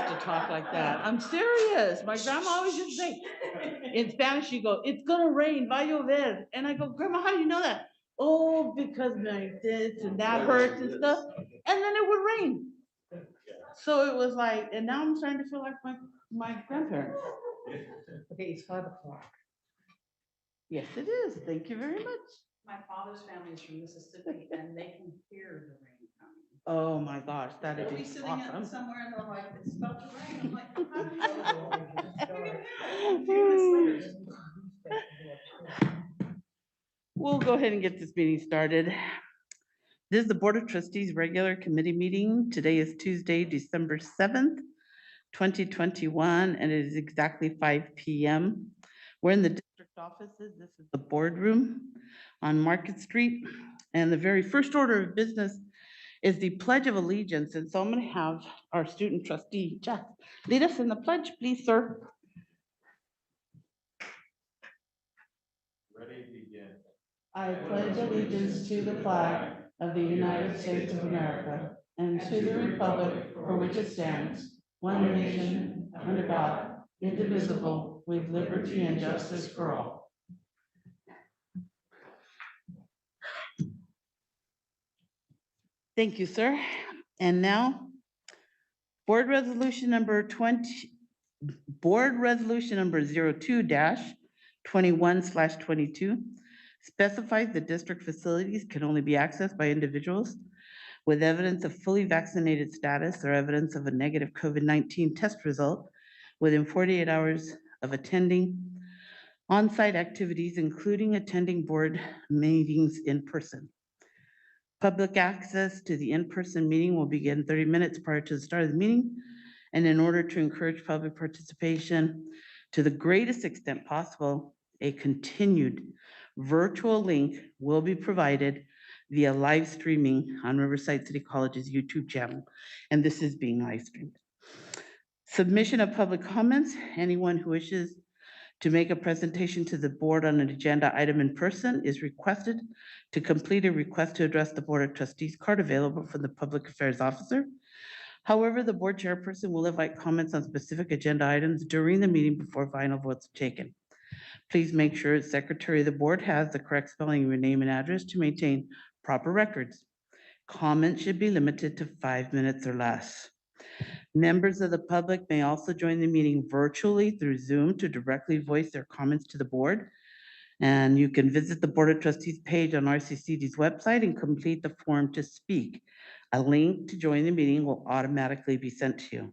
used to talk like that. I'm serious. My grandma always used to say, in Spanish, she go, it's gonna rain, va llover. And I go, Grandma, how do you know that? Oh, because my this and that hurts and stuff. And then it would rain. So it was like, and now I'm starting to feel like my grandparents. Okay, it's 5 o'clock. Yes, it is. Thank you very much. My father's family is from Mississippi and they can hear the rain coming. Oh my gosh, that They'll would be be sitting awesome. somewhere and they're like, it's about to rain. I'm like, how do you know? A few minutes later. We'll go ahead and get this meeting started. This is the Board of Trustees regular committee meeting. Today is Tuesday, December 7th, 2021, and it is exactly 5 p.m. We're in the district offices. This is the boardroom on Market Street. And the very first order of business is the Pledge of Allegiance. And so I'm going to have our student trustee, Jeff, lead us in the pledge, please, sir. Ready to begin. I pledge allegiance to the flag of the United States of America and to the republic for which it stands, one nation, under God, indivisible, with liberty and justice for all. Thank you, sir. And now, Board Resolution number 02-21/22 specifies the district facilities can only be accessed by individuals with evidence of fully vaccinated status or evidence of a negative COVID-19 test result within 48 hours of attending on-site activities, including attending board meetings in person. Public access to the in-person meeting will begin 30 minutes prior to the start of the meeting. And in order to encourage public participation to the greatest extent possible, a continued virtual link will be provided via live streaming on Riverside City College's YouTube channel. And this is being live streamed. Submission of public comments. Anyone who wishes to make a presentation to the board on an agenda item in person is requested to complete a request to address the Board of Trustees card available from the Public Affairs Officer. However, the board chairperson will invite comments on specific agenda items during the meeting before final votes are taken. Please make sure the secretary of the board has the correct spelling of your name and address to maintain proper records. Comments should be limited to 5 minutes or less. Members of the public may also join the meeting virtually through Zoom to directly voice their comments to the board. And you can visit the Board of Trustees page on RCCD's website and complete the form to speak. A link to join the meeting will automatically be sent to you.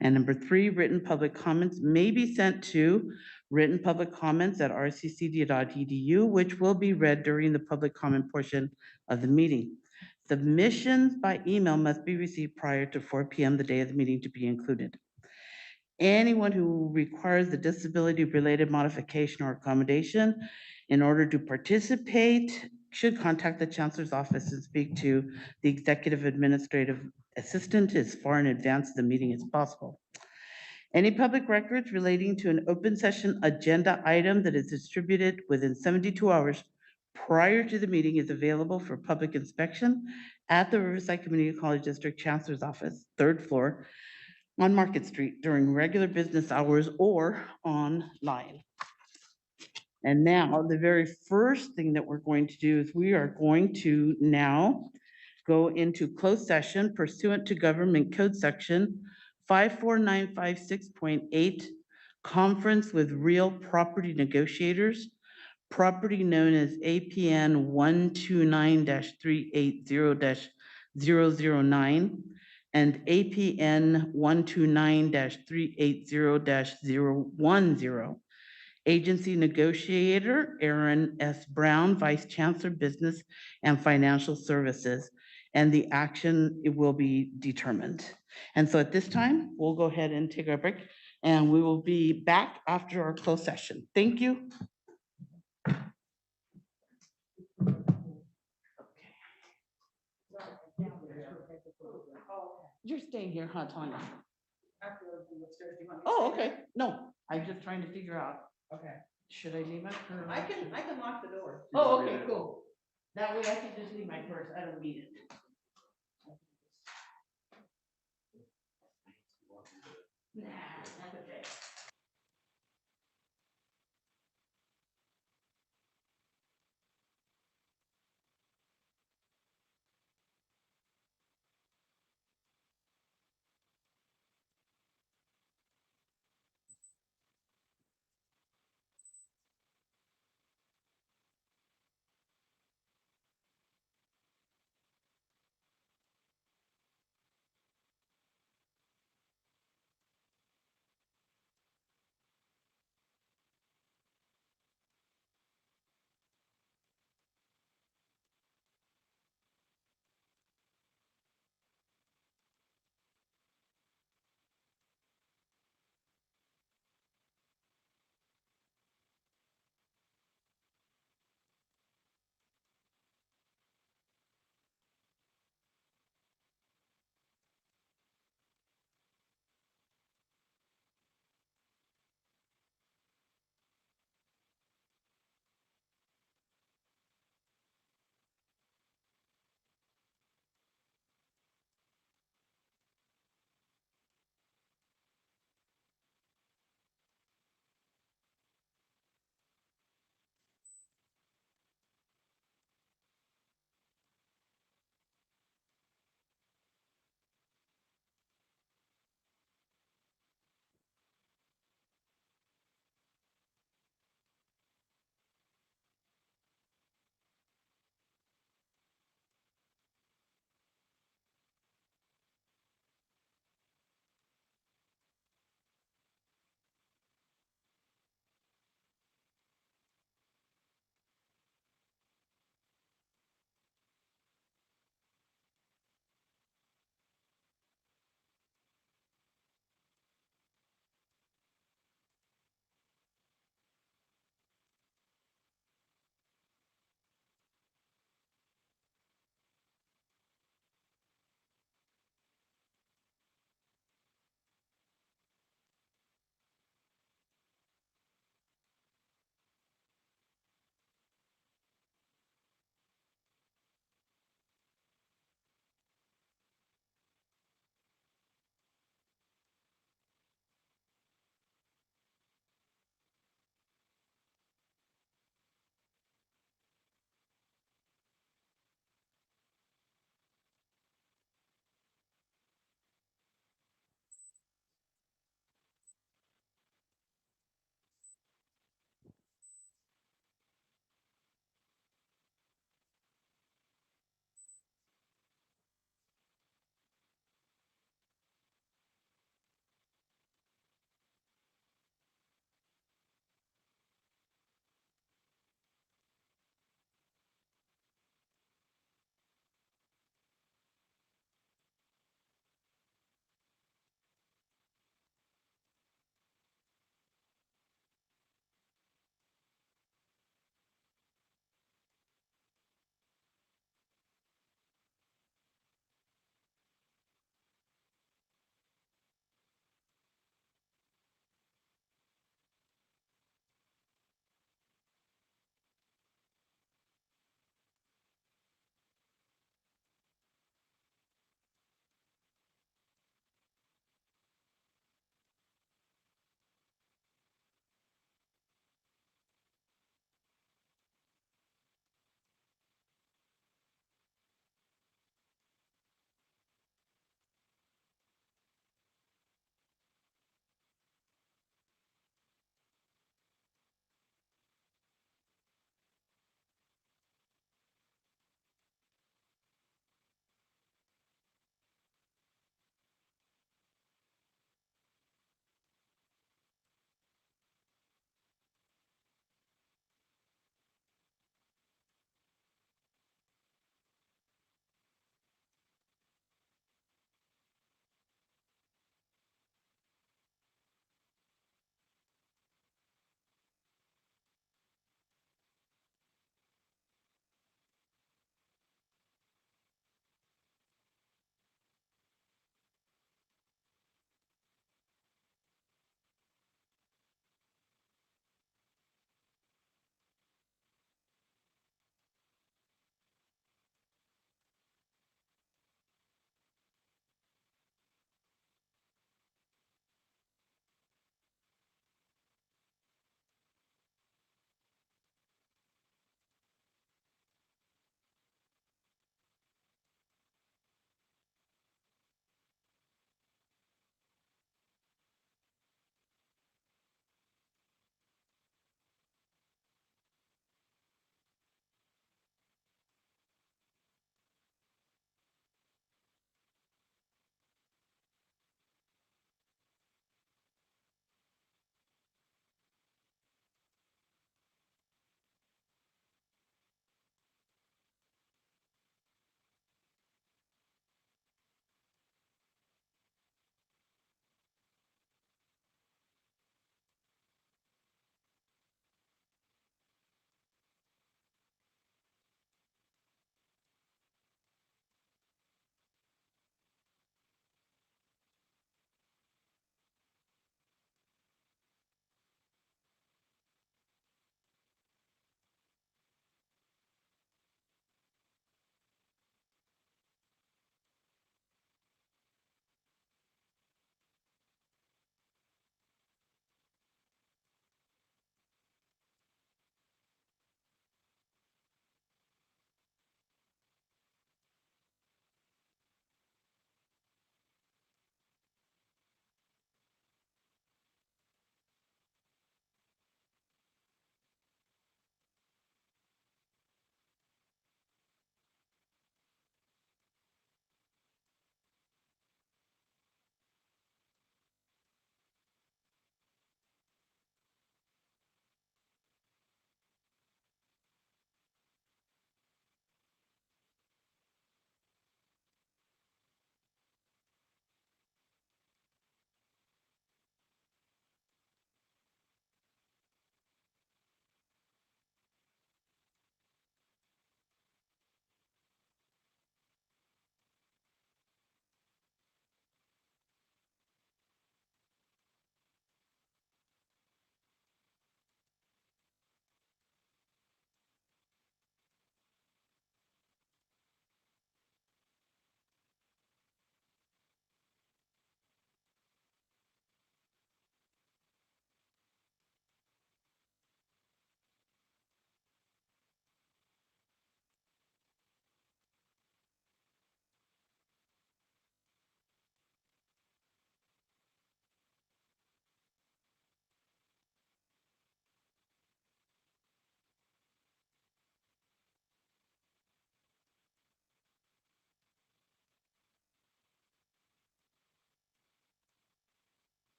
And number 3, written public comments may be sent to writtenpubliccomments@rccd.edu, which will be read during the public comment portion of the meeting. Submissions by email must be received prior to 4 p.m. the day of the meeting to be included. Anyone who requires the disability-related modification or accommodation in order to participate should contact the Chancellor's office and speak to the Executive Administrative Assistant as far in advance of the meeting as possible. Any public records relating to an open session agenda item that is distributed within 72 hours prior to the meeting is available for public inspection at the Riverside Community College District Chancellor's Office, 3rd floor, on Market Street during regular business hours or online. And now the very first thing that we're going to do is we are going to now go into closed session pursuant to Government Code Section 54956.8, conference with real property negotiators, property known as APN 129-380-009 and APN 129-380-010. Agency negotiator, Aaron S. Brown, Vice Chancellor, Business and Financial Services, and the action it will be determined. And so at this time, we'll go ahead and take our break, and we will be back after our closed session. Thank you. You're staying here, huh, Tanya? Oh, okay. No, I'm just trying to figure out. Okay. Should I leave my purse? I can lock the door. Oh, okay, cool. That way I can just leave my purse. I don't need it. Nah, that's okay.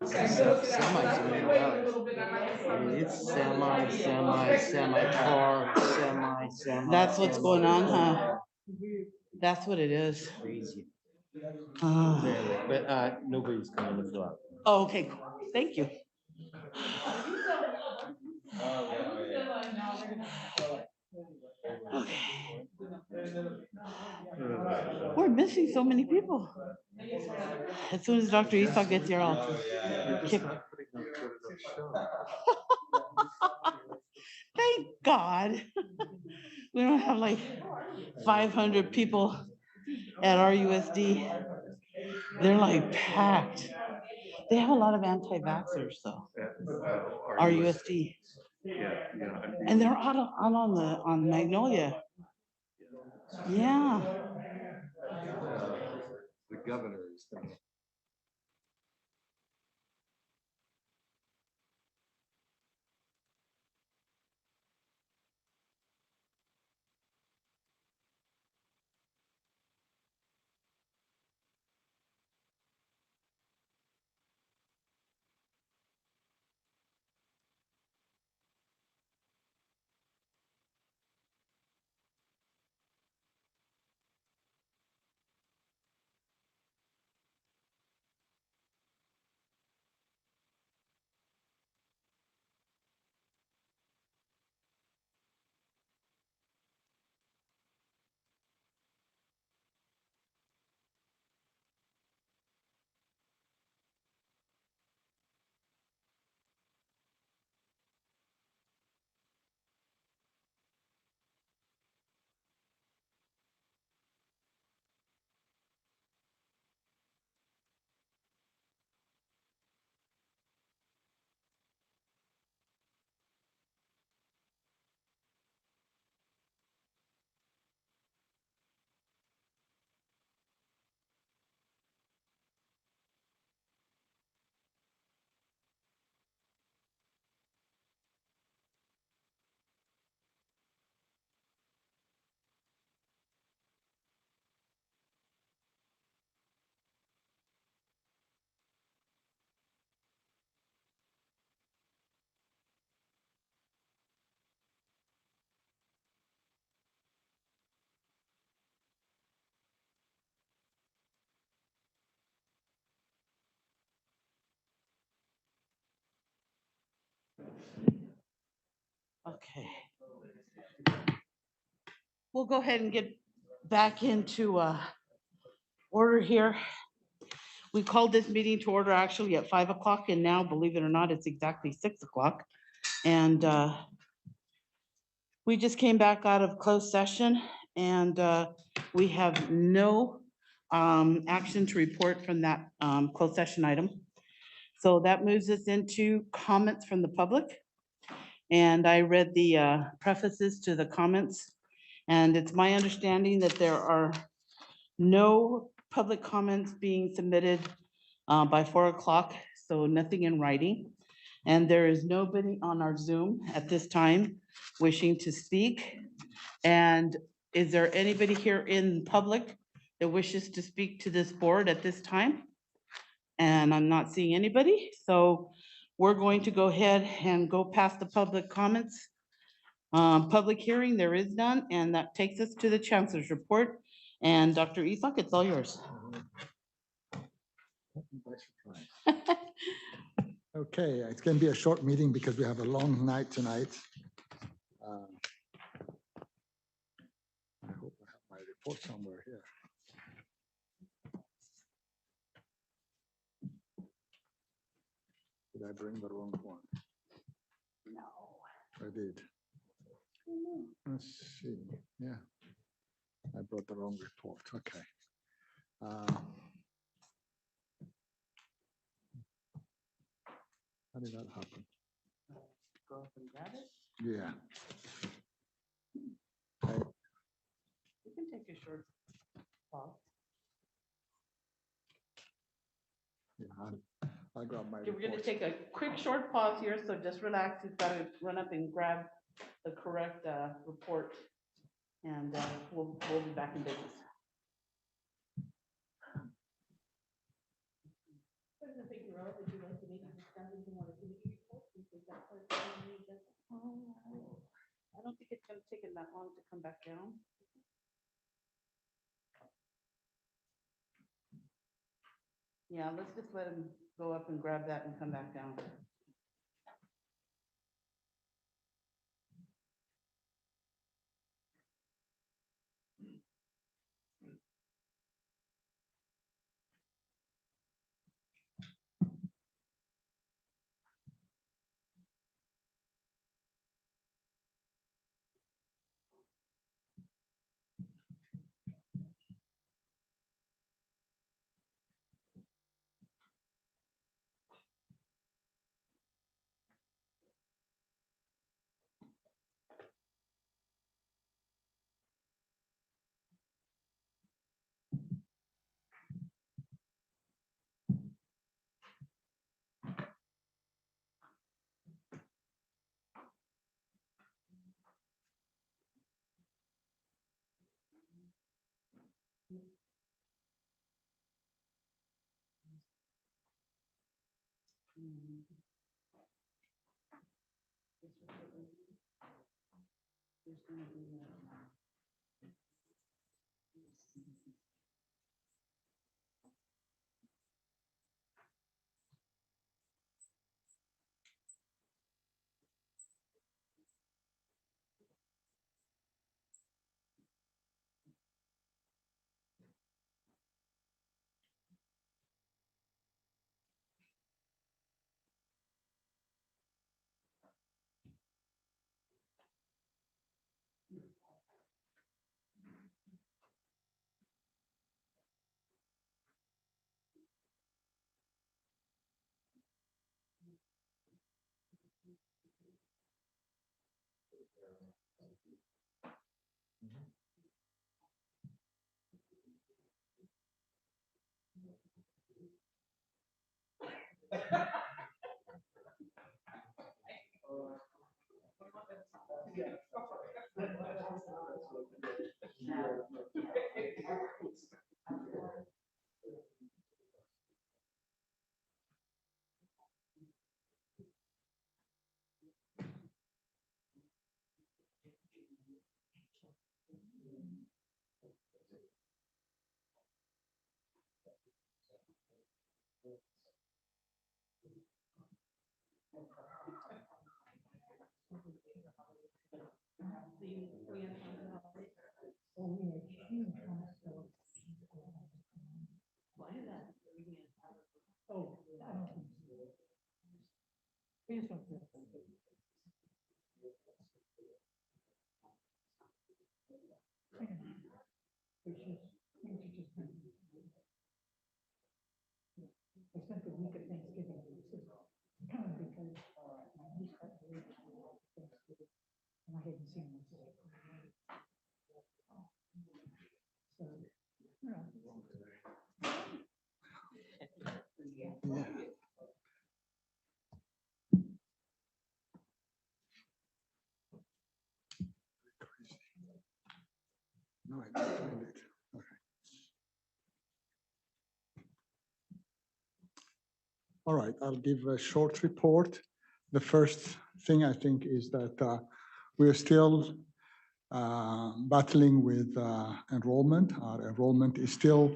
Semi's doing well. I mean, it's semi car, semi. That's what's semi. going on, huh? That's what it is. Crazy. Uh, But nobody's coming to fill out. oh, okay, cool. Thank you. Okay. We're missing so many people. As soon as Dr. Esau gets here, I'll kick. Thank God. We don't have like 500 people at RUSD. They're like packed. They have a lot of anti-vaxxers though. RUSD. And they're out on Magnolia. Yeah. The governor is. Okay. We'll go ahead and get back into order here. We called this meeting to order actually at 5 o'clock, and now, believe it or not, it's exactly 6 o'clock. And we just came back out of closed session, and we have no action to report from that closed session item. So that moves us into comments from the public. And I read the prefaces to the comments, and it's my understanding that there are no public comments being submitted by 4 o'clock, so nothing in writing. And there is nobody on our Zoom at this time wishing to speak. And is there anybody here in public that wishes to speak to this board at this time? And I'm not seeing anybody, so we're going to go ahead and go past the public comments. Public hearing, there is none, and that takes us to the chancellor's report. And Dr. Isak, it's all yours. Okay, it's going to be a short meeting because we have a long night tonight. I hope I have my report somewhere here. Did I bring the wrong one? No. I did. Let's see. Yeah, I brought the wrong report. Okay. How did that happen? Go up and grab it. Yeah. You can take a short pause. Yeah, I got my Okay, we're gonna report. take a quick short pause here, so just relax. You've got to run up and grab the correct report, and we'll be back in business. President Figueroa, would you like to make I don't think it's gonna take it that long to come back down. Yeah, let's just let him go up and grab that and come back down. No, I didn't find it. Okay. All right, I'll give a short report. The first thing I think is that we are still battling with enrollment. Our enrollment is still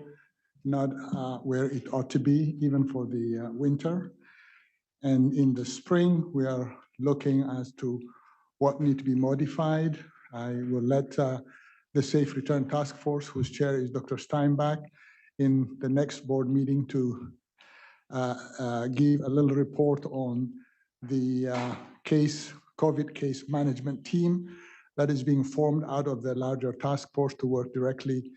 not where it ought to be, even for the winter. And in the spring, we are looking as to what need to be modified. I will let the Safe Return Task Force, whose chair is Dr. Steinbach, in the next board meeting to give a little report on the COVID case management team that is being formed out of the larger task force to work directly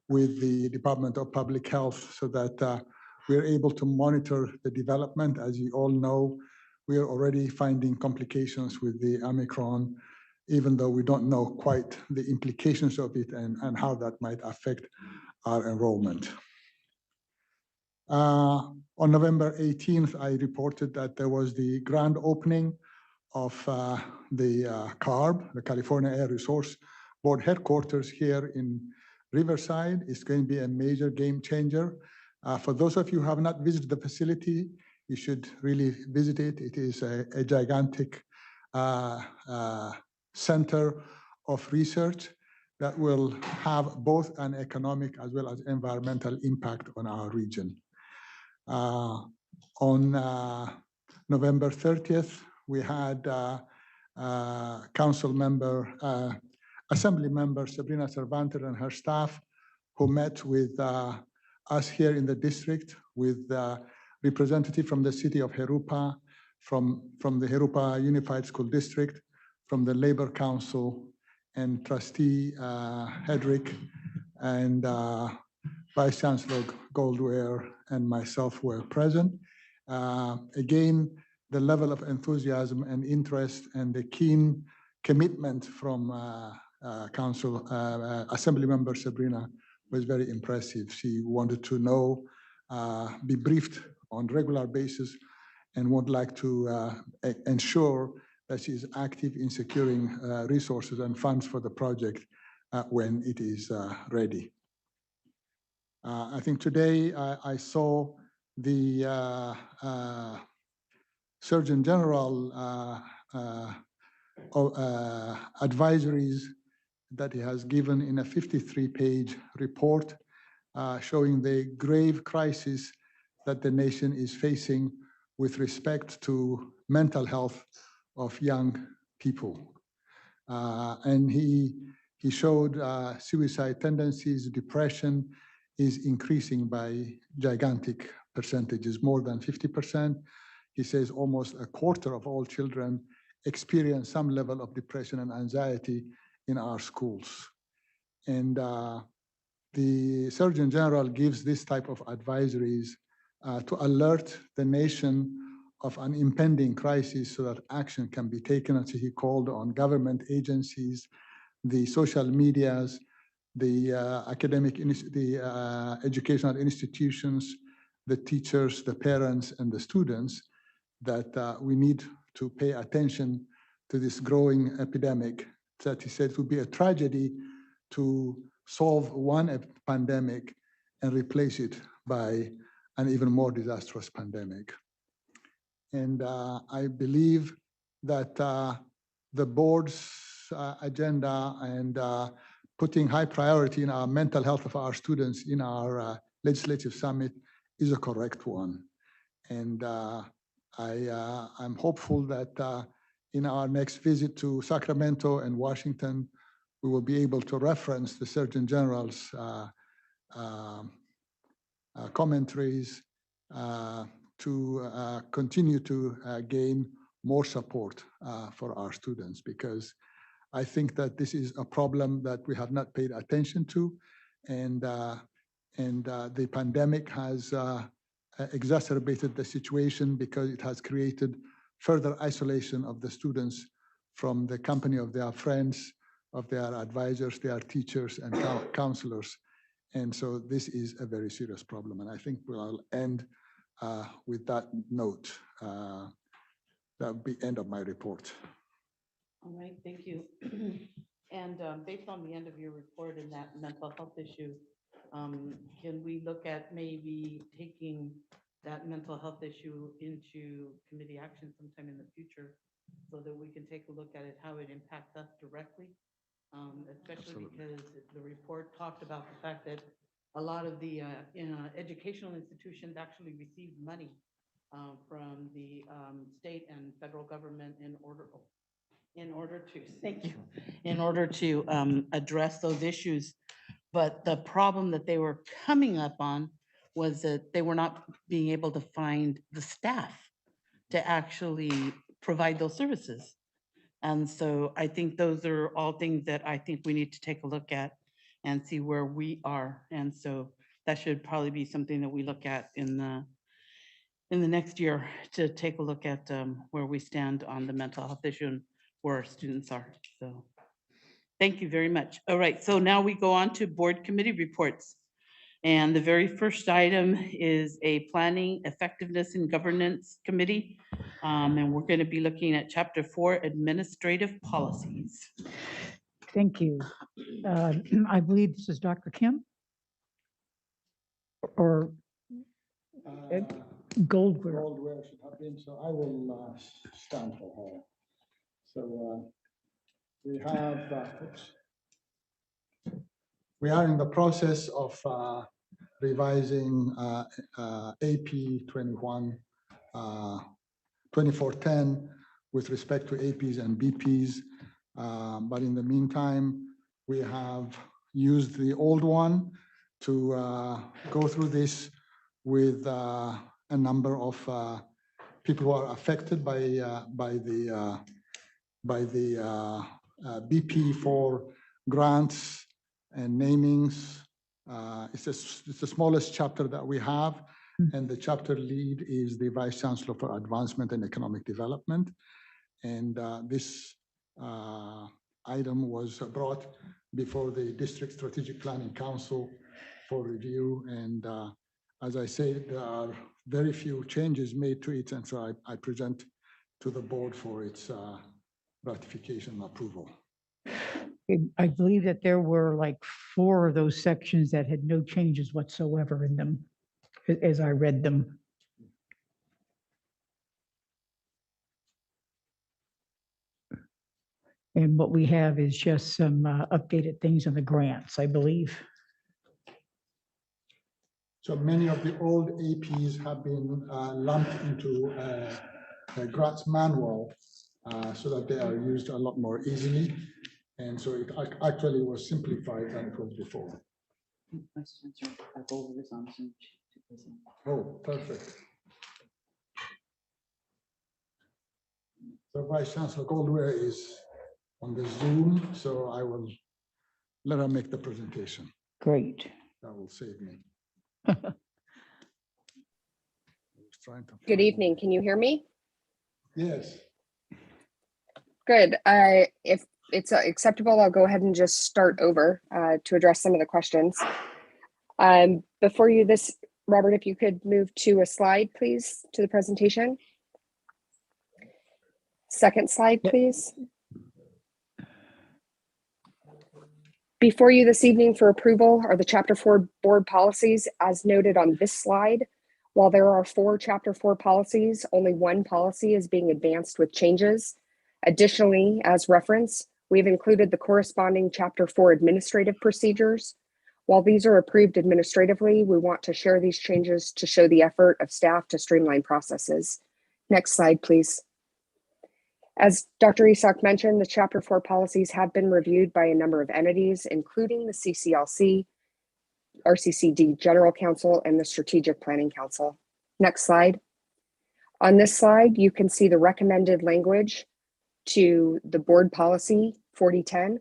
with the Department of Public Health so that we're able to monitor the development. As you all know, we are already finding complications with the Omicron, even though we don't know quite the implications of it and how that might affect our enrollment. On November 18th, I reported that there was the grand opening of the CARB, the California Air Resource Board headquarters here in Riverside. It's going to be a major game changer. For those of you who have not visited the facility, You should really visit it. It is a gigantic center of research that will have both an economic as well as environmental impact on our region. On November 30th, we had council member, assembly member Sabrina Cervantes and her staff who met with us here in the district with representative from the city of Herupa, from the Herupa Unified School District, from the Labor Council, and Trustee Hedrick and Vice Chancellor Goldware and myself were present. Again, the level of enthusiasm and interest and the keen commitment from Assembly Member Sabrina was very impressive. She wanted to know, be briefed on regular basis, and would like to ensure that she is active in securing resources and funds for the project when it is ready. I think today I saw the Surgeon General advisories that he has given in a 53-page report showing the grave crisis that the nation is facing with respect to mental health of young people. And he showed suicide tendencies, depression is increasing by gigantic percentages, more than 50%. He says almost a quarter of all children experience some level of depression and anxiety in our schools. And the Surgeon General gives this type of advisories to alert the nation of an impending crisis so that action can be taken. And so he called on government agencies, the social medias, the educational institutions, the teachers, the parents, and the students, that we need to pay attention to this growing epidemic, that he said would be a tragedy to solve one pandemic and replace it by an even more disastrous pandemic. And I believe that the board's agenda and putting high priority in our mental health of our students in our legislative summit is a correct one. And I'm hopeful that in our next visit to Sacramento and Washington, we will be able to reference the Surgeon General's commentaries to continue to gain more support for our students, because I think that this is a problem that we have not paid attention to, and the pandemic has exacerbated the situation because it has created further isolation of the students from the company of their friends, of their advisors, their teachers, and counselors. And so this is a very serious problem. And I think we'll end with that note. That will be end of my report. All right, thank you. And based on the end of your report and that mental health issue, can we look at maybe taking that mental health issue into committee action sometime in the future so that we can take a look at it, how it impacts us directly? Especially Absolutely. because the report talked about the fact that a lot of the educational institutions actually received money from the state and federal government in order to, thank you, in order to address those issues. But the problem that they were coming up on was that they were not being able to find the staff to actually provide those services. And so I think those are all things that I think we need to take a look at and see where we are. And so that should probably be something that we look at in the next year, to take a look at where we stand on the mental health issue and where our students are. So thank you very much. All right, so now we go on to board committee reports. And the very first item is a planning, effectiveness, and governance committee. And we're going to be looking at chapter 4, administrative policies. Thank you. I believe this is Dr. Kim. Or Goldware. Goldware should have been, so I will stand for her. So we have, we are in the process of revising AP 2410 with respect to APs and BPs. But in the meantime, we have used the old one to go through this with a number of people who are affected by the BP for grants and namings. It's the smallest chapter that we have, and the chapter lead is the Vice Chancellor for Advancement and Economic Development. And this item was brought before the District Strategic Planning Council for review. And as I said, there are very few changes made to it, and so I present to the board for its ratification and approval. I believe that there were like 4 of those sections that had no changes whatsoever in them, as I read them. And what we have is just some updated things on the grants, I believe. So many of the old APs have been lumped into a grants manual so that they are used a lot more easily. And so it actually was simplified than it was before. Oh, perfect. So Vice Chancellor Goldware is on the Zoom, so I will let her make the presentation. Great. That will save me. Good evening. Can you hear me? Yes. Good. If it's acceptable, I'll go ahead and just start over to address some of the questions. Before you, Robert, if you could move to a slide, please, to the presentation. Second slide, please. Before you this evening for approval are the Chapter 4 board policies as noted on this slide. While there are 4 Chapter 4 policies, only 1 policy is being advanced with changes. Additionally, as reference, we've included the corresponding Chapter 4 administrative procedures. While these are approved administratively, we want to share these changes to show the effort of staff to streamline processes. Next slide, please. As Dr. Isak mentioned, the Chapter 4 policies have been reviewed by a number of entities, including the CCLC, RCCD General Counsel, and the Strategic Planning Council. Next slide. On this slide, you can see the recommended language to the board policy 4010.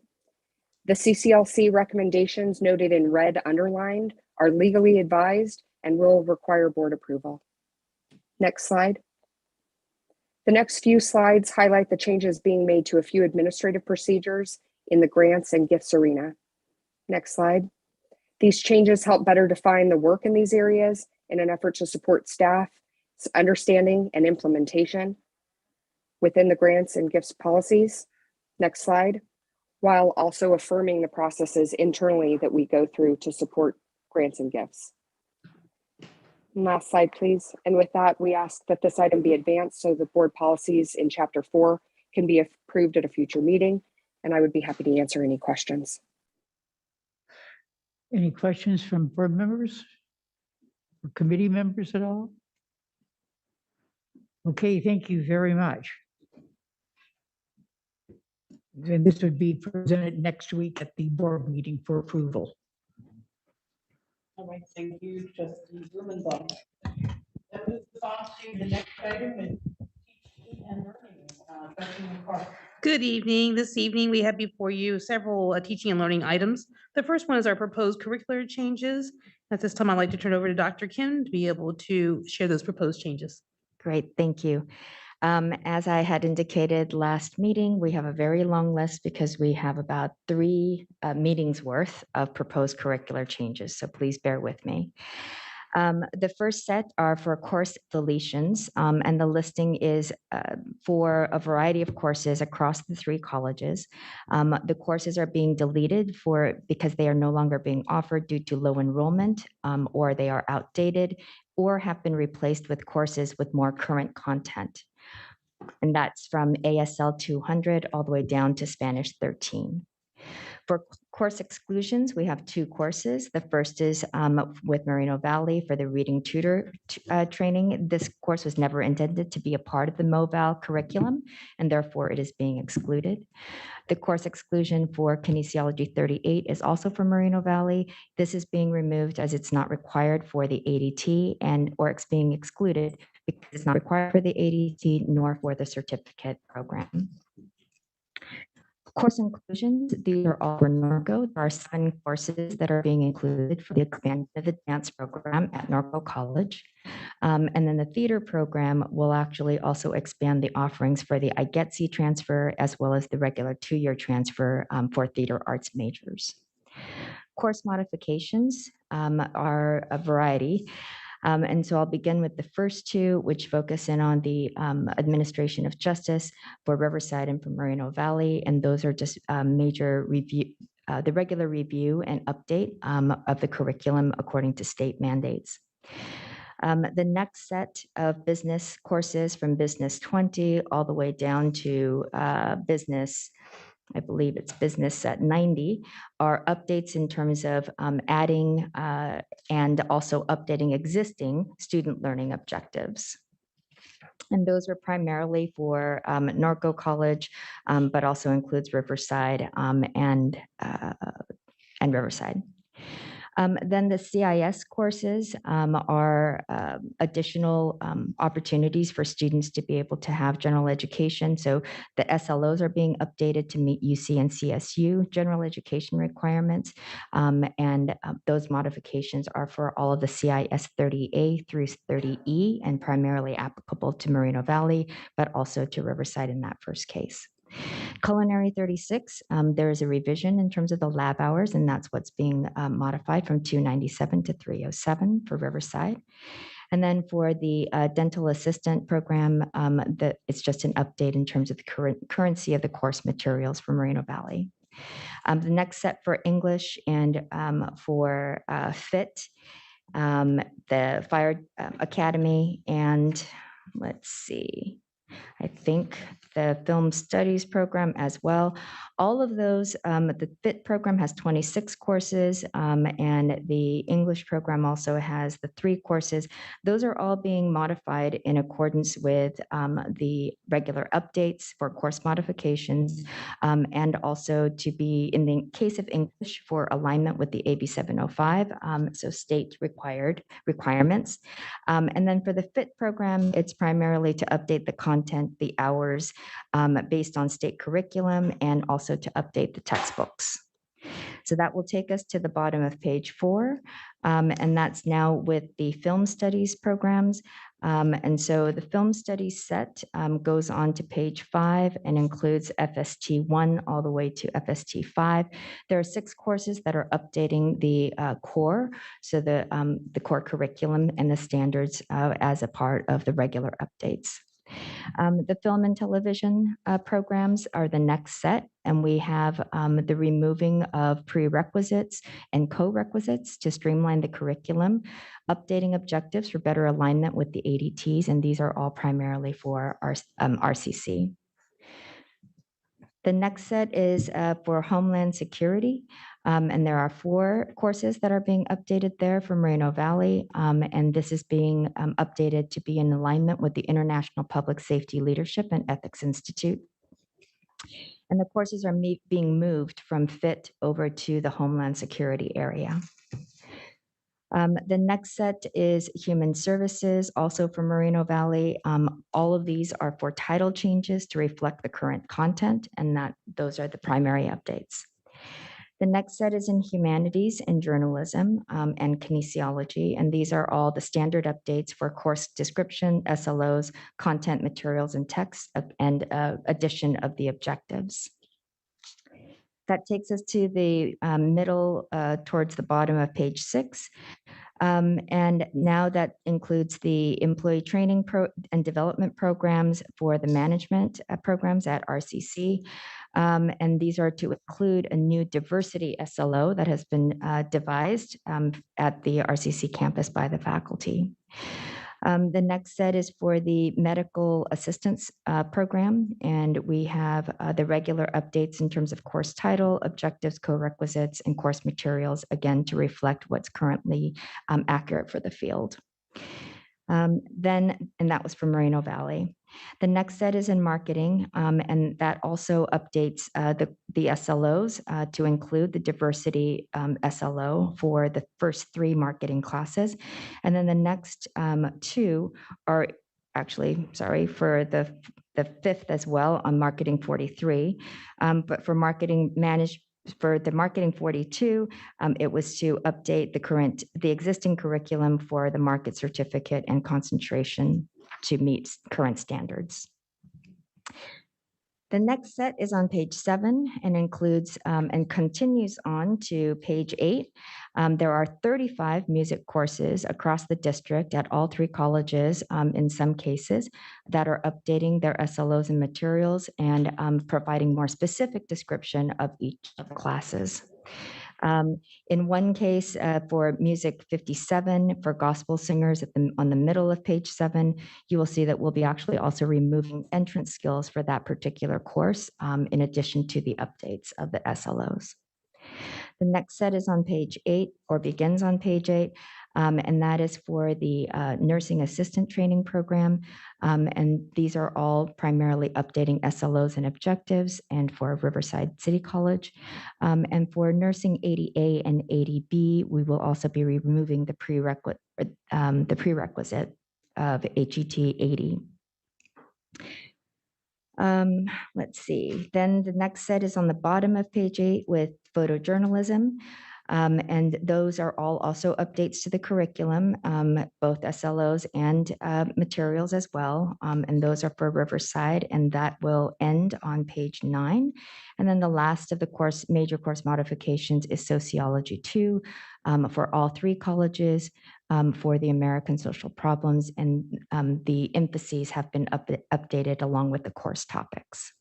The CCLC recommendations noted in red underlined are legally advised and will require board approval. Next slide. The next few slides highlight the changes being made to a few administrative procedures in the grants and gifts arena. Next slide. These changes help better define the work in these areas in an effort to support staff's understanding and implementation within the grants and gifts policies. Next slide. While also affirming the processes internally that we go through to support grants and gifts. Last slide, please. And with that, we ask that this item be advanced so the board policies in Chapter 4 can be approved at a future meeting. And I would be happy to answer any questions. Any questions from board members or committee members at all? Okay, thank you very much. And this would be presented next week at the board meeting for approval. All right, thank you, Trustee Blumenthal. That moves us on to the next item is teaching and learning. Trustee McCarthy. Good evening. This evening, we have before you several teaching and learning items. The first one is our proposed curricular changes. At this time, I'd like to turn over to Dr. Kim to be able to share those proposed changes. Great, thank you. As I had indicated last meeting, we have a very long list because we have about 3 meetings worth of proposed curricular changes, so please bear with me. The first set are for course deletions, and the listing is for a variety of courses across the 3 colleges. The courses are being deleted because they are no longer being offered due to low enrollment, or they are outdated, or have been replaced with courses with more current content. And that's from ASL 200 all the way down to Spanish 13. For course exclusions, we have 2 courses. The first is with Moreno Valley for the reading tutor training. This course was never intended to be a part of the MoVal curriculum, and therefore it is being excluded. The course exclusion for Kinesiology 38 is also for Moreno Valley. This is being removed as it's not required for the ADT or it's being excluded because it's not required for the ADT nor for the certificate program. Course inclusions, these are all for Norco. There are 7 courses that are being included for the expansion of the dance program at Norco College. And then the theater program will actually also expand the offerings for the IGETC transfer as well as the regular 2-year transfer for theater arts majors. Course modifications are a variety. And so I'll begin with the first 2, which focus in on the administration of justice for Riverside and for Moreno Valley. And those are just major review, the regular review and update of the curriculum according to state mandates. The next set of business courses from Business 20 all the way down to business, I believe it's business at 90, are updates in terms of adding and also updating existing student learning objectives. And those are primarily for Norco College, but also includes Riverside and Riverside. Then the CIS courses are additional opportunities for students to be able to have general education. So the SLOs are being updated to meet UC and CSU general education requirements. And those modifications are for all of the CIS 30A through 30E and primarily applicable to Moreno Valley, but also to Riverside in that first case. Culinary 36, there is a revision in terms of the lab hours, and that's what's being modified from 297 to 307 for Riverside. And then for the dental assistant program, it's just an update in terms of the currency of the course materials for Moreno Valley. The next set for English and for FIT, the Fire Academy, and let's see, I think the film studies program as well. All of those, the FIT program has 26 courses, and the English program also has the 3 courses. Those are all being modified in accordance with the regular updates for course modifications, and also to be, in the case of English, for alignment with the AB 705, so state requirements. And then for the FIT program, it's primarily to update the content, the hours, based on state curriculum, and also to update the textbooks. So that will take us to the bottom of page 4, and that's now with the film studies programs. And so the film studies set goes on to page 5 and includes FST 1 all the way to FST 5. There are 6 courses that are updating the core, so the core curriculum and the standards as a part of the regular updates. The film and television programs are the next set, and we have the removing of prerequisites and co-requisites to streamline the curriculum, updating objectives for better alignment with the ADTs, and these are all primarily for our RCC. The next set is for Homeland Security, and there are 4 courses that are being updated there for Moreno Valley, and this is being updated to be in alignment with the International Public Safety Leadership and Ethics Institute. And the courses are being moved from FIT over to the Homeland Security area. The next set is Human Services, also for Moreno Valley. All of these are for title changes to reflect the current content, and those are the primary updates. The next set is in Humanities and Journalism and Kinesiology, and these are all the standard updates for course description, SLOs, content materials and text, and addition of the objectives. That takes us to the middle, towards the bottom of page 6. And now that includes the employee training and development programs for the management programs at RCC. And these are to include a new diversity SLO that has been devised at the RCC campus by the faculty. The next set is for the medical assistance program, and we have the regular updates in terms of course title, objectives, co-requisites, and course materials, again, to reflect what's currently accurate for the field. And that was for Moreno Valley. The next set is in marketing, and that also updates the SLOs to include the diversity SLO for the first 3 marketing classes. And then the next 2 are actually, sorry, for the 5th as well on marketing 43, but for marketing for the marketing 42, it was to update the existing curriculum for the market certificate and concentration to meet current standards. The next set is on page 7 and includes and continues on to page 8. There are 35 music courses across the district at all 3 colleges in some cases that are updating their SLOs and materials and providing more specific description of each of the classes. In one case, for music 57, for gospel singers on the middle of page 7, you will see that we'll be actually also removing entrance skills for that particular course, in addition to the updates of the SLOs. The next set is on page 8, or begins on page 8, and that is for the nursing assistant training program. And these are all primarily updating SLOs and objectives, and for Riverside City College. And for nursing 80A and 80B, we will also be removing the prerequisite of HET 80. Let's see, then the next set is on the bottom of page 8 with photojournalism. And those are all also updates to the curriculum, both SLOs and materials as well. And those are for Riverside, and that will end on page 9. And then the last of the major course modifications is Sociology 2 for all 3 colleges for the American social problems, and the emphases have been updated along with the course topics.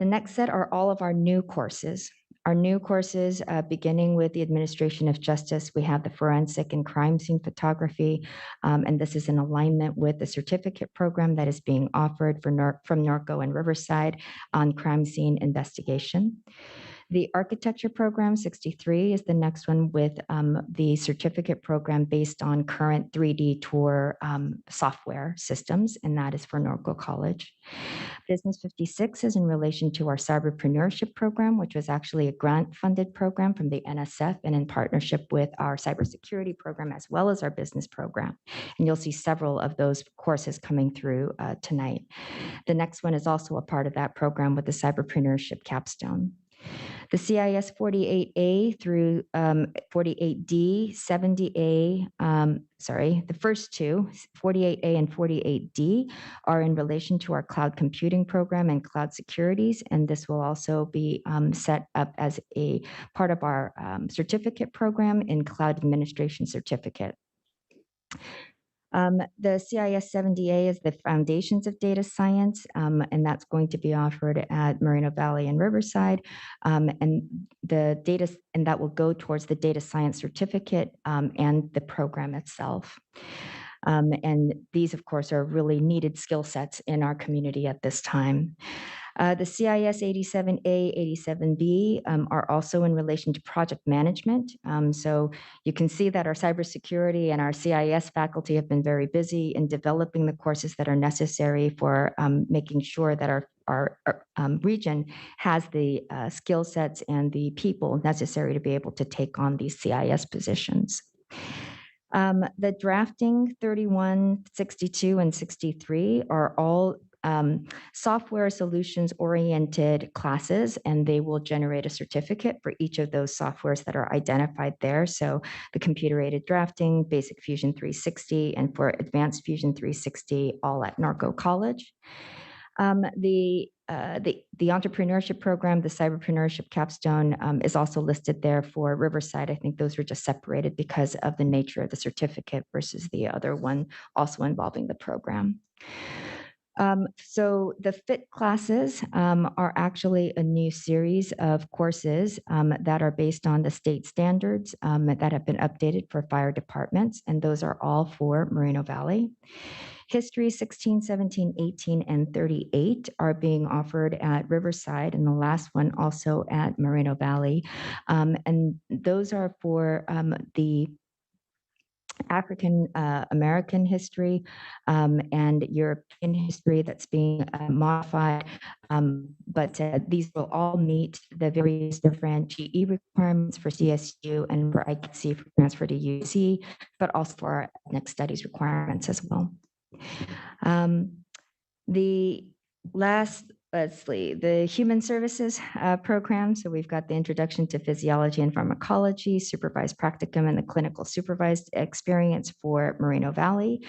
The next set are all of our new courses. Our new courses, beginning with the administration of justice, we have the forensic and crime scene photography, and this is in alignment with the certificate program that is being offered from Norco and Riverside on crime scene investigation. The architecture program 63 is the next one with the certificate program based on current 3D tour software systems, and that is for Norco College. Business 56 is in relation to our cyberpreneurship program, which was actually a grant-funded program from the NSF and in partnership with our cybersecurity program as well as our business program. And you'll see several of those courses coming through tonight. The next one is also a part of that program with the cyberpreneurship capstone. The CIS 48A through 48D, 70A, the first 2, 48A and 48D, are in relation to our cloud computing program and cloud securities, and this will also be set up as a part of our certificate program in cloud administration certificate. The CIS 70A is the foundations of data science, and that's going to be offered at Moreno Valley and Riverside. And that will go towards the data science certificate and the program itself. And these, of course, are really needed skill sets in our community at this time. The CIS 87A, 87B are also in relation to project management. So you can see that our cybersecurity and our CIS faculty have been very busy in developing the courses that are necessary for making sure that our region has the skill sets and the people necessary to be able to take on these CIS positions. The drafting 31, 62, and 63 are all software solutions oriented classes, and they will generate a certificate for each of those softwares that are identified there. So the computer aided drafting, basic Fusion 360, and for advanced Fusion 360, all at Norco College. The entrepreneurship program, the cyberpreneurship capstone is also listed there for Riverside. I think those were just separated because of the nature of the certificate versus the other one also involving the program. So the FIT classes are actually a new series of courses that are based on the state standards that have been updated for fire departments, and those are all for Moreno Valley. History 16, 17, 18, and 38 are being offered at Riverside, and the last one also at Moreno Valley. And those are for the African American history and European history that's being modified. But these will all meet the various different GE requirements for CSU and for IKC for transfer to UC, but also for our ethnic studies requirements as well. The last, let's see, the human services program. So we've got the introduction to physiology and pharmacology, supervised practicum, and the clinical supervised experience for Moreno Valley.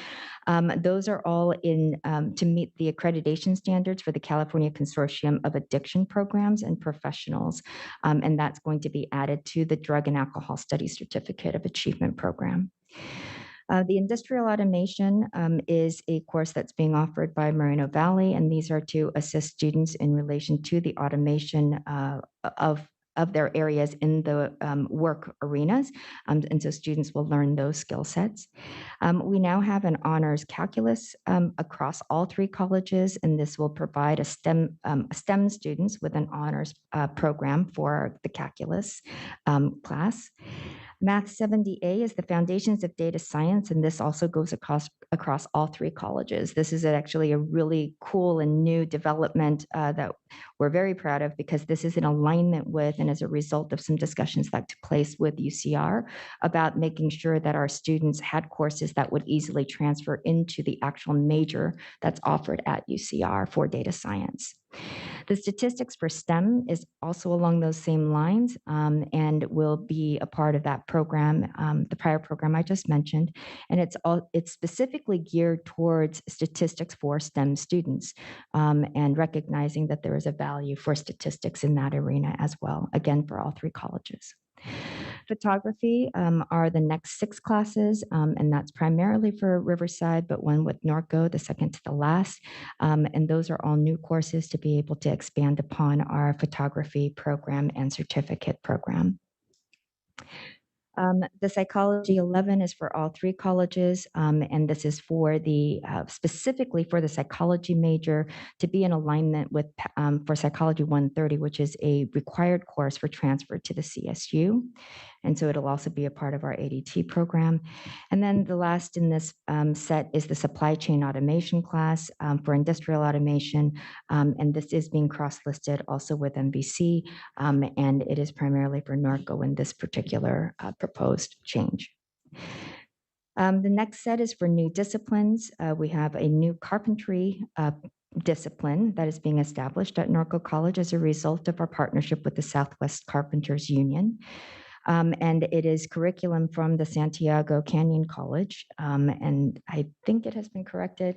Those are all in to meet the accreditation standards for the California Consortium of Addiction Programs and Professionals. And that's going to be added to the Drug and Alcohol Studies Certificate of Achievement program. The industrial automation is a course that's being offered by Moreno Valley, and these are to assist students in relation to the automation of their areas in the work arenas. And so students will learn those skill sets. We now have an honors calculus across all three colleges, and this will provide a STEM students with an honors program for the calculus class. Math 70A is the Foundations of Data Science, and this also goes across all three colleges. This is actually a really cool and new development that we're very proud of, because this is in alignment with and as a result of some discussions that took place with UCR about making sure that our students had courses that would easily transfer into the actual major that's offered at UCR for data science. The statistics for STEM is also along those same lines and will be a part of that program, the prior program I just mentioned. And it's specifically geared towards statistics for STEM students and recognizing that there is a value for statistics in that arena as well, again, for all three colleges. Photography are the next 6 classes, and that's primarily for Riverside, but one with Norco, the second to the last. And those are all new courses to be able to expand upon our photography program and certificate program. The Psychology 11 is for all 3 colleges, and this is for the specifically for the psychology major to be in alignment with for Psychology 130, which is a required course for transfer to the CSU. And so it'll also be a part of our ADT program. And then the last in this set is the Supply Chain Automation class for industrial automation. And this is being cross-listed also with MVC, and it is primarily for Norco in this particular proposed change. The next set is for new disciplines. We have a new carpentry discipline that is being established at Norco College as a result of our partnership with the Southwest Carpenters Union. And it is curriculum from the Santiago Canyon College. And I think it has been corrected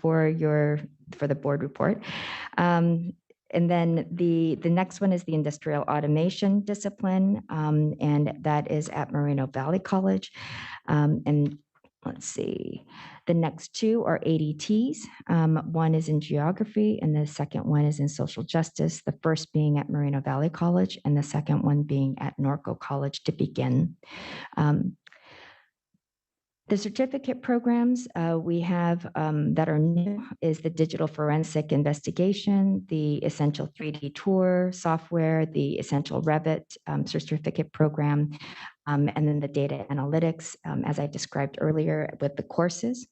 for the board report. And then the next one is the industrial automation discipline, and that is at Moreno Valley College. And let's see, the next 2 are ADTs. One is in geography, and the second one is in social justice, the first being at Moreno Valley College, and the second one being at Norco College to begin. The certificate programs we have that are new is the digital forensic investigation, the essential 3D tour software, the essential Revit certificate program, and then the data analytics, as I described earlier with the courses.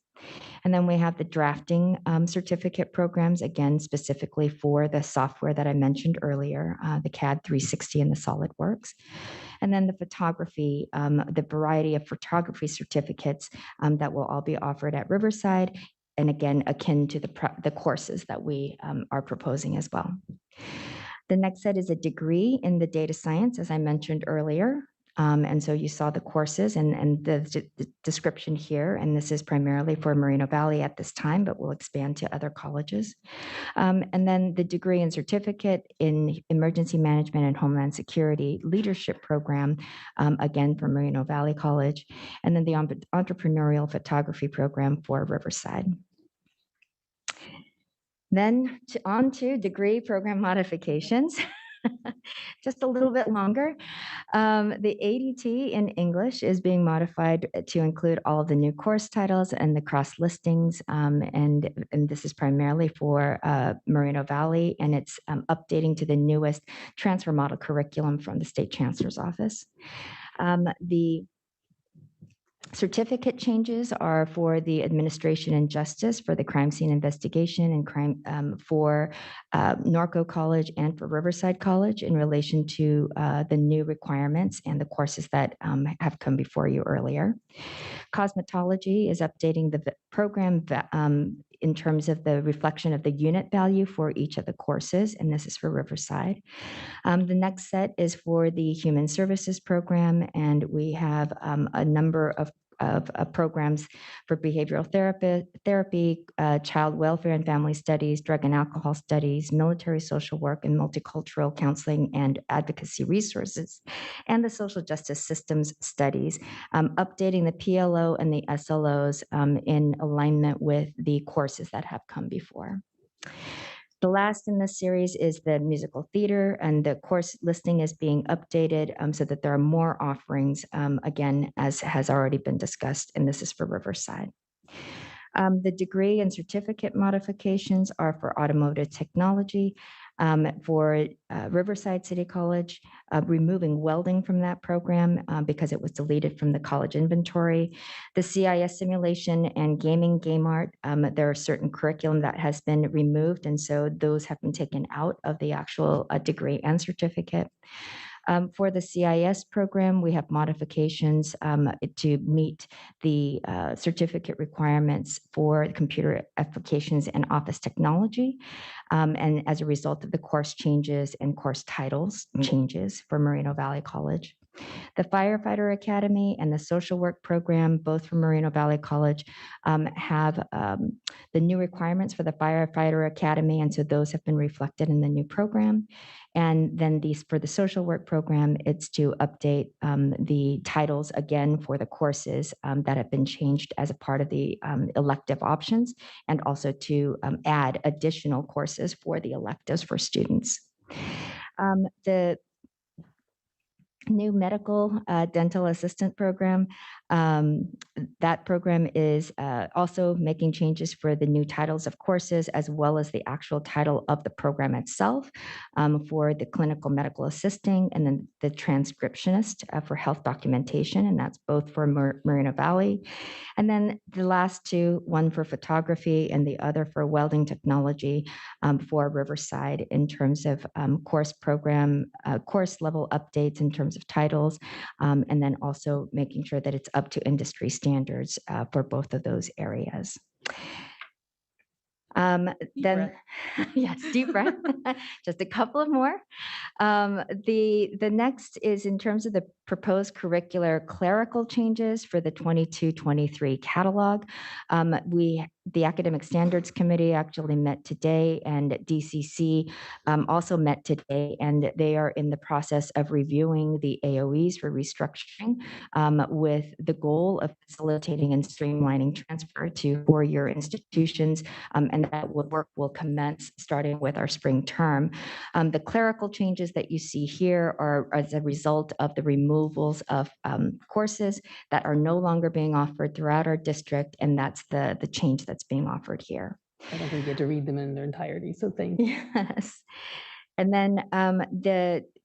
And then we have the drafting certificate programs, again, specifically for the software that I mentioned earlier, the CAD 360 and the SolidWorks. And then the photography, the variety of photography certificates that will all be offered at Riverside, and again, akin to the courses that we are proposing as well. The next set is a degree in the data science, as I mentioned earlier. And so you saw the courses and the description here, and this is primarily for Moreno Valley at this time, but will expand to other colleges. And then the degree and certificate in emergency management and homeland security leadership program, again for Moreno Valley College, and then the entrepreneurial photography program for Riverside. Then on to degree program modifications. Just a little bit longer. The ADT in English is being modified to include all of the new course titles and the cross listings. And this is primarily for Moreno Valley, and it's updating to the newest transfer model curriculum from the State Chancellor's Office. The certificate changes are for the administration and justice, for the crime scene investigation and crime for Norco College and for Riverside College in relation to the new requirements and the courses that have come before you earlier. Cosmetology is updating the program in terms of the reflection of the unit value for each of the courses, and this is for Riverside. The next set is for the Human Services program, and we have a number of programs for behavioral therapy, child welfare and family studies, drug and alcohol studies, military social work, and multicultural counseling and advocacy resources, and the social justice systems studies, updating the PLO and the SLOs in alignment with the courses that have come before. The last in this series is the musical theater, and the course listing is being updated so that there are more offerings, again, as has already been discussed, and this is for Riverside. The degree and certificate modifications are for automotive technology. For Riverside City College, removing welding from that program because it was deleted from the college inventory. The CIS simulation and gaming game art, there are certain curriculum that has been removed, and so those have been taken out of the actual degree and certificate. For the CIS program, we have modifications to meet the certificate requirements for computer applications and office technology. And as a result of the course changes and course titles changes for Moreno Valley College. The Firefighter Academy and the Social Work Program, both from Moreno Valley College, have the new requirements for the Firefighter Academy, and so those have been reflected in the new program. And then these for the Social Work Program, it's to update the titles again for the courses that have been changed as a part of the elective options, and also to add additional courses for the electives for students. The new medical dental assistant program. That program is also making changes for the new titles of courses, as well as the actual title of the program itself for the clinical medical assisting, and then the transcriptionist for health documentation, and that's both for Moreno Valley. And then the last two, one for photography and the other for welding technology for Riverside in terms of course program, course level updates in terms of titles, and then also making sure that it's up to industry standards for both of those areas. Then, yes, deep breath, just a couple of more. The next is in terms of the proposed curricular clerical changes for the 22-23 catalog. The Academic Standards Committee actually met today, and DCC also met today, and they are in the process of reviewing the AOEs for restructuring with the goal of facilitating and streamlining transfer to four-year institutions, and that work will commence starting with our spring term. The clerical changes that you see here are as a result of the removals of courses that are no longer being offered throughout our district, and that's the change that's being offered here. I don't think you get to read them in their entirety, so thank you. Yes. And then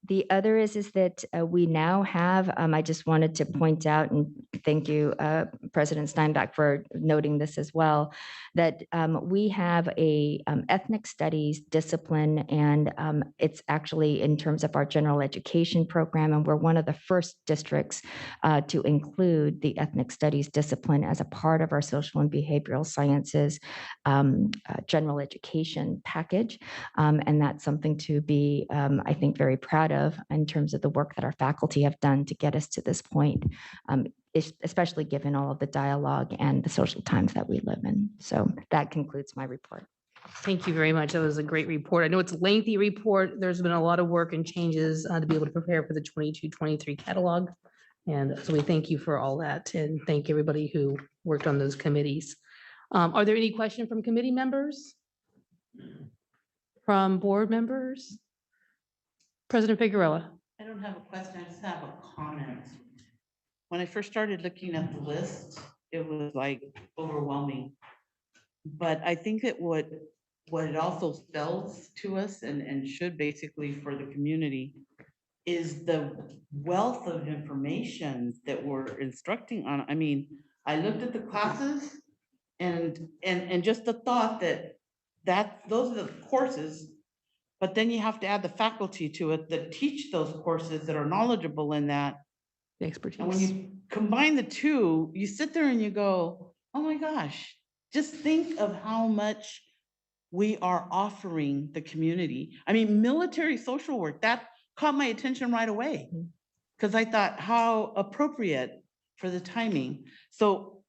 the other is that we now have, I just wanted to point out, and thank you, President Steinbach, for noting this as well, that we have a ethnic studies discipline, and it's actually in terms of our general education program, and we're one of the first districts to include the ethnic studies discipline as a part of our social and behavioral sciences general education package. And that's something to be, I think, very proud of in terms of the work that our faculty have done to get us to this point, especially given all of the dialogue and the social times that we live in. So that concludes my report. Thank you very much. That was a great report. I know it's a lengthy report. There's been a lot of work and changes to be able to prepare for the 22-23 catalog. And so we thank you for all that and thank everybody who worked on those committees. Are there any questions from committee members? From board members? President Figueroa. I don't have a question, I just have a comment. When I first started looking at the list, it was like overwhelming. But I think that what it also spells to us and should basically for the community is the wealth of information that we're instructing on. I mean, I looked at the classes and just the thought that those are the courses, but then you have to add the faculty to it that teach those courses that are knowledgeable in that. The And when expertise. you combine the two, you sit there and you go, oh my gosh, just think of how much we are offering the community. I mean, military social work, that caught my attention right away. Because I thought how appropriate for the timing. So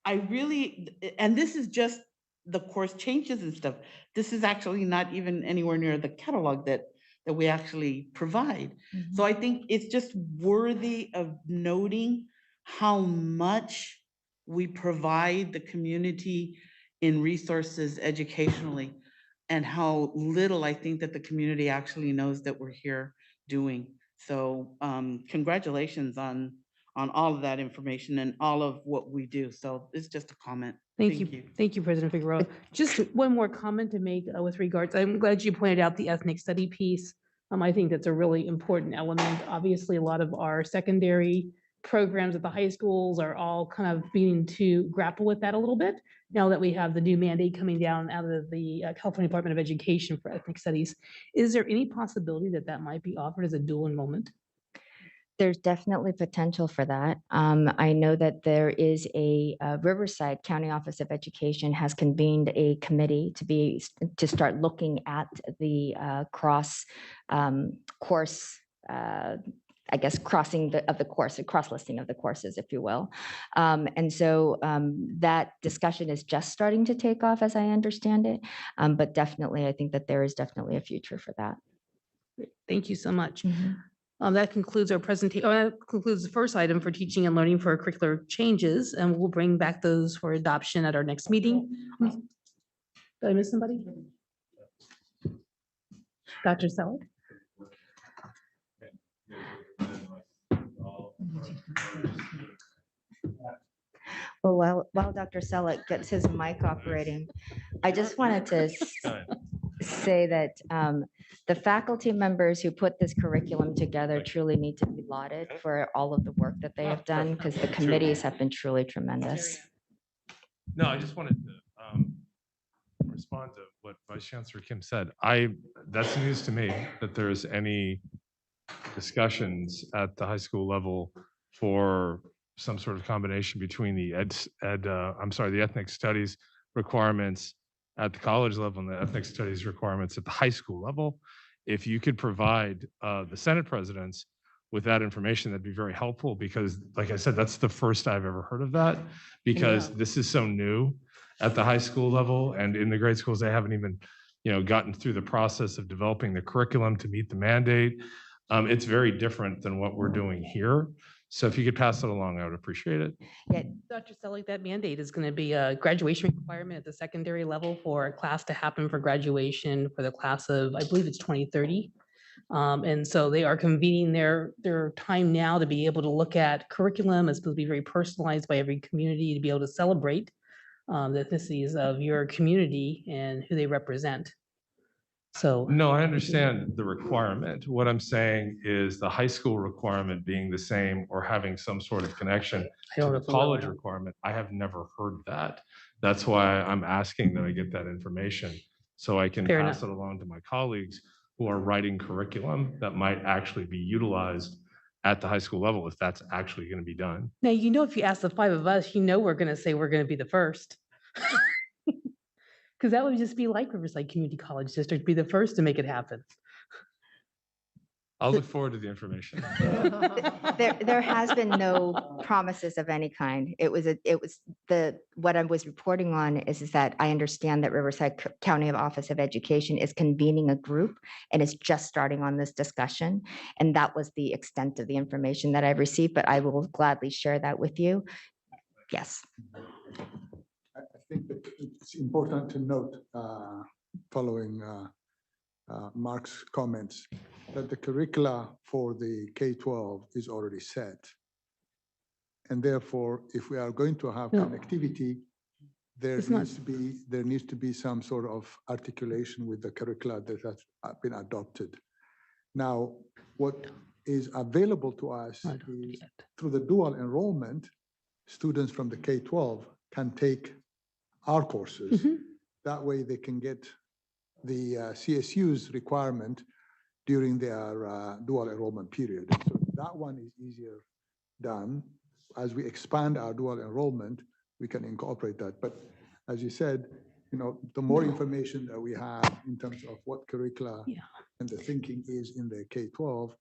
I really, and this is just the course changes and stuff. This is actually not even anywhere near the catalog that we actually provide. So I think it's just worthy of noting how much we provide the community in resources educationally and how little I think that the community actually knows that we're here doing. So congratulations on all of that information and all of what we do. So it's just a comment. Thank you. Thank you, President Figueroa. Just one more comment to make with regards, I'm glad you pointed out the ethnic study piece. I think that's a really important element. Obviously, a lot of our secondary programs at the high schools are all kind of beginning to grapple with that a little bit now that we have the new mandate coming down out of the California Department of Education for ethnic studies. Is there any possibility that that might be offered as a dual enrollment? There's definitely potential for that. I know that there is a Riverside County Office of Education has convened a committee to start looking at the cross course. I guess crossing of the course, a cross listing of the courses, if you will. And so that discussion is just starting to take off as I understand it. But definitely, I think that there is definitely a future for that. Thank you so much. That concludes our presentation. That concludes the first item for teaching and learning for curricular changes, and we'll bring back those for adoption at our next meeting. Did I miss somebody? Dr. Selleck? Well, while Dr. Selleck gets his mic operating, I just wanted to say that the faculty members who put this curriculum together truly need to be lauded for all of the work that they have done, because the committees have been truly tremendous. No, I just wanted to respond to what Vice Chancellor Kim said. That's news to me that there's any discussions at the high school level for some sort of combination between the the ethnic studies requirements at the college level and the ethnic studies requirements at the high school level. If you could provide the Senate presidents with that information, that'd be very helpful, because like I said, that's the first I've ever heard of that, because this is so new at the high school level, and in the grade schools, they haven't even, gotten through the process of developing the curriculum to meet the mandate. It's very different than what we're doing here. So if you could pass it along, I would appreciate it. Yeah, Dr. Selleck, that mandate is going to be a graduation requirement at the secondary level for a class to happen for graduation for the class of, I believe it's 2030. And so they are convening their time now to be able to look at curriculum. It's supposed to be very personalized by every community to be able to celebrate the ethnicities of your community and who they represent. So no, I understand the requirement. What I'm saying is the high school requirement being the same or having some sort of connection to the college requirement. I have never heard that. That's why I'm asking that I get that information so I can pass it along to my colleagues who are writing curriculum that might actually be utilized at the high school level, if that's actually going to be done. Now, if you ask the five of us, we're going to say we're going to be the first. Because that would just be like Riverside Community College District, be the first to make it happen. I'll look forward to the information. There has been no promises of any kind. What I was reporting on is that I understand that Riverside County Office of Education is convening a group and is just starting on this discussion. And that was the extent of the information that I've received, but I will gladly share that with you. Yes. I think that it's important to note, following Mark's comments, that the curricula for the K-12 is already set. And therefore, if we are going to have connectivity, there needs to be some sort of articulation with the curricula that has been adopted. Now, what is available to us is through the dual enrollment, students from the K-12 can take our courses. That way they can get the CSU's requirement during their dual enrollment period. So that one is easier done. As we expand our dual enrollment, we can incorporate that. But as you said, the more information that we have in terms of what curricula and the thinking is in the K-12,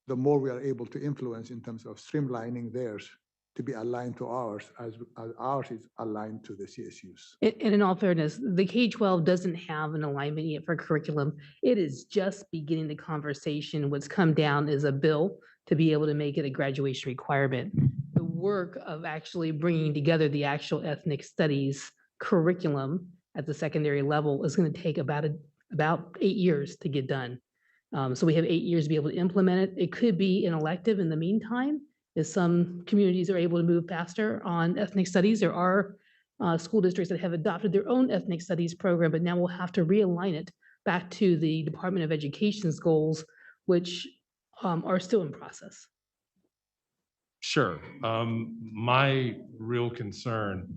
the more we are able to influence in terms of streamlining theirs to be aligned to ours as ours is aligned to the CSU's. And in all fairness, the K-12 doesn't have an alignment yet for curriculum. It is just beginning the conversation. What's come down is a bill to be able to make it a graduation requirement. The work of actually bringing together the actual ethnic studies curriculum at the secondary level is going to take about 8 years to get done. So we have 8 years to be able to implement it. It could be an elective in the meantime, as some communities are able to move faster on ethnic studies. There are school districts that have adopted their own ethnic studies program, but now we'll have to realign it back to the Department of Education's goals, which are still in process. Sure. My real concern,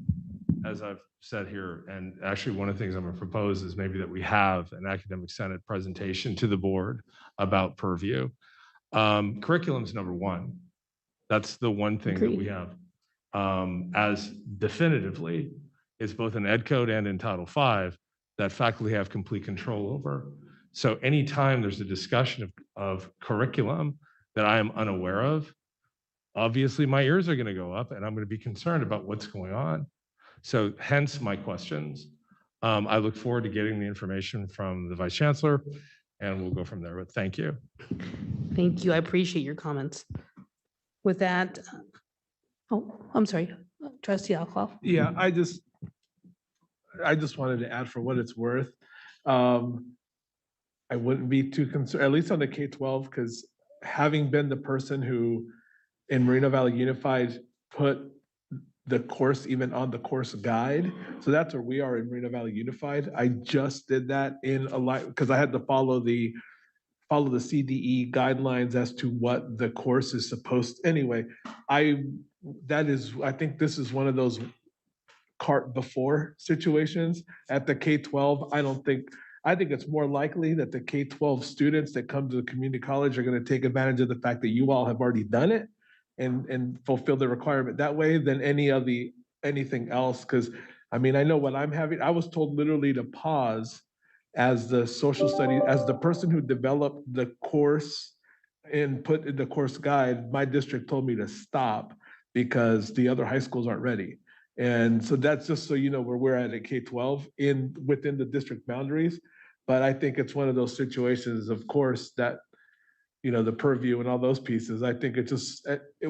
as I've said here, and actually one of the things I'm going to propose is maybe that we have an academic senate presentation to the board about purview. Curriculum's number one. That's the one thing that we have as definitively is both in Ed Code and in Title V that faculty have complete control over. So anytime there's a discussion of curriculum that I am unaware of, obviously my ears are going to go up and I'm going to be concerned about what's going on. So hence my questions. I look forward to getting the information from the Vice Chancellor and we'll go from there, but thank you. Thank you. I appreciate your comments. With that, I'm sorry, Trustee Alcoff. Yeah, I just wanted to add for what it's worth. I wouldn't be too concerned, at least on the K-12, because having been the person who in Moreno Valley Unified put the course even on the course guide. So that's where we are in Moreno Valley Unified. I just did that in a lot because I had to follow the CDE guidelines as to what the course is supposed to. Anyway, I think this is one of those cart before situations at the K-12. I think it's more likely that the K-12 students that come to the community college are going to take advantage of the fact that you all have already done it and fulfill the requirement that way than anything else. Because I mean, I know what I'm having. I was told literally to pause as the social studies, as the person who developed the course and put in the course guide, my district told me to stop because the other high schools aren't ready. And so that's just so you know where we're at K-12 within the district boundaries. But I think it's one of those situations, of course, that, the purview and all those pieces. I think it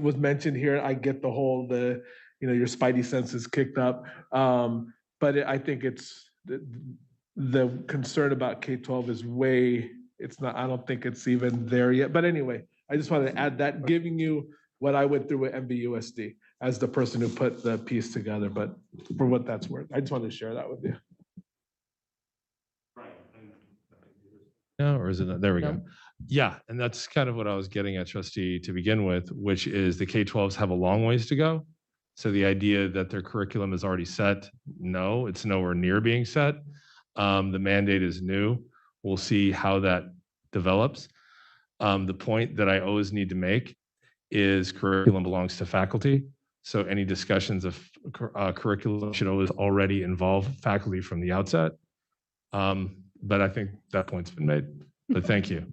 was mentioned here. I get the whole, your spidey senses kicked up. But I think it's the concern about K-12 is I don't think it's even there yet. But anyway, I just wanted to add that, giving you what I went through with MVUSD as the person who put the piece together, but for what that's worth. I just wanted to share that with you. No, or is it not? There we go. Yeah, and that's kind of what I was getting at, Trustee, to begin with, which is the K-12s have a long ways to go. So the idea that their curriculum is already set, no, it's nowhere near being set. The mandate is new. We'll see how that develops. The point that I always need to make is curriculum belongs to faculty. So any discussions of curriculum should always already involve faculty from the outset. But I think that point's been made, but thank you.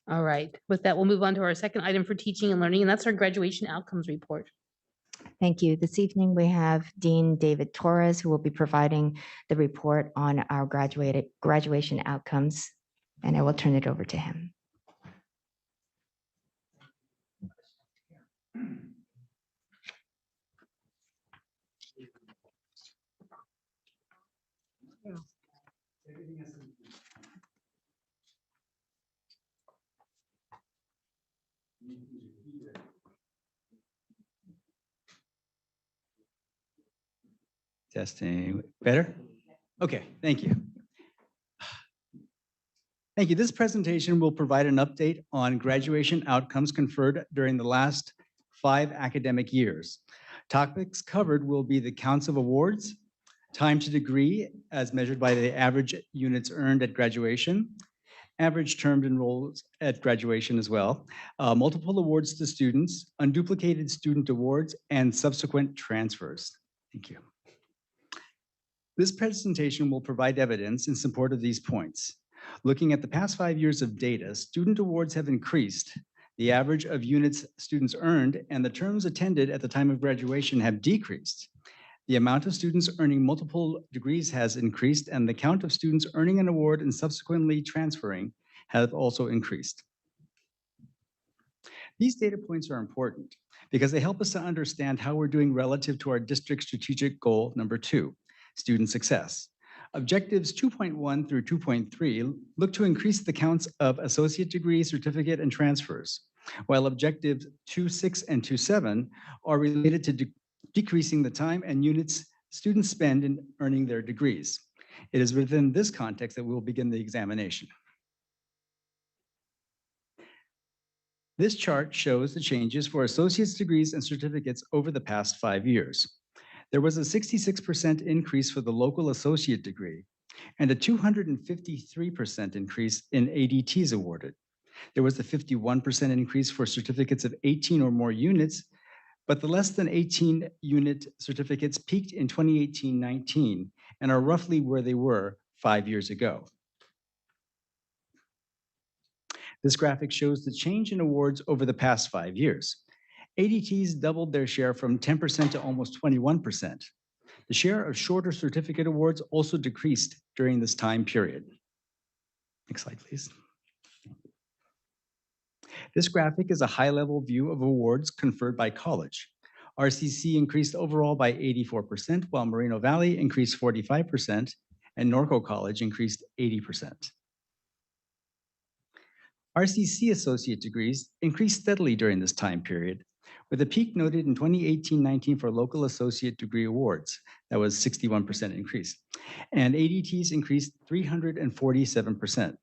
All right, with that, we'll move on to our second item for teaching and learning, and that's our graduation outcomes report. Thank you. This evening, we have Dean David Torres, who will be providing the report on our graduation outcomes, and I will turn it over to him. Testing, better? Okay, thank you. Thank you. This presentation will provide an update on graduation outcomes conferred during the last 5 academic years. Topics covered will be the counts of awards, time to degree as measured by the average units earned at graduation, average term enrolled at graduation as well, multiple awards to students, unduplicated student awards, and subsequent transfers. Thank you. This presentation will provide evidence in support of these points. Looking at the past 5 years of data, student awards have increased. The average of units students earned and the terms attended at the time of graduation have decreased. The amount of students earning multiple degrees has increased, and the count of students earning an award and subsequently transferring have also increased. These data points are important because they help us to understand how we're doing relative to our district strategic goal number 2, student success. Objectives 2.1 through 2.3 look to increase the counts of associate degree, certificate, and transfers, while objectives 2.6 and 2.7 are related to decreasing the time and units students spend in earning their degrees. It is within this context that we will begin the examination. This chart shows the changes for associate's degrees and certificates over the past 5 years. There was a 66% increase for the local associate degree and a 253% increase in ADTs awarded. There was a 51% increase for certificates of 18 or more units, but the less than 18 unit certificates peaked in 2018-19 and are roughly where they were 5 years ago. This graphic shows the change in awards over the past 5 years. ADTs doubled their share from 10% to almost 21%. The share of shorter certificate awards also decreased during this time period. Next slide, please. This graphic is a high-level view of awards conferred by college. RCC increased overall by 84%, while Moreno Valley increased 45%, and Norco College increased 80%. RCC associate degrees increased steadily during this time period, with a peak noted in 2018-19 for local associate degree awards. That was 61% increase. And ADTs increased 347%.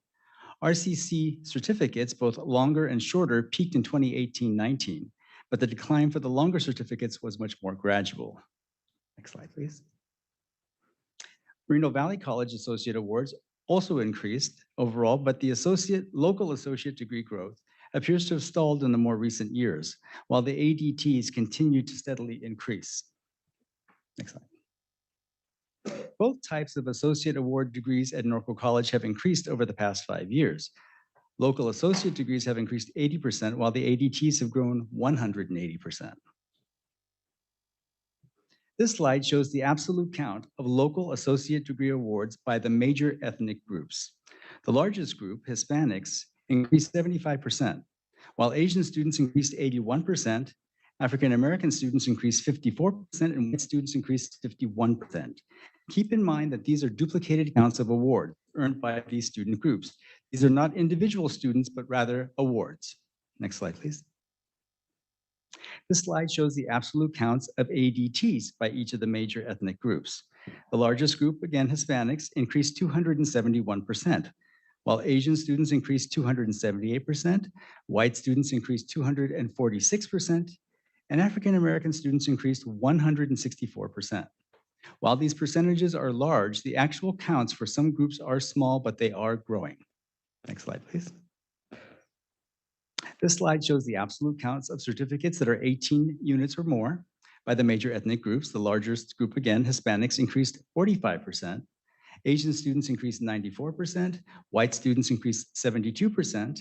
RCC certificates, both longer and shorter, peaked in 2018-19, but the decline for the longer certificates was much more gradual. Next slide, please. Moreno Valley College Associate Awards also increased overall, but the local associate degree growth appears to have stalled in the more recent years, while the ADTs continue to steadily increase. Next slide. Both types of associate award degrees at Norco College have increased over the past 5 years. Local associate degrees have increased 80%, while the ADTs have grown 180%. This slide shows the absolute count of local associate degree awards by the major ethnic groups. The largest group, Hispanics, increased 75%, while Asian students increased 81%, African American students increased 54%, and white students increased 51%. Keep in mind that these are duplicated counts of awards earned by these student groups. These are not individual students, but rather awards. Next slide, please. This slide shows the absolute counts of ADTs by each of the major ethnic groups. The largest group, again, Hispanics, increased 271%, while Asian students increased 278%, white students increased 246%, and African American students increased 164%. While these percentages are large, the actual counts for some groups are small, but they are growing. Next slide, please. This slide shows the absolute counts of certificates that are 18 units or more by the major ethnic groups. The largest group, again, Hispanics, increased 45%. Asian students increased 94%, white students increased 72%,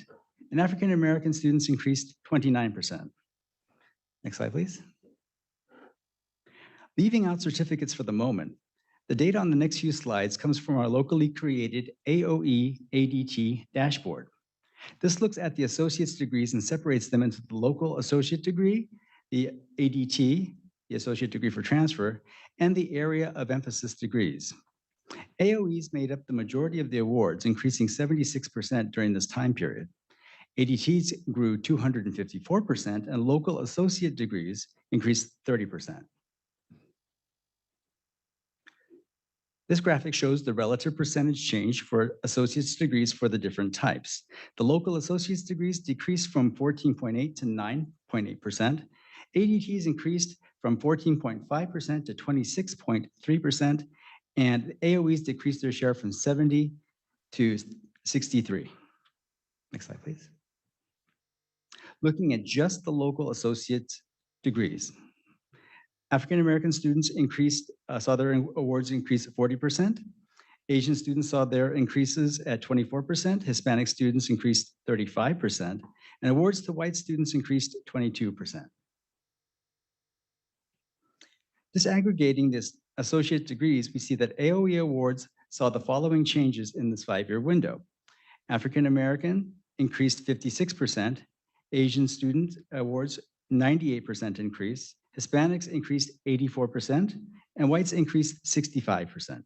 and African American students increased 29%. Next slide, please. Leaving out certificates for the moment, the data on the next few slides comes from our locally created AOE ADT dashboard. This looks at the associate's degrees and separates them into the local associate degree, the ADT, the associate degree for transfer, and the area of emphasis degrees. AOEs made up the majority of the awards, increasing 76% during this time period. ADTs grew 254%, and local associate degrees increased 30%. This graphic shows the relative percentage change for associate's degrees for the different types. The local associate's degrees decreased from 14.8 to 9.8%. ADTs increased from 14.5% to 26.3%, and AOEs decreased their share from 70 to 63. Next slide, please. Looking at just the local associate degrees, African American students saw their awards increase 40%. Asian students saw their increases at 24%. Hispanic students increased 35%, and awards to white students increased 22%. Disaggregating this associate degrees, we see that AOE awards saw the following changes in this 5-year window. African American increased 56%, Asian student awards 98% increase, Hispanics increased 84%, and whites increased 65%.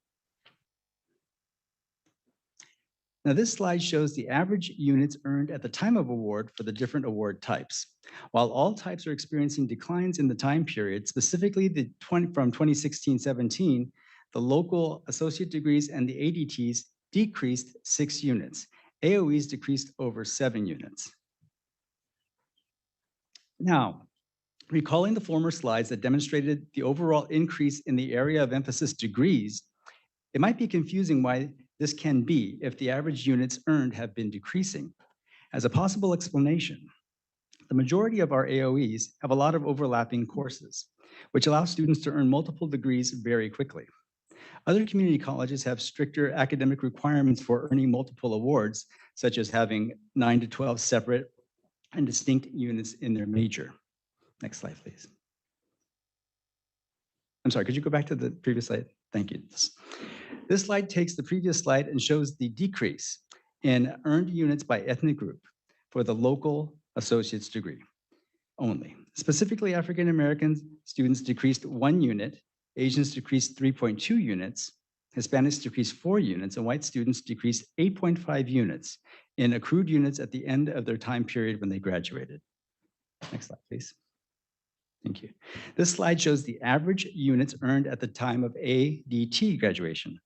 Now, this slide shows the average units earned at the time of award for the different award types. While all types are experiencing declines in the time period, specifically from 2016-17, the local associate degrees and the ADTs decreased 6 units. AOEs decreased over 7 units. Now, recalling the former slides that demonstrated the overall increase in the area of emphasis degrees, it might be confusing why this can be if the average units earned have been decreasing. As a possible explanation, the majority of our AOEs have a lot of overlapping courses, which allow students to earn multiple degrees very quickly. Other community colleges have stricter academic requirements for earning multiple awards, such as having 9 to 12 separate and distinct units in their major. Next slide, please. I'm sorry, could you go back to the previous slide? Thank you. This slide takes the previous slide and shows the decrease in earned units by ethnic group for the local associate's degree only. Specifically, African American students decreased 1 unit, Asians decreased 3.2 units, Hispanics decreased 4 units, and white students decreased 8.5 units in accrued units at the end of their time period when they graduated. Next slide, please. Thank you. This slide shows the average units earned at the time of ADT graduation.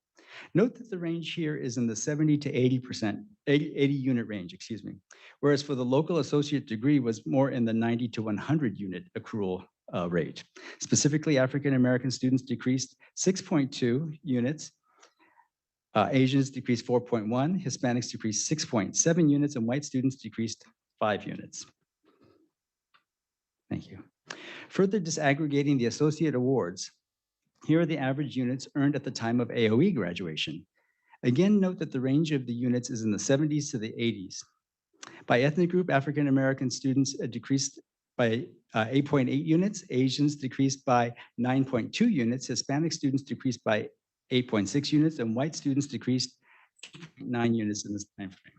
Note that the range here is in the 70 to 80 unit range, excuse me, whereas for the local associate degree was more in the 90 to 100 unit accrual rate. Specifically, African American students decreased 6.2 units, Asians decreased 4.1, Hispanics decreased 6.7 units, and white students decreased 5 units. Thank you. Further disaggregating the associate awards, here are the average units earned at the time of AOE graduation. Again, note that the range of the units is in the 70s to the 80s. By ethnic group, African American students decreased by 8.8 units, Asians decreased by 9.2 units, Hispanic students decreased by 8.6 units, and white students decreased 9 units in this time frame.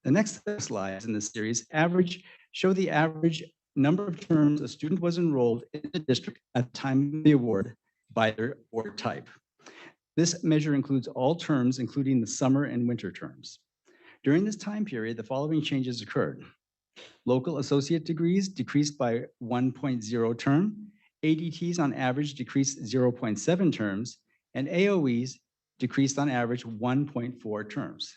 The next slides in this series show the average number of terms a student was enrolled in the district at the time of the award by their award type. This measure includes all terms, including the summer and winter terms. During this time period, the following changes occurred. Local associate degrees decreased by 1.0 term, ADTs on average decreased 0.7 terms, and AOEs decreased on average 1.4 terms.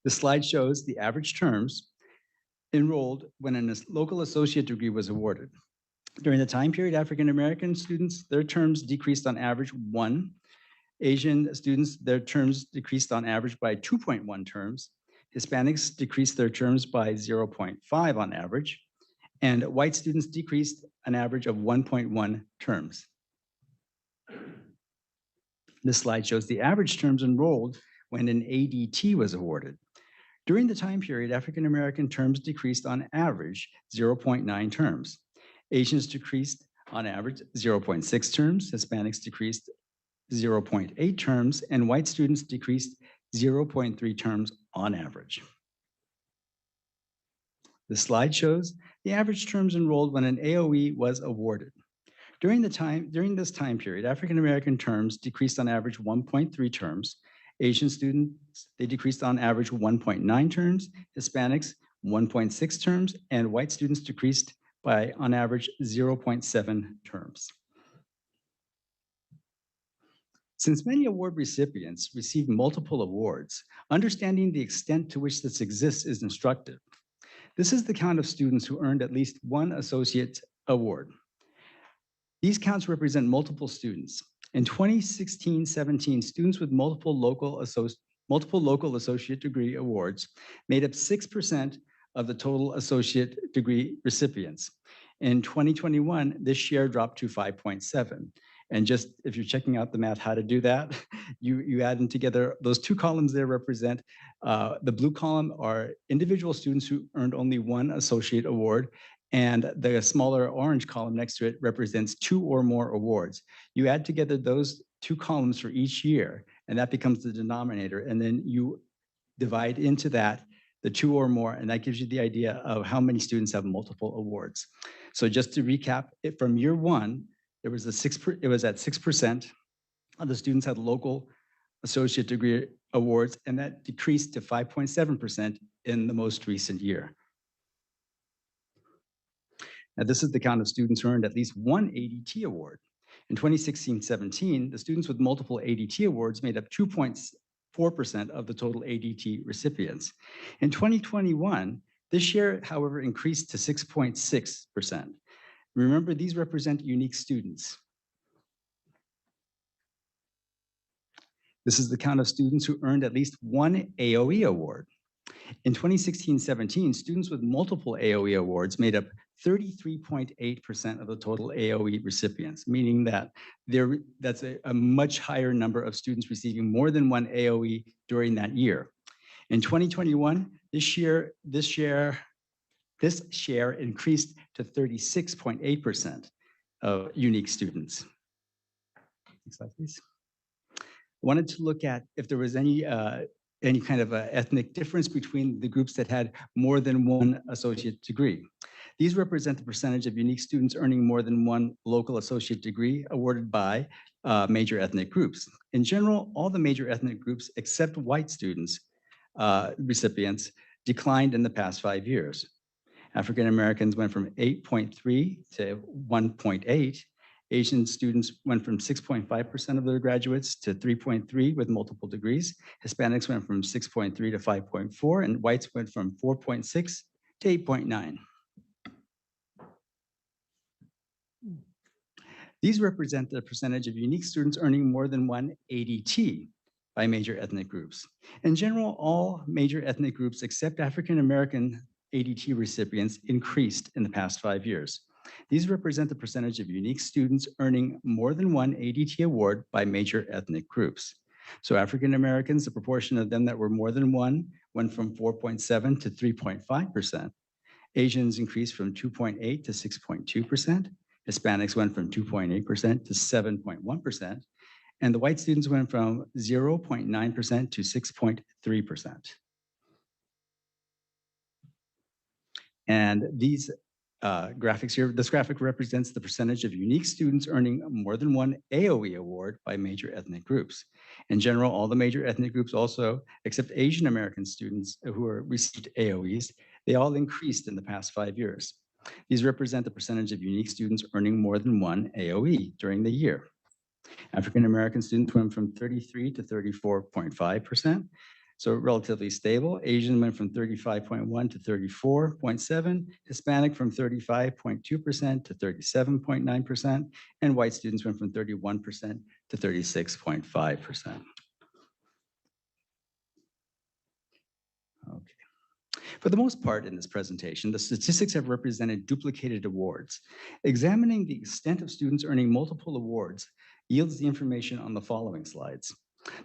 The slide shows the average terms enrolled when a local associate degree was awarded. During the time period, African American students, their terms decreased on average 1. Asian students, their terms decreased on average by 2.1 terms. Hispanics decreased their terms by 0.5 on average. And white students decreased an average of 1.1 terms. This slide shows the average terms enrolled when an ADT was awarded. During the time period, African American terms decreased on average 0.9 terms. Asians decreased on average 0.6 terms, Hispanics decreased 0.8 terms, and white students decreased 0.3 terms on average. The slide shows the average terms enrolled when an AOE was awarded. During this time period, African American terms decreased on average 1.3 terms. Asian students, they decreased on average 1.9 terms, Hispanics 1.6 terms, and white students decreased by on average 0.7 terms. Since many award recipients received multiple awards, understanding the extent to which this exists is instructive. This is the count of students who earned at least one associate award. These counts represent multiple students. In 2016-17, students with multiple local associate degree awards made up 6% of the total associate degree recipients. In 2021, this share dropped to 5.7. And just if you're checking out the math, how to do that, you add them together. Those two columns there represent, the blue column are individual students who earned only one associate award, and the smaller orange column next to it represents 2 or more awards. You add together those 2 columns for each year, and that becomes the denominator. And then you divide into that the 2 or more, and that gives you the idea of how many students have multiple awards. So just to recap, from year 1, it was at 6% of the students had local associate degree awards, and that decreased to 5.7% in the most recent year. Now, this is the count of students who earned at least one ADT award. In 2016-17, the students with multiple ADT awards made up 2.4% of the total ADT recipients. In 2021, this share, however, increased to 6.6%. Remember, these represent unique students. This is the count of students who earned at least one AOE award. In 2016-17, students with multiple AOE awards made up 33.8% of the total AOE recipients, meaning that that's a much higher number of students receiving more than one AOE during that year. In 2021, this share increased to 36.8% of unique students. Next slide, please. I wanted to look at if there was any kind of ethnic difference between the groups that had more than one associate degree. These represent the percentage of unique students earning more than one local associate degree awarded by major ethnic groups. In general, all the major ethnic groups except white students, recipients, declined in the past 5 years. African Americans went from 8.3 to 1.8. Asian students went from 6.5% of their graduates to 3.3 with multiple degrees. Hispanics went from 6.3 to 5.4, and whites went from 4.6 to 8.9. These represent the percentage of unique students earning more than one ADT by major ethnic groups. In general, all major ethnic groups except African American ADT recipients increased in the past 5 years. These represent the percentage of unique students earning more than one ADT award by major ethnic groups. So African Americans, the proportion of them that were more than one went from 4.7 to 3.5%. Asians increased from 2.8 to 6.2%. Hispanics went from 2.8% to 7.1%. And the white students went from 0.9% to 6.3%. And these graphics here, this graphic represents the percentage of unique students earning more than one AOE award by major ethnic groups. In general, all the major ethnic groups also, except Asian American students who received AOEs, they all increased in the past 5 years. These represent the percentage of unique students earning more than one AOE during the year. African American students went from 33 to 34.5%. So relatively stable. Asian went from 35.1 to 34.7, Hispanic from 35.2% to 37.9%, and white students went from 31% to 36.5%. Okay. For the most part in this presentation, the statistics have represented duplicated awards. Examining the extent of students earning multiple awards yields the information on the following slides.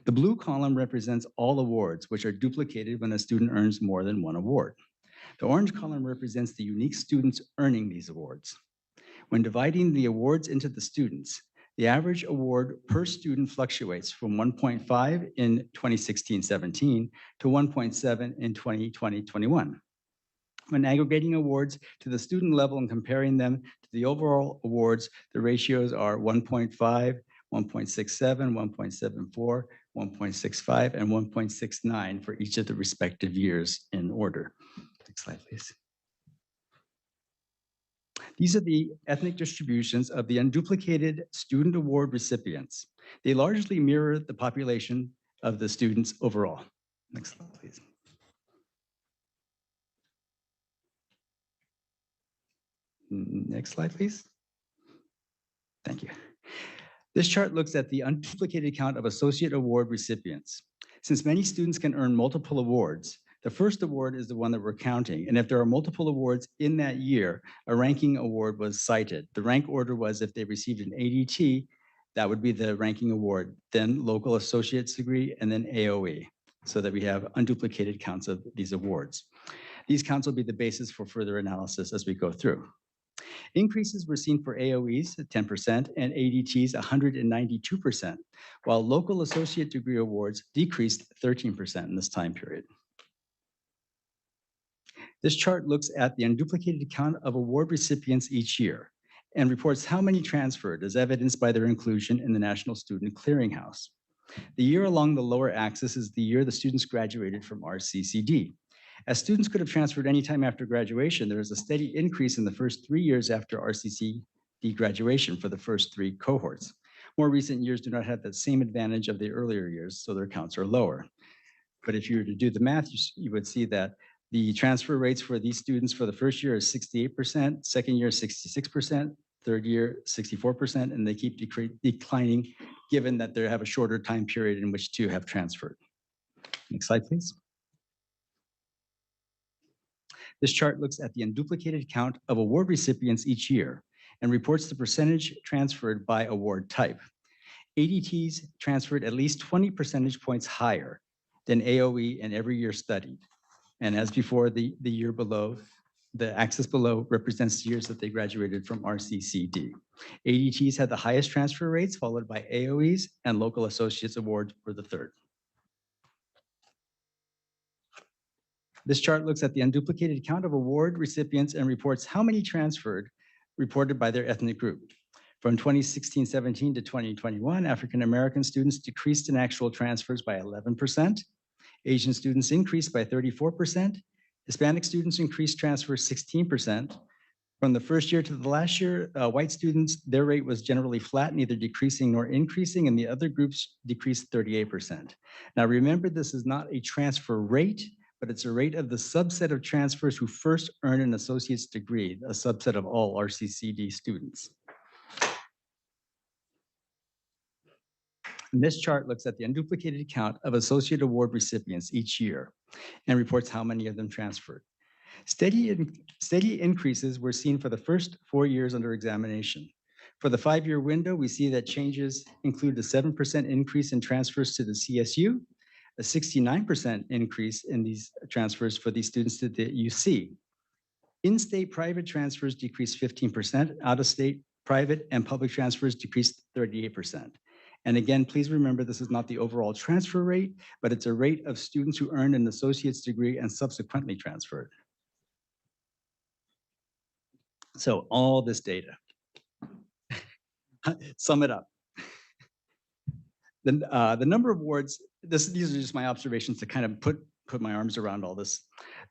The blue column represents all awards, which are duplicated when a student earns more than one award. The orange column represents the unique students earning these awards. When dividing the awards into the students, the average award per student fluctuates from 1.5 in 2016-17 to 1.7 in 2020-21. When aggregating awards to the student level and comparing them to the overall awards, the ratios are 1.5, 1.67, 1.74, 1.65, and 1.69 for each of the respective years in order. Next slide, please. These are the ethnic distributions of the unduplicated student award recipients. They largely mirror the population of the students overall. Next slide, please. Next slide, please. Thank you. This chart looks at the unduplicated count of associate award recipients. Since many students can earn multiple awards, the first award is the one that we're counting. And if there are multiple awards in that year, a ranking award was cited. The rank order was if they received an ADT, that would be the ranking award, then local associate's degree, and then AOE, so that we have unduplicated counts of these awards. These counts will be the basis for further analysis as we go through. Increases were seen for AOEs at 10% and ADTs 192%, while local associate degree awards decreased 13% in this time period. This chart looks at the unduplicated count of award recipients each year and reports how many transferred as evidenced by their inclusion in the National Student Clearinghouse. The year along the lower axis is the year the students graduated from RCCD. As students could have transferred anytime after graduation, there is a steady increase in the first 3 years after RCCD graduation for the first 3 cohorts. More recent years do not have that same advantage of the earlier years, so their counts are lower. But if you were to do the math, you would see that the transfer rates for these students for the first year is 68%, second year 66%, third year 64%, and they keep declining given that they have a shorter time period in which to have transferred. Next slide, please. This chart looks at the unduplicated count of award recipients each year and reports the percentage transferred by award type. ADTs transferred at least 20 percentage points higher than AOE in every year studied. And as before, the year below, the axis below represents the years that they graduated from RCCD. ADTs had the highest transfer rates, followed by AOEs, and local associates awards were the third. This chart looks at the unduplicated count of award recipients and reports how many transferred reported by their ethnic group. From 2016-17 to 2021, African American students decreased in actual transfers by 11%. Asian students increased by 34%. Hispanic students increased transfers 16%. From the first year to the last year, white students, their rate was generally flat, neither decreasing nor increasing, and the other groups decreased 38%. Now remember, this is not a transfer rate, but it's a rate of the subset of transfers who first earn an associate's degree, a subset of all RCCD students. And this chart looks at the unduplicated count of associate award recipients each year and reports how many of them transferred. Steady increases were seen for the first 4 years under examination. For the 5-year window, we see that changes include a 7% increase in transfers to the CSU, a 69% increase in these transfers for these students to the UC. In-state private transfers decreased 15%, out-of-state private and public transfers decreased 38%. And again, please remember, this is not the overall transfer rate, but it's a rate of students who earned an associate's degree and subsequently transferred. So all this data, sum it up. The number of awards, these are just my observations to kind of put my arms around all this.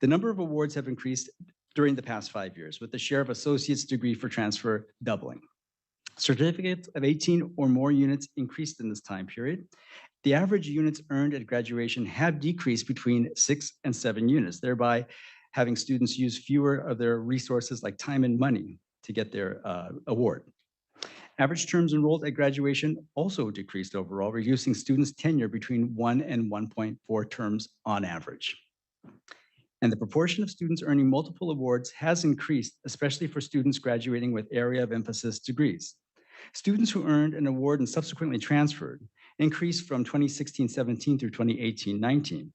The number of awards have increased during the past 5 years, with the share of associate's degree for transfer doubling. Certificates of 18 or more units increased in this time period. The average units earned at graduation have decreased between 6 and 7 units, thereby having students use fewer of their resources like time and money to get their award. Average terms enrolled at graduation also decreased overall, reducing students' tenure between 1 and 1.4 terms on average. And the proportion of students earning multiple awards has increased, especially for students graduating with area of emphasis degrees. Students who earned an award and subsequently transferred increased from 2016-17 through 2018-19.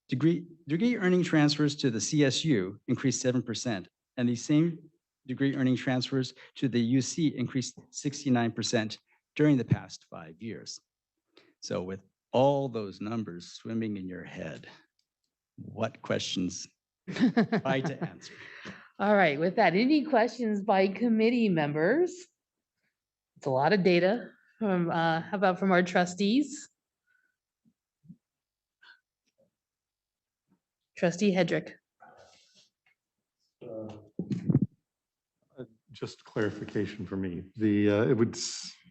Degree earning transfers to the CSU increased 7%, and the same degree earning transfers to the UC increased 69% during the past 5 years. So with all those numbers swimming in your head, what questions try to answer? All right, with that, any questions by committee members? It's a lot of data. How about from our trustees? Trustee Hedrick. Just clarification for me.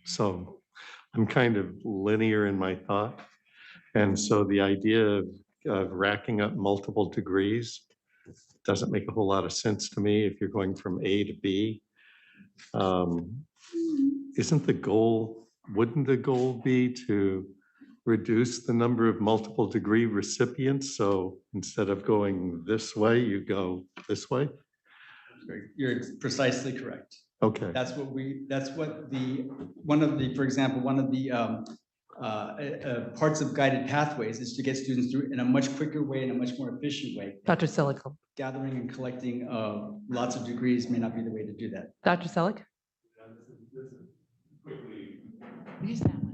So I'm kind of linear in my thought. And so the idea of racking up multiple degrees doesn't make a whole lot of sense to me if you're going from A to B. Wouldn't the goal be to reduce the number of multiple degree recipients? So instead of going this way, you go this way? You're precisely correct. Okay. For example, one of the parts of guided pathways is to get students through in a much quicker way, in a much more efficient way. Dr. Selick. Gathering and collecting lots of degrees may not be the way to do that. Dr. Selick. Use that one.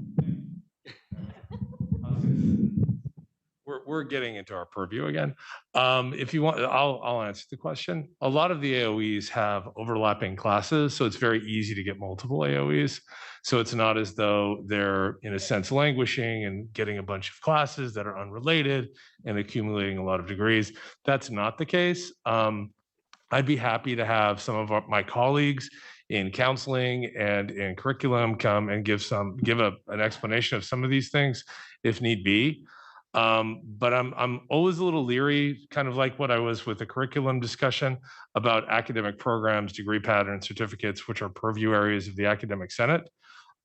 We're getting into our purview again. If you want, I'll answer the question. A lot of the AOEs have overlapping classes, so it's very easy to get multiple AOEs. So it's not as though they're, in a sense, languishing and getting a bunch of classes that are unrelated and accumulating a lot of degrees. That's not the case. I'd be happy to have some of my colleagues in counseling and in curriculum come and give an explanation of some of these things if need be. But I'm always a little leery, kind of like what I was with the curriculum discussion about academic programs, degree patterns, certificates, which are purview areas of the academic senate.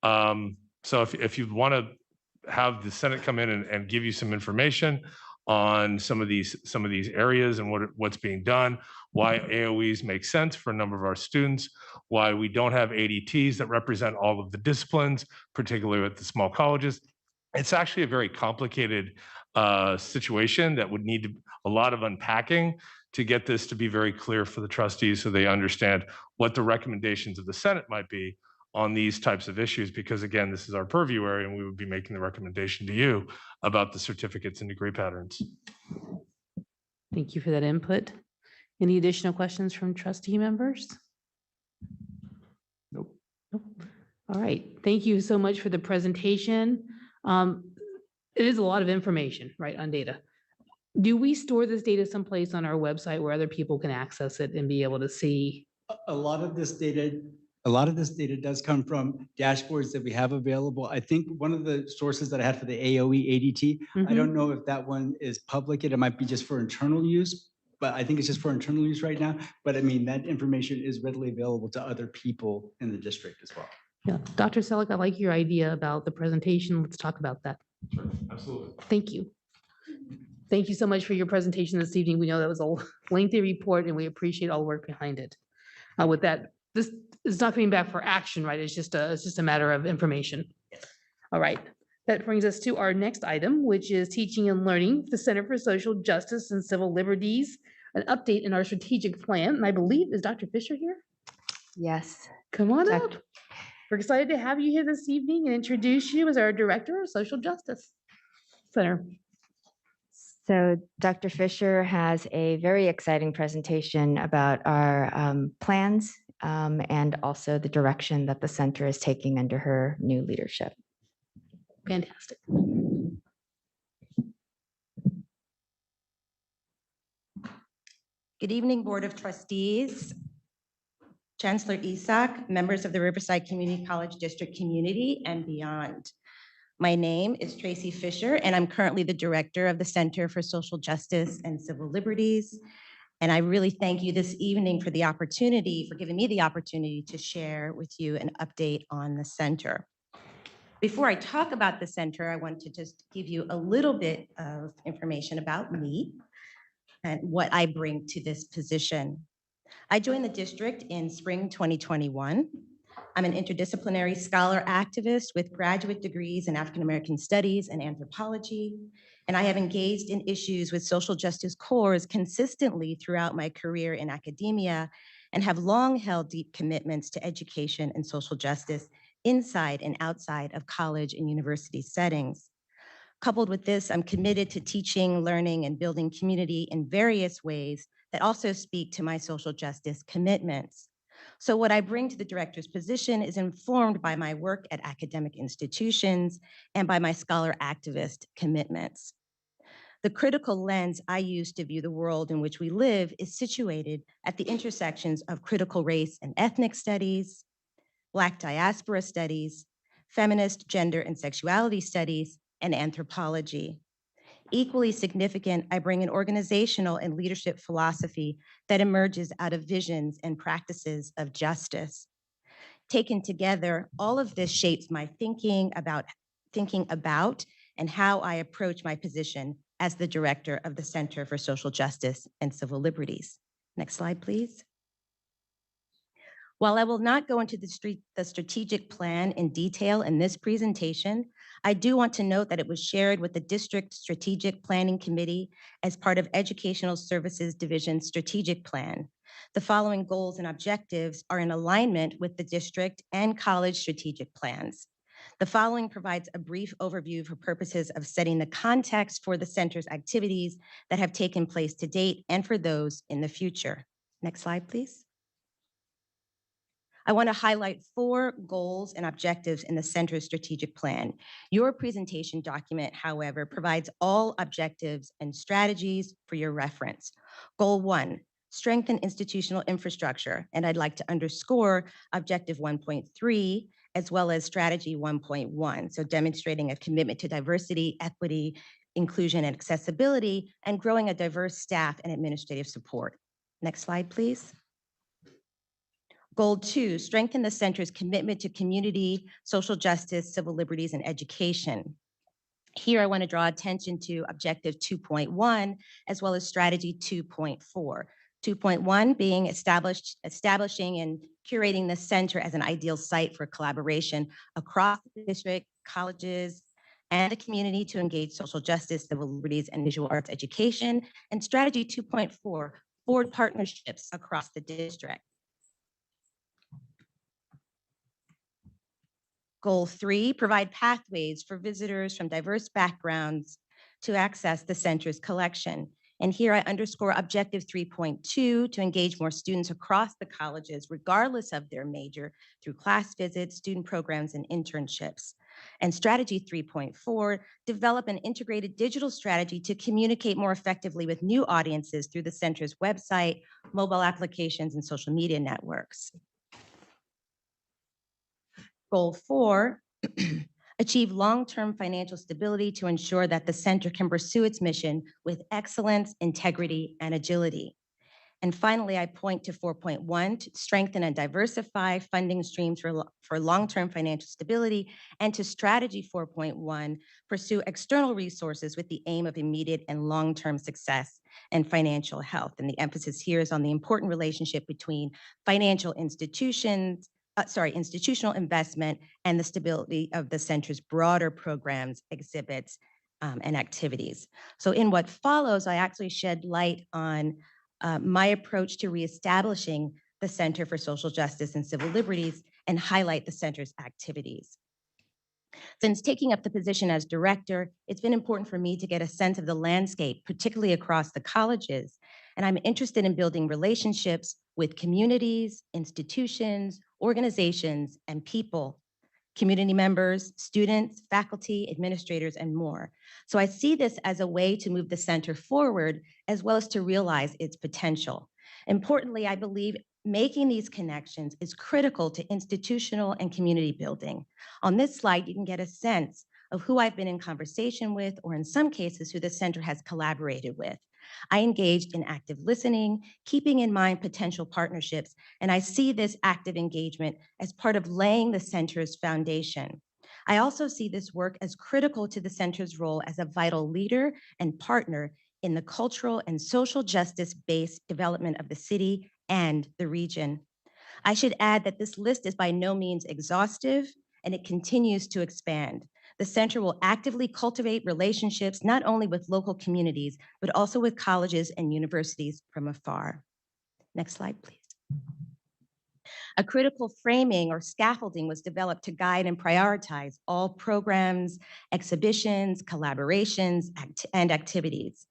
So if you want to have the Senate come in and give you some information on some of these areas and what's being done, why AOEs make sense for a number of our students, why we don't have ADTs that represent all of the disciplines, particularly with the small colleges. It's actually a very complicated situation that would need a lot of unpacking to get this to be very clear for the trustees so they understand what the recommendations of the Senate might be on these types of issues, because again, this is our purview area and we would be making the recommendation to you about the certificates and degree patterns. Thank you for that input. Any additional questions from trustee members? Nope. All right, thank you so much for the presentation. It is a lot of information, right, on data. Do we store this data someplace on our website where other people can access it and be able to see? A lot of this data does come from dashboards that we have available. I think one of the sources that I had for the AOE ADT, I don't know if that one is public. It might be just for internal use, but I think it's just for internal use right now. But I mean, that information is readily available to other people in the district as well. Yeah, Dr. Selick, I like your idea about the presentation. Let's talk about that. Sure, absolutely. Thank you. Thank you so much for your presentation this evening. We know that was a lengthy report and we appreciate all the work behind it. With that, this is not coming back for action, right? It's just a matter of information. All right. That brings us to our next item, which is teaching and learning, the Center for Social Justice and Civil Liberties, an update in our strategic plan. And I believe, is Dr. Fisher here? Yes. Come on up. We're excited to have you here this evening and introduce you as our Director of Social Justice Center. So Dr. Fisher has a very exciting presentation about our plans and also the direction that the center is taking under her new leadership. Fantastic. Good evening, Board of Trustees, Chancellor Isak, members of the Riverside Community College District community and beyond. My name is Tracy Fisher, and I'm currently the Director of the Center for Social Justice and Civil Liberties. And I really thank you this evening for giving me the opportunity to share with you an update on the center. Before I talk about the center, I want to just give you a little bit of information about me and what I bring to this position. I joined the district in spring 2021. I'm an interdisciplinary scholar activist with graduate degrees in African American Studies and Anthropology, and I have engaged in issues with social justice cores consistently throughout my career in academia and have long held deep commitments to education and social justice inside and outside of college and university settings. Coupled with this, I'm committed to teaching, learning, and building community in various ways that also speak to my social justice commitments. So what I bring to the director's position is informed by my work at academic institutions and by my scholar activist commitments. The critical lens I use to view the world in which we live is situated at the intersections of critical race and ethnic studies, Black diaspora studies, feminist gender and sexuality studies, and anthropology. Equally significant, I bring an organizational and leadership philosophy that emerges out of visions and practices of justice. Taken together, all of this shapes my thinking about and how I approach my position as the director of the Center for Social Justice and Civil Liberties. Next slide, please. While I will not go into the strategic plan in detail in this presentation, I do want to note that it was shared with the District Strategic Planning Committee as part of Educational Services Division Strategic Plan. The following goals and objectives are in alignment with the district and college strategic plans. The following provides a brief overview for purposes of setting the context for the center's activities that have taken place to date and for those in the future. Next slide, please. I want to highlight 4 goals and objectives in the center's strategic plan. Your presentation document, however, provides all objectives and strategies for your reference. Goal 1, strengthen institutional infrastructure, and I'd like to underscore objective 1.3 as well as strategy 1.1, so demonstrating a commitment to diversity, equity, inclusion, and accessibility, and growing a diverse staff and administrative support. Next slide, please. Goal 2, strengthen the center's commitment to community, social justice, civil liberties, and education. Here, I want to draw attention to objective 2.1, as well as strategy 2.4. 2.1 being establishing and curating the center as an ideal site for collaboration across the district, colleges, and the community to engage social justice, civil liberties, and visual arts education. And strategy 2.4, board partnerships across the district. Goal 3, provide pathways for visitors from diverse backgrounds to access the center's collection. And here I underscore objective 3.2 to engage more students across the colleges, regardless of their major, through class visits, student programs, and internships. And strategy 3.4, develop an integrated digital strategy to communicate more effectively with new audiences through the center's website, mobile applications, and social media networks. Goal 4, achieve long-term financial stability to ensure that the center can pursue its mission with excellence, integrity, and agility. And finally, I point to 4.1 to strengthen and diversify funding streams for long-term financial stability, and to strategy 4.1, pursue external resources with the aim of immediate and long-term success and financial health. And the emphasis here is on the important relationship between institutional investment and the stability of the center's broader programs, exhibits, and activities. So in what follows, I actually shed light on my approach to reestablishing the Center for Social Justice and Civil Liberties and highlight the center's activities. Since taking up the position as director, it's been important for me to get a sense of the landscape, particularly across the colleges. And I'm interested in building relationships with communities, institutions, organizations, and people, community members, students, faculty, administrators, and more. So I see this as a way to move the center forward, as well as to realize its potential. Importantly, I believe making these connections is critical to institutional and community building. On this slide, you can get a sense of who I've been in conversation with, or in some cases, who the center has collaborated with. I engaged in active listening, keeping in mind potential partnerships, and I see this active engagement as part of laying the center's foundation. I also see this work as critical to the center's role as a vital leader and partner in the cultural and social justice-based development of the city and the region. I should add that this list is by no means exhaustive, and it continues to expand. The center will actively cultivate relationships not only with local communities, but also with colleges and universities from afar. Next slide, please. A critical framing or scaffolding was developed to guide and prioritize all programs, exhibitions, collaborations, and activities.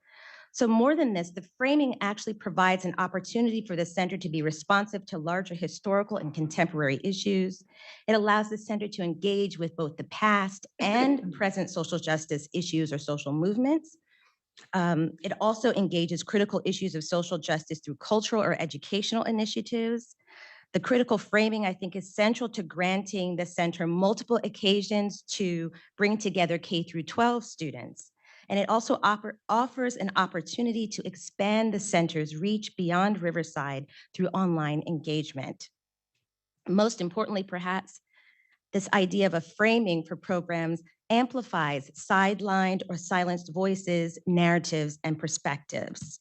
So more than this, the framing actually provides an opportunity for the center to be responsive to larger historical and contemporary issues. It allows the center to engage with both the past and present social justice issues or social movements. It also engages critical issues of social justice through cultural or educational initiatives. The critical framing, I think, is central to granting the center multiple occasions to bring together K through 12 students. And it also offers an opportunity to expand the center's reach beyond Riverside through online engagement. Most importantly, perhaps, this idea of a framing for programs amplifies sidelined or silenced voices, narratives, and perspectives.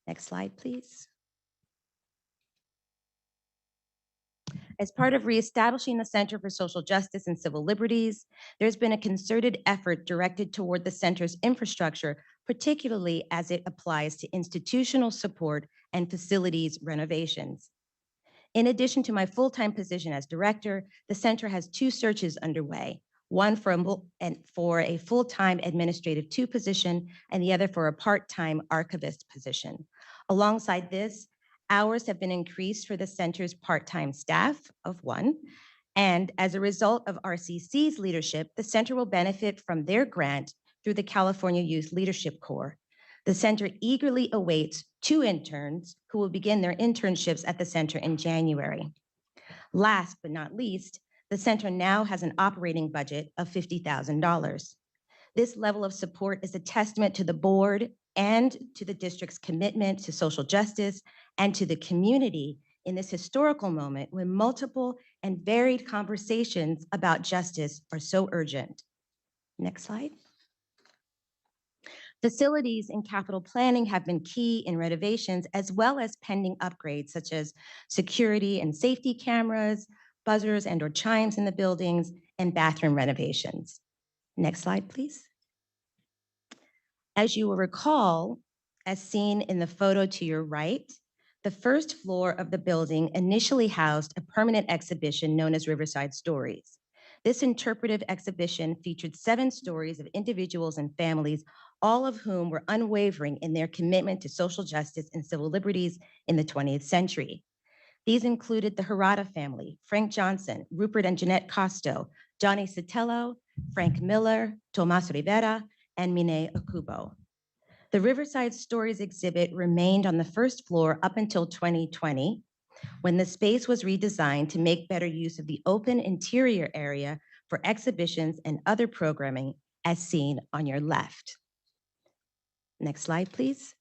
Next slide, please. As part of reestablishing the Center for Social Justice and Civil Liberties, there's been a concerted effort directed toward the center's infrastructure, particularly as it applies to institutional support and facilities renovations. In addition to my full-time position as director, the center has 2 searches underway, one for a full-time administrative 2 position and the other for a part-time archivist position. Alongside this, hours have been increased for the center's part-time staff of 1. And as a result of RCC's leadership, the center will benefit from their grant through the California Youth Leadership Corps. The center eagerly awaits 2 interns who will begin their internships at the center in January. Last but not least, the center now has an operating budget of $50,000. This level of support is a testament to the board and to the district's commitment to social justice and to the community in this historical moment when multiple and varied conversations about justice are so urgent. Next slide. Facilities and capital planning have been key in renovations as well as pending upgrades such as security and safety cameras, buzzers and/or chimes in the buildings, and bathroom renovations. Next slide, please. As you will recall, as seen in the photo to your right, the first floor of the building initially housed a permanent exhibition known as Riverside Stories. This interpretive exhibition featured 7 stories of individuals and families, all of whom were unwavering in their commitment to social justice and civil liberties in the 20th century. These included the Harada family, Frank Johnson, Rupert and Jeanette Costo, Johnny Sotelo, Frank Miller, Tomas Rivera, and Mine Okubo. The Riverside Stories exhibit remained on the first floor up until 2020, when the space was redesigned to make better use of the open interior area for exhibitions and other programming, as seen on your left. Next slide, please.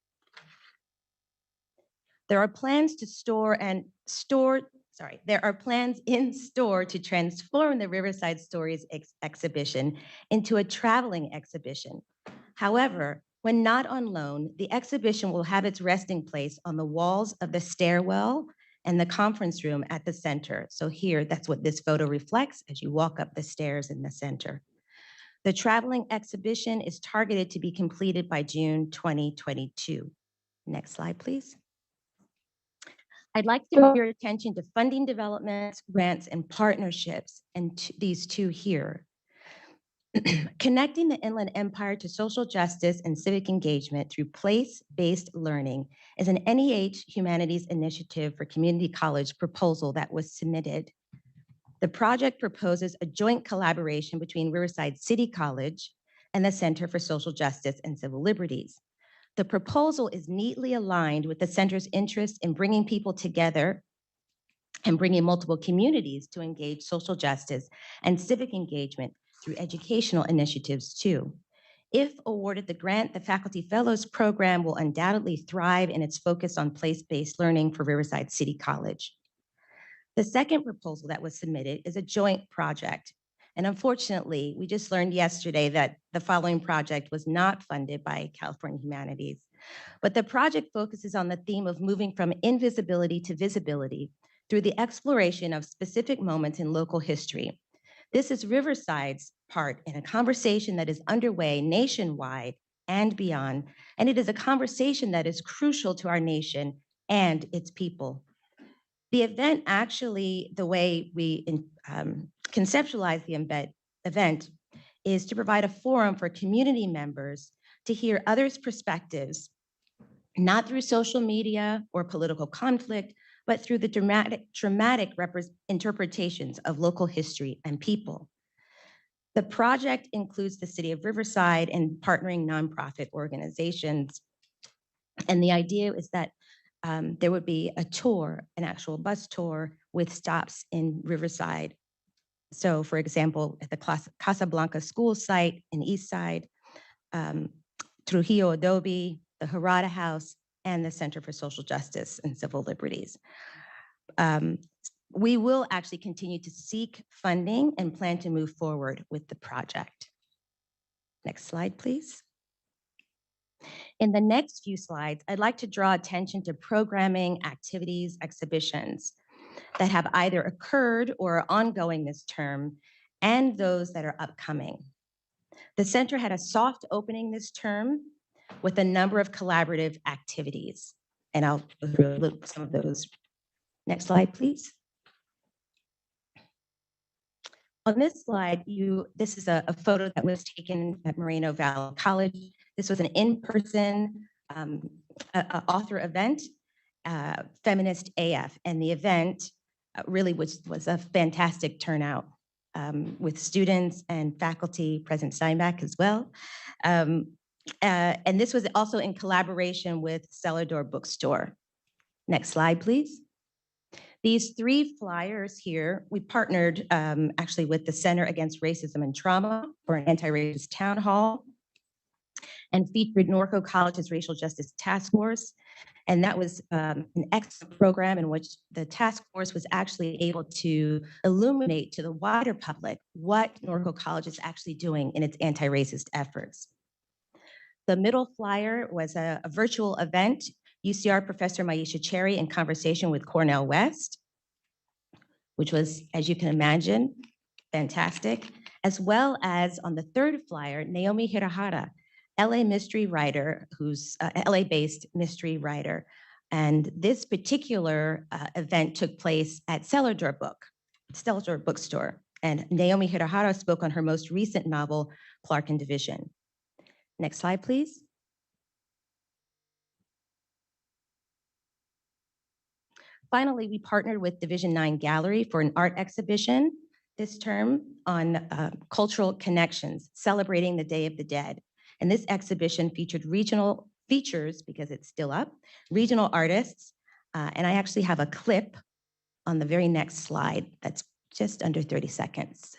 There are plans in store to transform the Riverside Stories exhibition into a traveling exhibition. However, when not on loan, the exhibition will have its resting place on the walls of the stairwell and the conference room at the center. So here, that's what this photo reflects as you walk up the stairs in the center. The traveling exhibition is targeted to be completed by June 2022. Next slide, please. I'd like to draw your attention to funding developments, grants, and partnerships, and these 2 here. Connecting the Inland Empire to social justice and civic engagement through place-based learning is an NEH Humanities Initiative for Community College proposal that was submitted. The project proposes a joint collaboration between Riverside City College and the Center for Social Justice and Civil Liberties. The proposal is neatly aligned with the center's interest in bringing people together and bringing multiple communities to engage social justice and civic engagement through educational initiatives too. If awarded the grant, the Faculty Fellows Program will undoubtedly thrive in its focus on place-based learning for Riverside City College. The second proposal that was submitted is a joint project. And unfortunately, we just learned yesterday that the following project was not funded by California Humanities. But the project focuses on the theme of moving from invisibility to visibility through the exploration of specific moments in local history. This is Riverside's part in a conversation that is underway nationwide and beyond, and it is a conversation that is crucial to our nation and its people. The event actually, the way we conceptualize the event is to provide a forum for community members to hear others' perspectives, not through social media or political conflict, but through the dramatic interpretations of local history and people. The project includes the City of Riverside and partnering nonprofit organizations. And the idea is that there would be a tour, an actual bus tour with stops in Riverside. So for example, at the Casablanca School site in East Side, Trujillo Adobe, the Harada House, and the Center for Social Justice and Civil Liberties. We will actually continue to seek funding and plan to move forward with the project. Next slide, please. In the next few slides, I'd like to draw attention to programming, activities, exhibitions that have either occurred or are ongoing this term, and those that are upcoming. The center had a soft opening this term with a number of collaborative activities, and I'll go through some of those. Next slide, please. On this slide, this is a photo that was taken at Moreno Valley College. This was an in-person author event, Feminist AF, and the event really was a fantastic turnout with students and faculty, President Steinbach as well. And this was also in collaboration with Celador Bookstore. Next slide, please. These three flyers here, we partnered actually with the Center Against Racism and Trauma for an anti-racist town hall and featured Norco College's Racial Justice Task Force. And that was an excellent program in which the task force was actually able to illuminate to the wider public what Norco College is actually doing in its anti-racist efforts. The middle flyer was a virtual event, UCR Professor Maisha Cherry in conversation with Cornell West, which was, as you can imagine, fantastic, as well as on the third flyer, Naomi Hirahara, LA mystery writer, who's LA-based mystery writer. And this particular event took place at Celador Bookstore. And Naomi Hirahara spoke on her most recent novel, Clark and Division. Next slide, please. Finally, we partnered with Division 9 Gallery for an art exhibition this term on cultural connections, celebrating the Day of the Dead. And this exhibition featured features, because it's still up, regional artists. And I actually have a clip on the very next slide that's just under 30 seconds.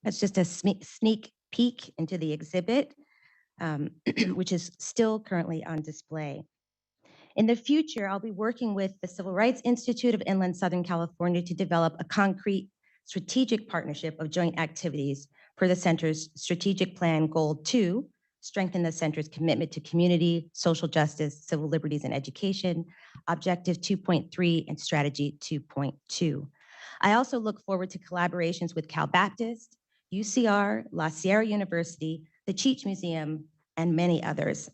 That's just a sneak peek into the exhibit, which is still currently on display. In the future, I'll be working with the Civil Rights Institute of Inland Southern California to develop a concrete strategic partnership of joint activities for the center's strategic plan goal 2, strengthen the center's commitment to community, social justice, civil liberties, and education, objective 2.3 and strategy 2.2. I also look forward to collaborations with Cal Baptist, UCR, La Sierra University, the Cheech Museum, and many others.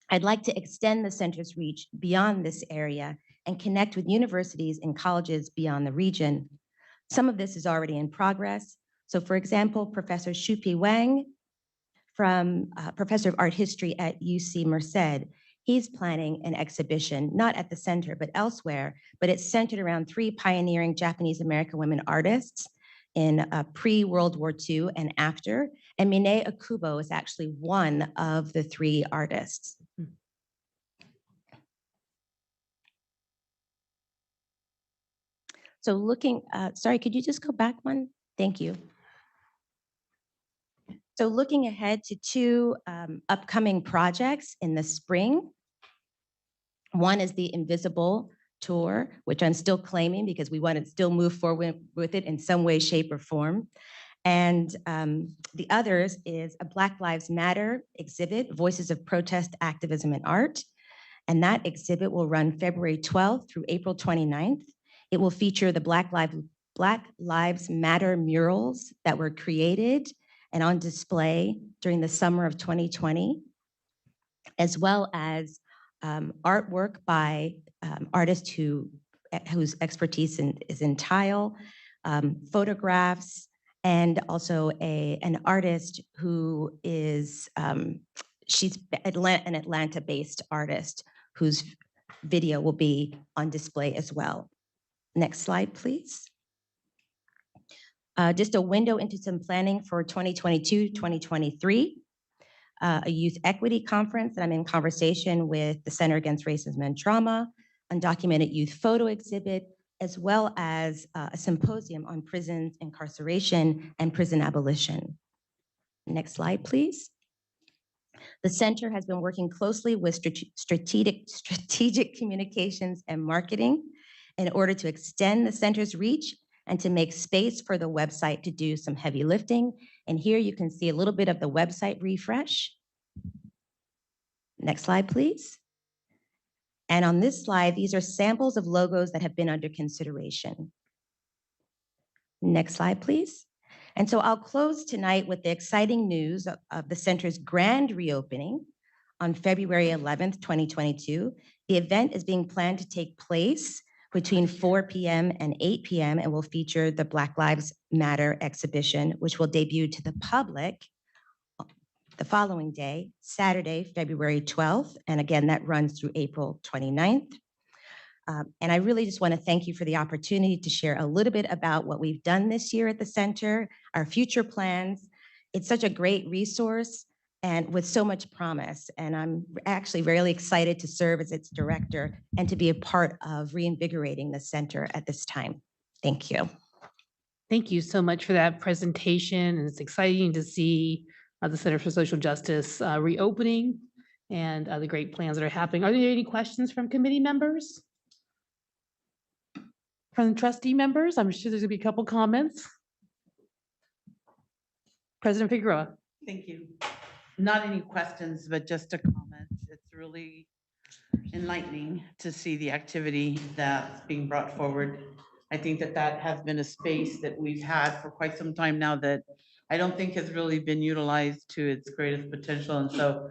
I'd like to extend the center's reach beyond this area and connect with universities and colleges beyond the region. Some of this is already in progress. So for example, Professor Shupi Wang, Professor of Art History at UC Merced, he's planning an exhibition, not at the center, but elsewhere, but it's centered around 3 pioneering Japanese American women artists in pre-World War II and after. And Mine Akubo is actually one of the 3 artists. So looking, sorry, could you just go back one? Thank you. So looking ahead to 2 upcoming projects in the spring. One is the Invisible Tour, which I'm still claiming because we want to still move forward with it in some way, shape, or form. And the others is a Black Lives Matter exhibit, Voices of Protest, Activism, and Art. And that exhibit will run February 12th through April 29th. It will feature the Black Lives Matter murals that were created and on display during the summer of 2020, as well as artwork by artists whose expertise is in tile, photographs, and also an artist who is, she's an Atlanta-based artist whose video will be on display as well. Next slide, please. Just a window into some planning for 2022, 2023. A youth equity conference that I'm in conversation with the Center Against Racism and Trauma, undocumented youth photo exhibit, as well as a symposium on prisons, incarceration, and prison abolition. Next slide, please. The center has been working closely with strategic communications and marketing in order to extend the center's reach and to make space for the website to do some heavy lifting. And here you can see a little bit of the website refresh. Next slide, please. And on this slide, these are samples of logos that have been under consideration. Next slide, please. And so I'll close tonight with the exciting news of the center's grand reopening on February 11th, 2022. The event is being planned to take place between 4 p.m. and 8 p.m. and will feature the Black Lives Matter exhibition, which will debut to the public the following day, Saturday, February 12th. And again, that runs through April 29th. And I really just want to thank you for the opportunity to share a little bit about what we've done this year at the center, our future plans. It's such a great resource and with so much promise. And I'm actually really excited to serve as its director and to be a part of reinvigorating the center at this time. Thank you. Thank you so much for that presentation. And it's exciting to see the Center for Social Justice reopening and the great plans that are happening. Are there any questions from committee members? From trustee members? I'm sure there's gonna be a couple comments. President Figueroa. Thank you. Not any questions, but just a comment. It's really enlightening to see the activity that's being brought forward. I think that that has been a space that we've had for quite some time now that I don't think has really been utilized to its greatest potential. And so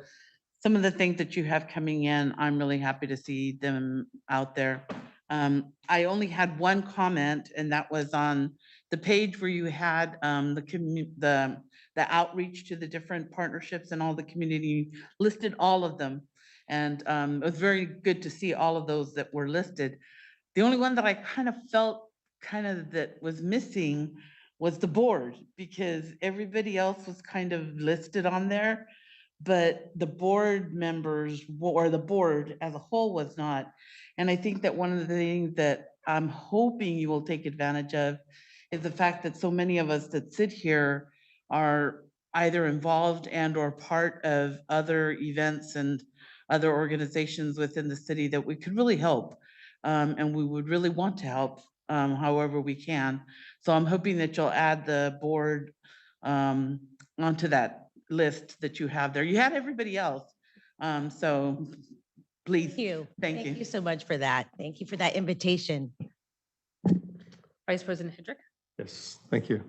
some of the things that you have coming in, I'm really happy to see them out there. I only had one comment, and that was on the page where you had the outreach to the different partnerships and all the community, listed all of them. And it was very good to see all of those that were listed. The only one that I kind of felt that was missing was the board, because everybody else was kind of listed on there, but the board members or the board as a whole was not. And I think that one of the things that I'm hoping you will take advantage of is the fact that so many of us that sit here are either involved and or part of other events and other organizations within the city that we could really help. And we would really want to help however we can. So I'm hoping that you'll add the board onto that list that you have there. You had everybody else. So please. Thank you. Thank you. Thank you so much for that. Thank you for that invitation. Vice President Hendrick. Yes, thank you.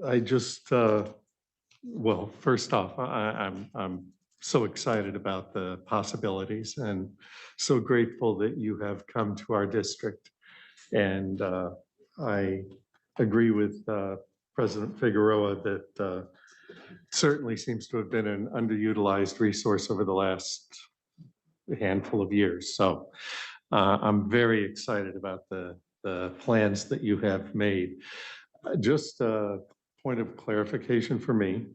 I just, well, first off, I'm so excited about the possibilities and so grateful that you have come to our district. And I agree with President Figueroa that certainly seems to have been an underutilized resource over the last handful of years. So I'm very excited about the plans that you have made. Just a point of clarification for me.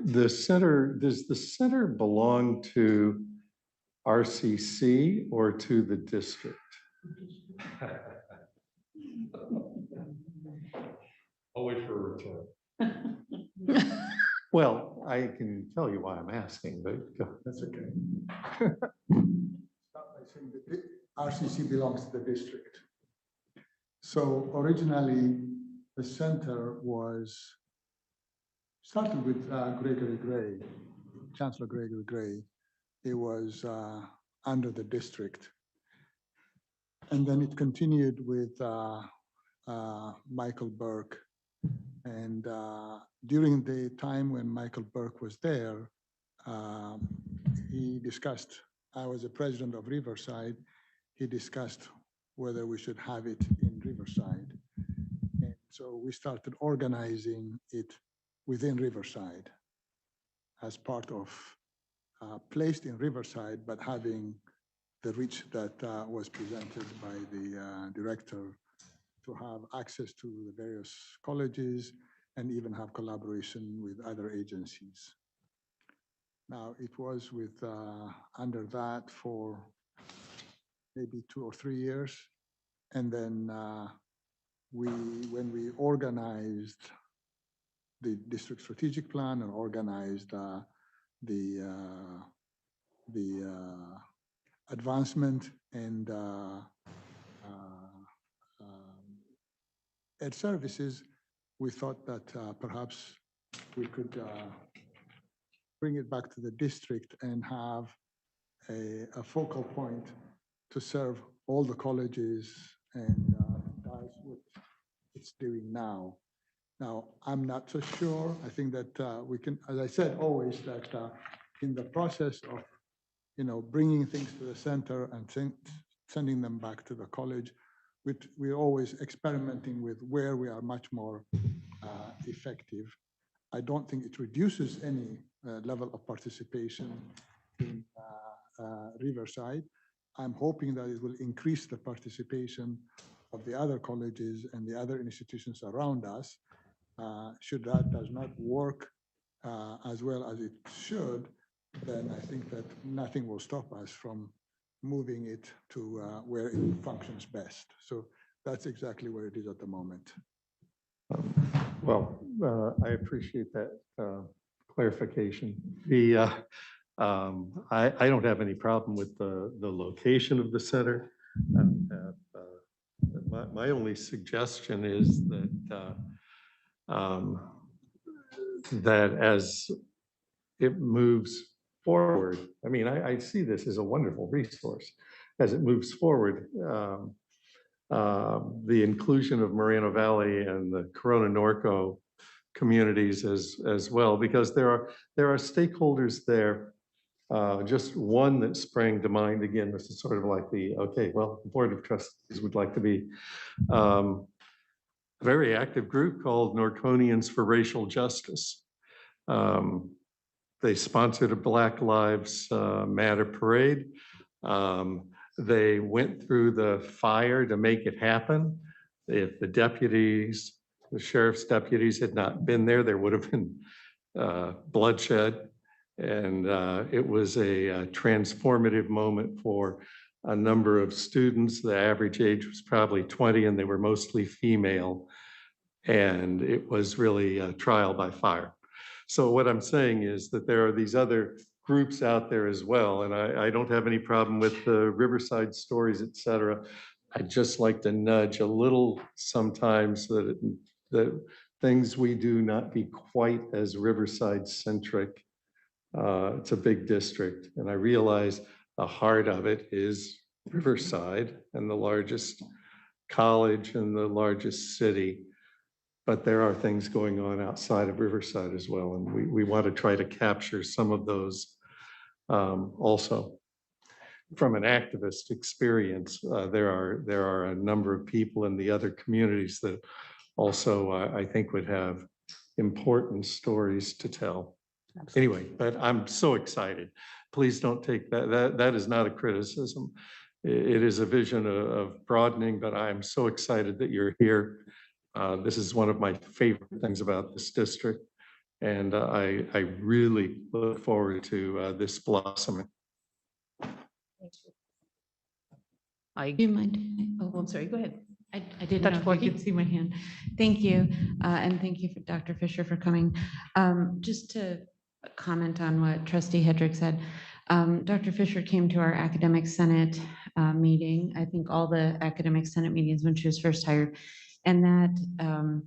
The center, does the center belong to RCC or to the district? I'll wait for a return. Well, I can tell you why I'm asking, but That's okay. Start by saying that the RCC belongs to the district. So originally, the center was started with Gregory Gray, Chancellor Gregory Gray. It was under the district. And then it continued with Michael Burke. And during the time when Michael Burke was there, he discussed, I was the president of Riverside, he discussed whether we should have it in Riverside. And so we started organizing it within Riverside as part of placed in Riverside, but having the reach that was presented by the director to have access to the various colleges and even have collaboration with other agencies. Now, it was with under that for maybe 2 or 3 years. And then when we organized the district strategic plan and organized the advancement and ed services, we thought that perhaps we could bring it back to the district and have a focal point to serve all the colleges and that's what it's doing now. Now, I'm not so sure. I think that we can, as I said, always that in the process of, bringing things to the center and sending them back to the college, we're always experimenting with where we are much more effective. I don't think it reduces any level of participation in Riverside. I'm hoping that it will increase the participation of the other colleges and the other institutions around us. Should that does not work as well as it should, then I think that nothing will stop us from moving it to where it functions best. So that's exactly where it is at the moment. well, I appreciate that clarification. I don't have any problem with the location of the center. My only suggestion is that that as it moves forward, I mean, I see this as a wonderful resource. As it moves forward, the inclusion of Moreno Valley and the Corona Norco communities as well, because there are stakeholders there. Just one that sprang to mind, again, this is sort of like the Board of Trustees would like to be a very active group called Norconians for Racial Justice. They sponsored a Black Lives Matter parade. They went through the fire to make it happen. If the deputies, the sheriff's deputies had not been there, there would have been bloodshed. And it was a transformative moment for a number of students. The average age was probably 20 and they were mostly female. And it was really a trial by fire. So what I'm saying is that there are these other groups out there as well. And I don't have any problem with the Riverside stories, et cetera. I'd just like to nudge a little sometimes that things we do not be quite as Riverside centric. It's a big district. And I realize the heart of it is Riverside and the largest college and the largest city. But there are things going on outside of Riverside as well. And we want to try to capture some of those also. From an activist experience, there are a number of people in the other communities that also I think would have important stories to tell. Anyway, but I'm so excited. Please don't take that is not a criticism. It is a vision of broadening, but I'm so excited that you're here. This is one of my favorite things about this district. And I really look forward to this blossoming. Do you mind? Oh, I'm sorry, go ahead. I didn't know if you could see my hand. Thank you. And thank you, for Dr. Fisher, for coming. Just to comment on what Trustee Hedrick said, Dr. Fisher came to our Academic Senate meeting, I think all the Academic Senate meetings when she was first hired, and that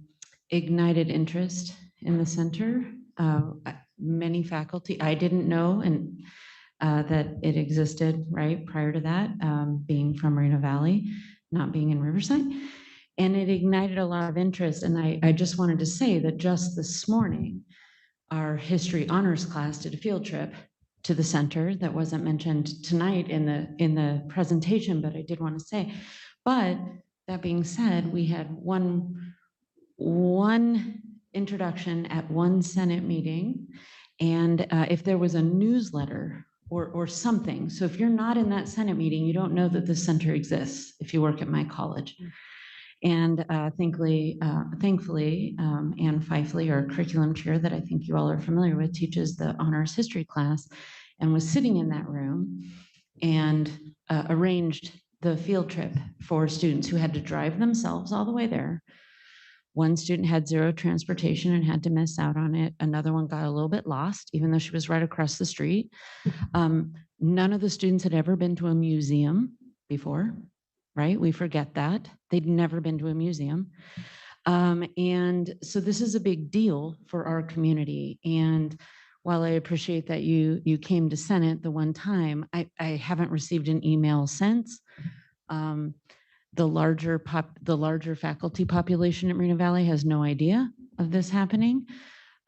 ignited interest in the center. Many faculty, I didn't know, and that it existed right prior to that, being from Moreno Valley, not being in Riverside. And it ignited a lot of interest. And I just wanted to say that just this morning, our history honors class did a field trip to the center that wasn't mentioned tonight in the presentation, but I did want to say. But that being said, we had one introduction at one Senate meeting. And if there was a newsletter or something, so if you're not in that Senate meeting, you don't know that the center exists if you work at my college. And thankfully, Ann Fifely, our curriculum chair that I think you all are familiar with, teaches the honors history class, and was sitting in that room and arranged the field trip for students who had to drive themselves all the way there. One student had zero transportation and had to miss out on it. Another one got a little bit lost, even though she was right across the street. None of the students had ever been to a museum before, right? We forget that. They'd never been to a museum. And so this is a big deal for our community. And while I appreciate that you came to Senate the one time, I haven't received an email since. The larger faculty population at Moreno Valley has no idea of this happening.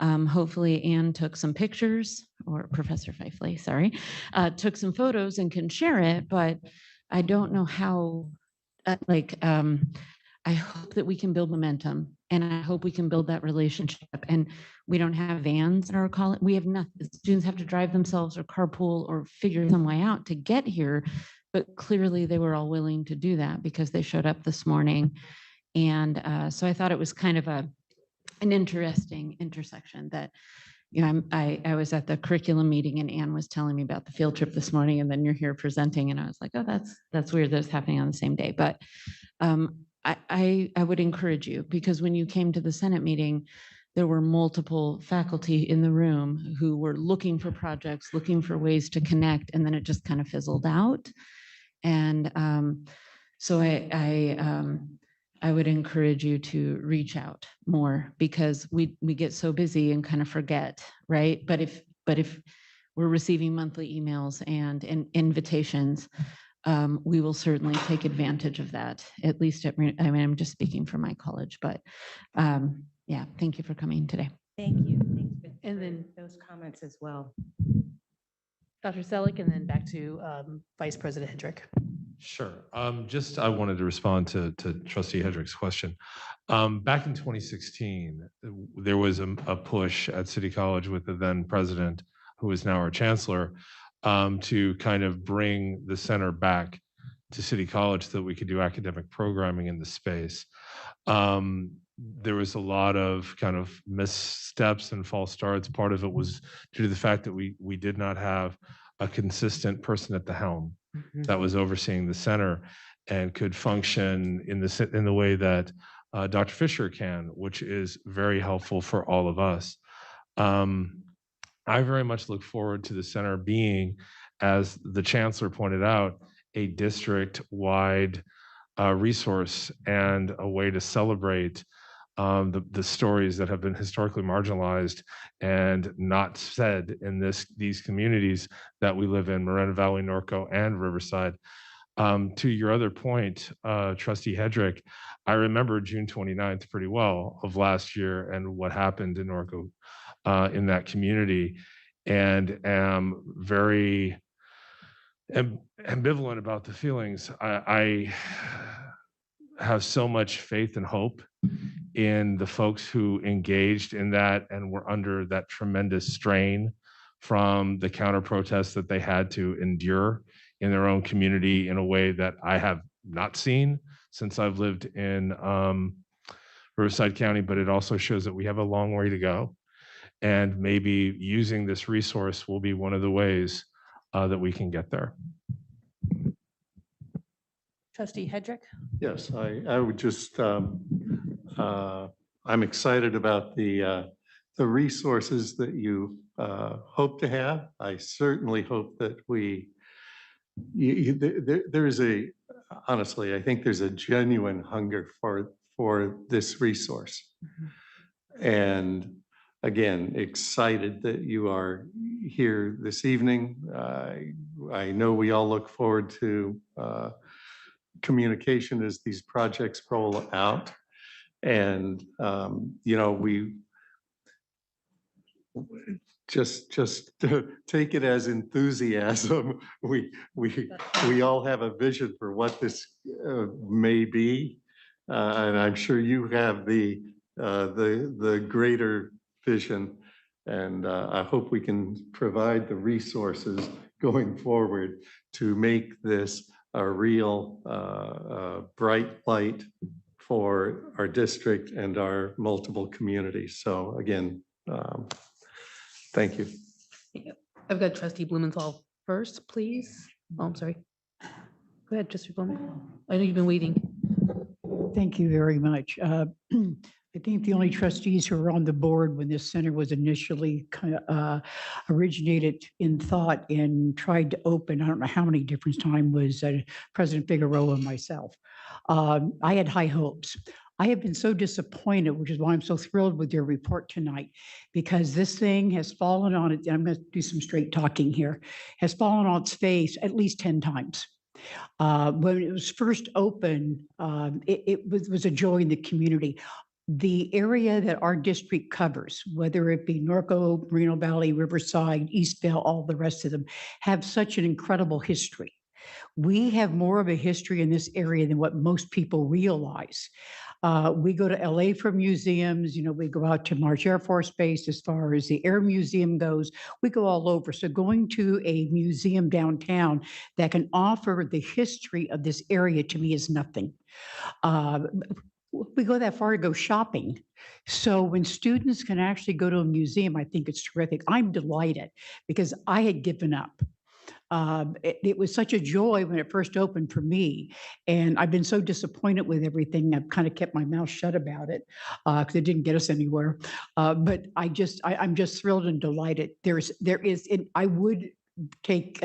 Hopefully Anne took some pictures, or Professor Fifely, sorry, took some photos and can share it, but I don't know how, I hope that we can build momentum, and I hope we can build that relationship. And we don't have vans in our college. We have nothing. Students have to drive themselves or carpool or figure some way out to get here. But clearly they were all willing to do that because they showed up this morning. And so I thought it was kind of an interesting intersection that, you know, I was at the curriculum meeting and Anne was telling me about the field trip this morning, and then you're here presenting, and I was like, oh, that's weird that it's happening on the same day. But I would encourage you, because when you came to the Senate meeting, there were multiple faculty in the room who were looking for projects, looking for ways to connect, and then it just kind of fizzled out. And so I would encourage you to reach out more, because we get so busy and kind of forget, right? But if we're receiving monthly emails and invitations, we will certainly take advantage of that. At least I mean, I'm just speaking for my college, but yeah, thank you for coming today. Thank you. Thanks And then those comments as well. Dr. Selleck, and then back to Vice President Hedrick. Sure. I wanted to respond to Trustee Hedrick's question. Back in 2016, there was a push at City College with the then president, who is now our chancellor, to kind of bring the center back to City College so that we could do academic programming in the space. There was a lot of kind of missteps and false starts. Part of it was due to the fact that we did not have a consistent person at the helm that was overseeing the center and could function in the way that Dr. Fisher can, which is very helpful for all of us. I very much look forward to the center being, as the chancellor pointed out, a district-wide resource and a way to celebrate the stories that have been historically marginalized and not said in these communities that we live in, Moreno Valley, Norco, and Riverside. To your other point, Trustee Hedrick, I remember June 29th pretty well of last year and what happened in Norco in that community, and am very ambivalent about the feelings. I have so much faith and hope in the folks who engaged in that and were under that tremendous strain from the counter protests that they had to endure in their own community in a way that I have not seen since I've lived in Riverside County, but it also shows that we have a long way to go. And maybe using this resource will be one of the ways that we can get there. Trustee Hedrick? Yes, I would just, I'm excited about the resources that you hope to have. I certainly hope that there is honestly, I think there's a genuine hunger for this resource. And again, excited that you are here this evening. I know we all look forward to communication as these projects roll out. And, we just take it as enthusiasm. We all have a vision for what this may be. And I'm sure you have the greater vision. And I hope we can provide the resources going forward to make this a real bright light for our district and our multiple communities. So again, thank you. I've got Trustee Blumenthal first, please. Oh, I'm sorry. Go ahead, Trustee Blumenthal. I know you've been waiting. Thank you very much. I think the only trustees who were on the board when this center was initially originated in thought and tried to open, I don't know how many different times, was President Figueroa and myself. I had high hopes. I have been so disappointed, which is why I'm so thrilled with your report tonight, because this thing has fallen on it. I'm going to do some straight talking here, has fallen on its face at least 10 times. When it was first opened, it was a joy in the community. The area that our district covers, whether it be Norco, Moreno Valley, Riverside, Eastvale, all the rest of them, have such an incredible history. We have more of a history in this area than what most people realize. We go to LA for museums, we go out to March Air Force Base as far as the Air Museum goes. We go all over. So going to a museum downtown that can offer the history of this area to me is nothing. We go that far to go shopping. So when students can actually go to a museum, I think it's terrific. I'm delighted because I had given up. It was such a joy when it first opened for me. And I've been so disappointed with everything. I've kind of kept my mouth shut about it because it didn't get us anywhere. But I'm just thrilled and delighted. I would take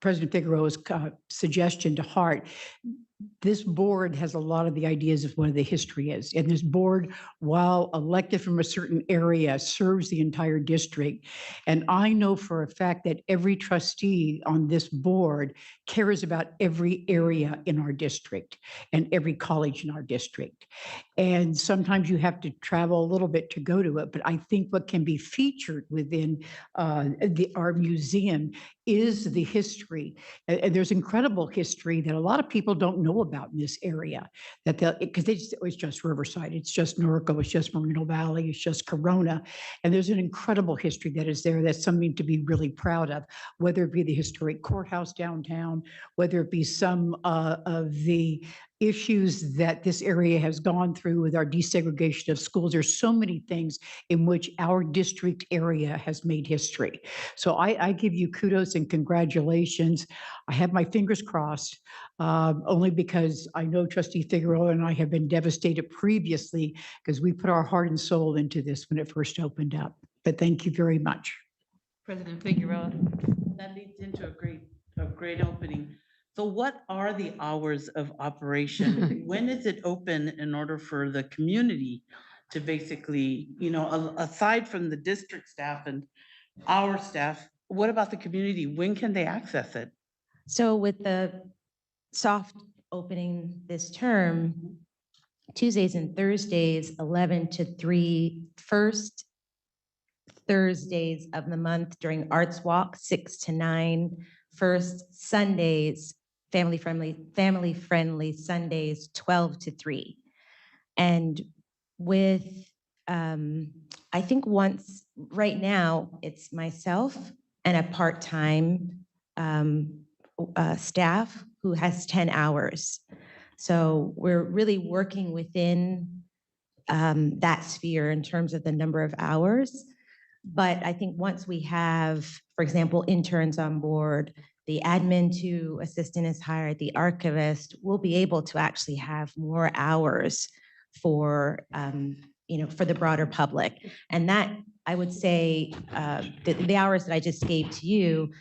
President Figueroa's suggestion to heart. This board has a lot of the ideas of what the history is. And this board, while elected from a certain area, serves the entire district. And I know for a fact that every trustee on this board cares about every area in our district and every college in our district. And sometimes you have to travel a little bit to go to it. But I think what can be featured within our museum is the history. And there's incredible history that a lot of people don't know about in this area, because it's just Riverside, it's just Norco, it's just Moreno Valley, it's just Corona. And there's an incredible history that is there. That's something to be really proud of, whether it be the historic courthouse downtown, whether it be some of the issues that this area has gone through with our desegregation of schools. There's so many things in which our district area has made history. So I give you kudos and congratulations. I have my fingers crossed, only because I know Trustee Figueroa and I have been devastated previously because we put our heart and soul into this when it first opened up. But thank you very much. President Figueroa. That leads into a great opening. So what are the hours of operation? When is it open in order for the community to basically, aside from the district staff and our staff, what about the community? When can they access it? So with the soft opening this term, Tuesdays and Thursdays, 11 to 3, first Thursdays of the month during Arts Walk, 6 to 9, first Sundays, family friendly Sundays, 12 to 3. And with, I think right now, it's myself and a part-time staff who has 10 hours. So we're really working within that sphere in terms of the number of hours. But I think once we have, for example, interns on board, the admin to assistant is hired, the archivist, we'll be able to actually have more hours for, for the broader public. And that, I would say, the hours that I just gave to you,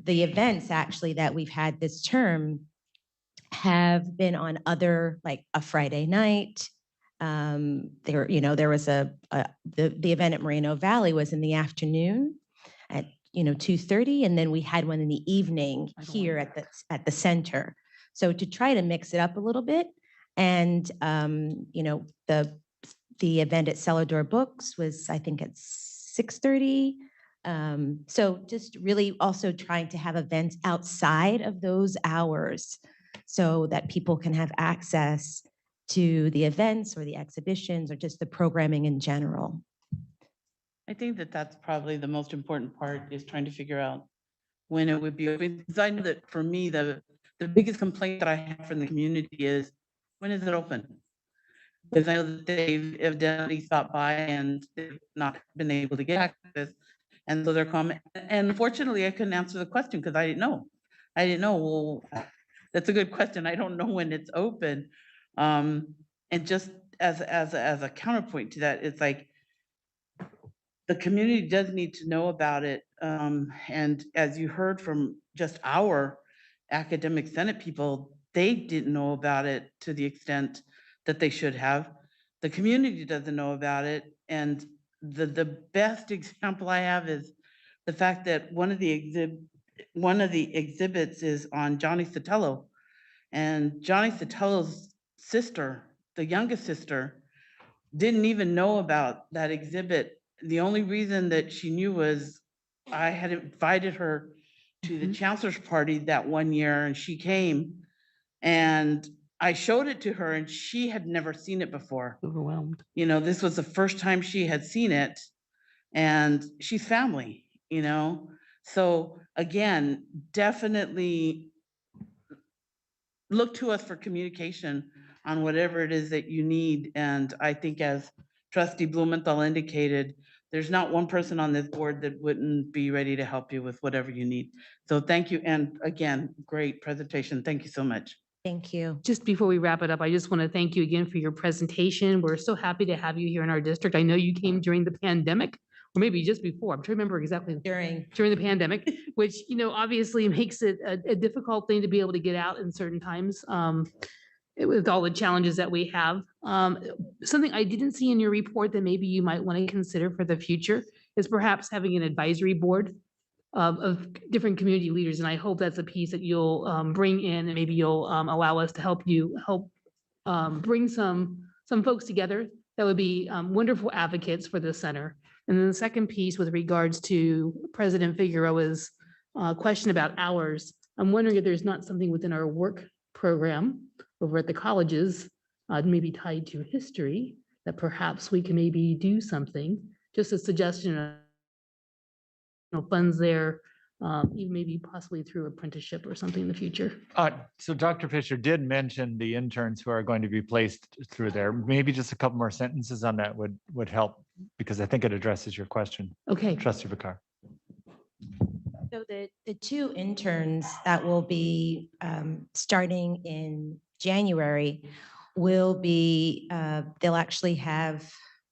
the events actually that we've had this term have been on other, like a Friday night. There was the event at Moreno Valley was in the afternoon at 2:30, and then we had one in the evening here at the center. So to try to mix it up a little bit, and the event at Celador Books was, I think, at 6:30. So just really also trying to have events outside of those hours so that people can have access to the events or the exhibitions or just the programming in general. I think that that's probably the most important part, is trying to figure out when it would be open. Because I know that for me, the biggest complaint that I have from the community is, when is it open? Because I know that they've evidently stopped by and they've not been able to get access. And so they're coming, and unfortunately, I couldn't answer the question because I didn't know. Well, that's a good question. I don't know when it's open. And just as a counterpoint to that, it's like, the community does need to know about it. And as you heard from just our academic senate people, they didn't know about it to the extent that they should have. The community doesn't know about it. And the best example I have is the fact that one of the exhibits is on Johnny Sotelo. And Johnny Sotelo's sister, the youngest sister, didn't even know about that exhibit. The only reason that she knew was I had invited her to the chancellor's party that one year, and she came, and I showed it to her, and she had never seen it before. Overwhelmed. This was the first time she had seen it, and she's family, So again, definitely look to us for communication on whatever it is that you need. And I think, as Trustee Blumenthal indicated, there's not one person on this board that wouldn't be ready to help you with whatever you need. So thank you. And again, great presentation. Thank you so much. Thank you. Just before we wrap it up, I just want to thank you again for your presentation. We're so happy to have you here in our district. I know you came during the pandemic, or maybe just before. I'm trying to remember exactly. During the pandemic, which, obviously makes it a difficult thing to be able to get out in certain times, with all the challenges that we have. Something I didn't see in your report that maybe you might want to consider for the future is perhaps having an advisory board of different community leaders. And I hope that's a piece that you'll bring in, and maybe you'll allow us to help bring some folks together that would be wonderful advocates for the center. And then the second piece, with regards to President Figueroa's question about hours, I'm wondering if there's not something within our work program over at the colleges, maybe tied to history, that perhaps we can maybe do something, just a suggestion of funds there, even maybe possibly through apprenticeship or something in the future. So Dr. Fisher did mention the interns who are going to be placed through there. Maybe just a couple more sentences on that would help, because I think it addresses your question. Okay. Trustee Bakar. So the two interns that will be starting in January will be, they'll actually have,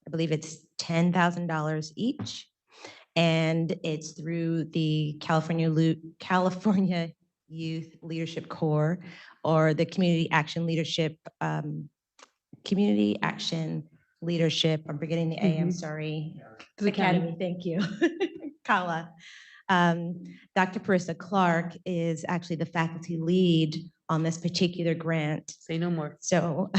I believe it's $10,000 each. And it's through the California Youth Leadership Corps, or the Community Action Leadership, I'm forgetting the A, I'm sorry. Academy, thank you. Kala. Dr. Parissa Clark is actually the faculty lead on this particular grant. Say no more. So,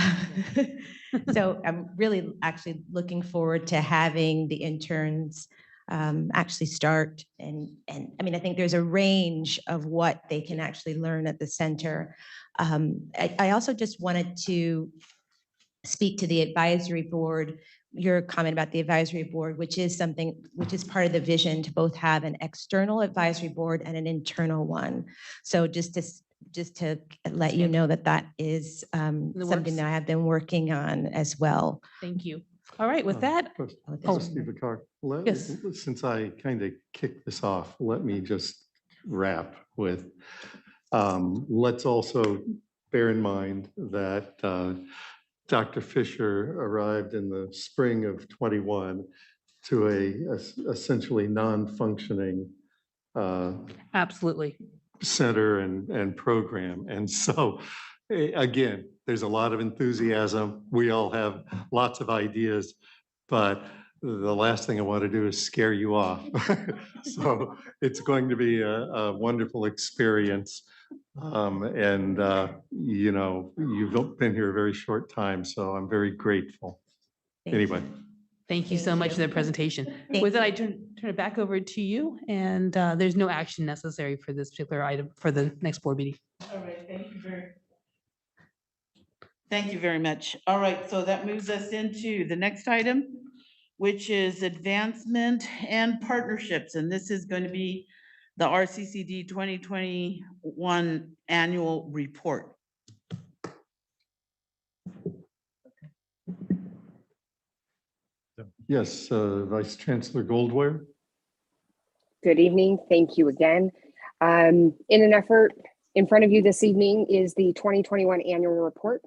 so I'm really actually looking forward to having the interns actually start. And I mean, I think there's a range of what they can actually learn at the center. I also just wanted to speak to the advisory board, your comment about the advisory board, which is part of the vision to both have an external advisory board and an internal one. So just to let you know that is something that I have been working on as well. Thank you. All right, with that. Trustee Vicar, Yes. since I kind of kicked this off, let me just wrap with, let's also bear in mind that Dr. Fisher arrived in the spring of 21 to a essentially non-functioning Absolutely. center and program. And so, again, there's a lot of enthusiasm. We all have lots of ideas, but the last thing I want to do is scare you off. So it's going to be a wonderful experience. You know, you've been here a very short time, so I'm very grateful. Anyway. Thank you so much for the presentation. With that, I turn it back over to you, and there's no action necessary for this particular item for the next board meeting. All right, Thank you very much. All right, so that moves us into the next item, which is advancement and partnerships. And this is going to be the RCCD 2021 annual report. Yes, Vice Chancellor Goldware. Good evening. Thank you again. In an effort, in front of you this evening is the 2021 annual report.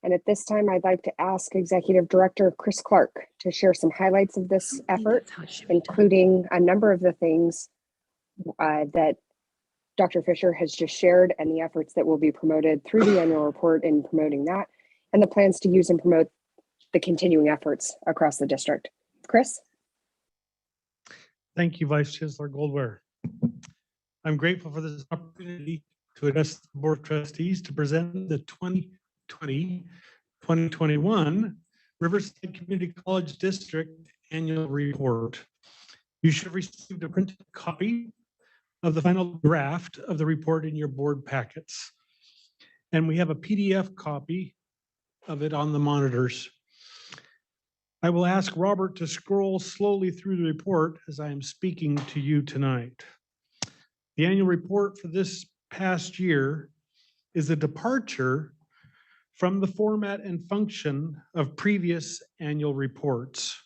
And at this time, I'd like to ask Executive Director Chris Clark to share some highlights of this effort, including a number of the things that Dr. Fisher has just shared and the efforts that will be promoted through the annual report in promoting that, and the plans to use and promote the continuing efforts across the district. Chris? Thank you, Vice Chancellor Goldware. I'm grateful for this opportunity to address the Board of Trustees to present the 2020-2021 Riverside Community College District Annual Report. You should have received a printed copy of the final draft of the report in your board packets. And we have a PDF copy of it on the monitors. I will ask Robert to scroll slowly through the report as I am speaking to you tonight. The annual report for this past year is a departure from the format and function of previous annual reports.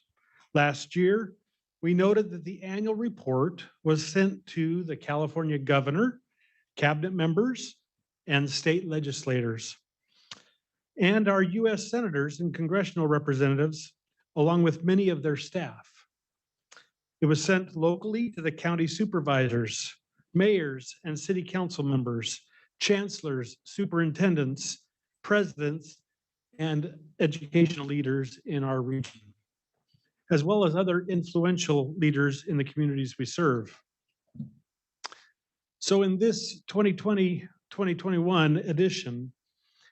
Last year, we noted that the annual report was sent to the California governor, cabinet members, and state legislators, and our U.S. senators and congressional representatives, along with many of their staff. It was sent locally to the county supervisors, mayors and city council members, chancellors, superintendents, presidents, and educational leaders in our region, as well as other influential leaders in the communities we serve. So in this 2020-2021 edition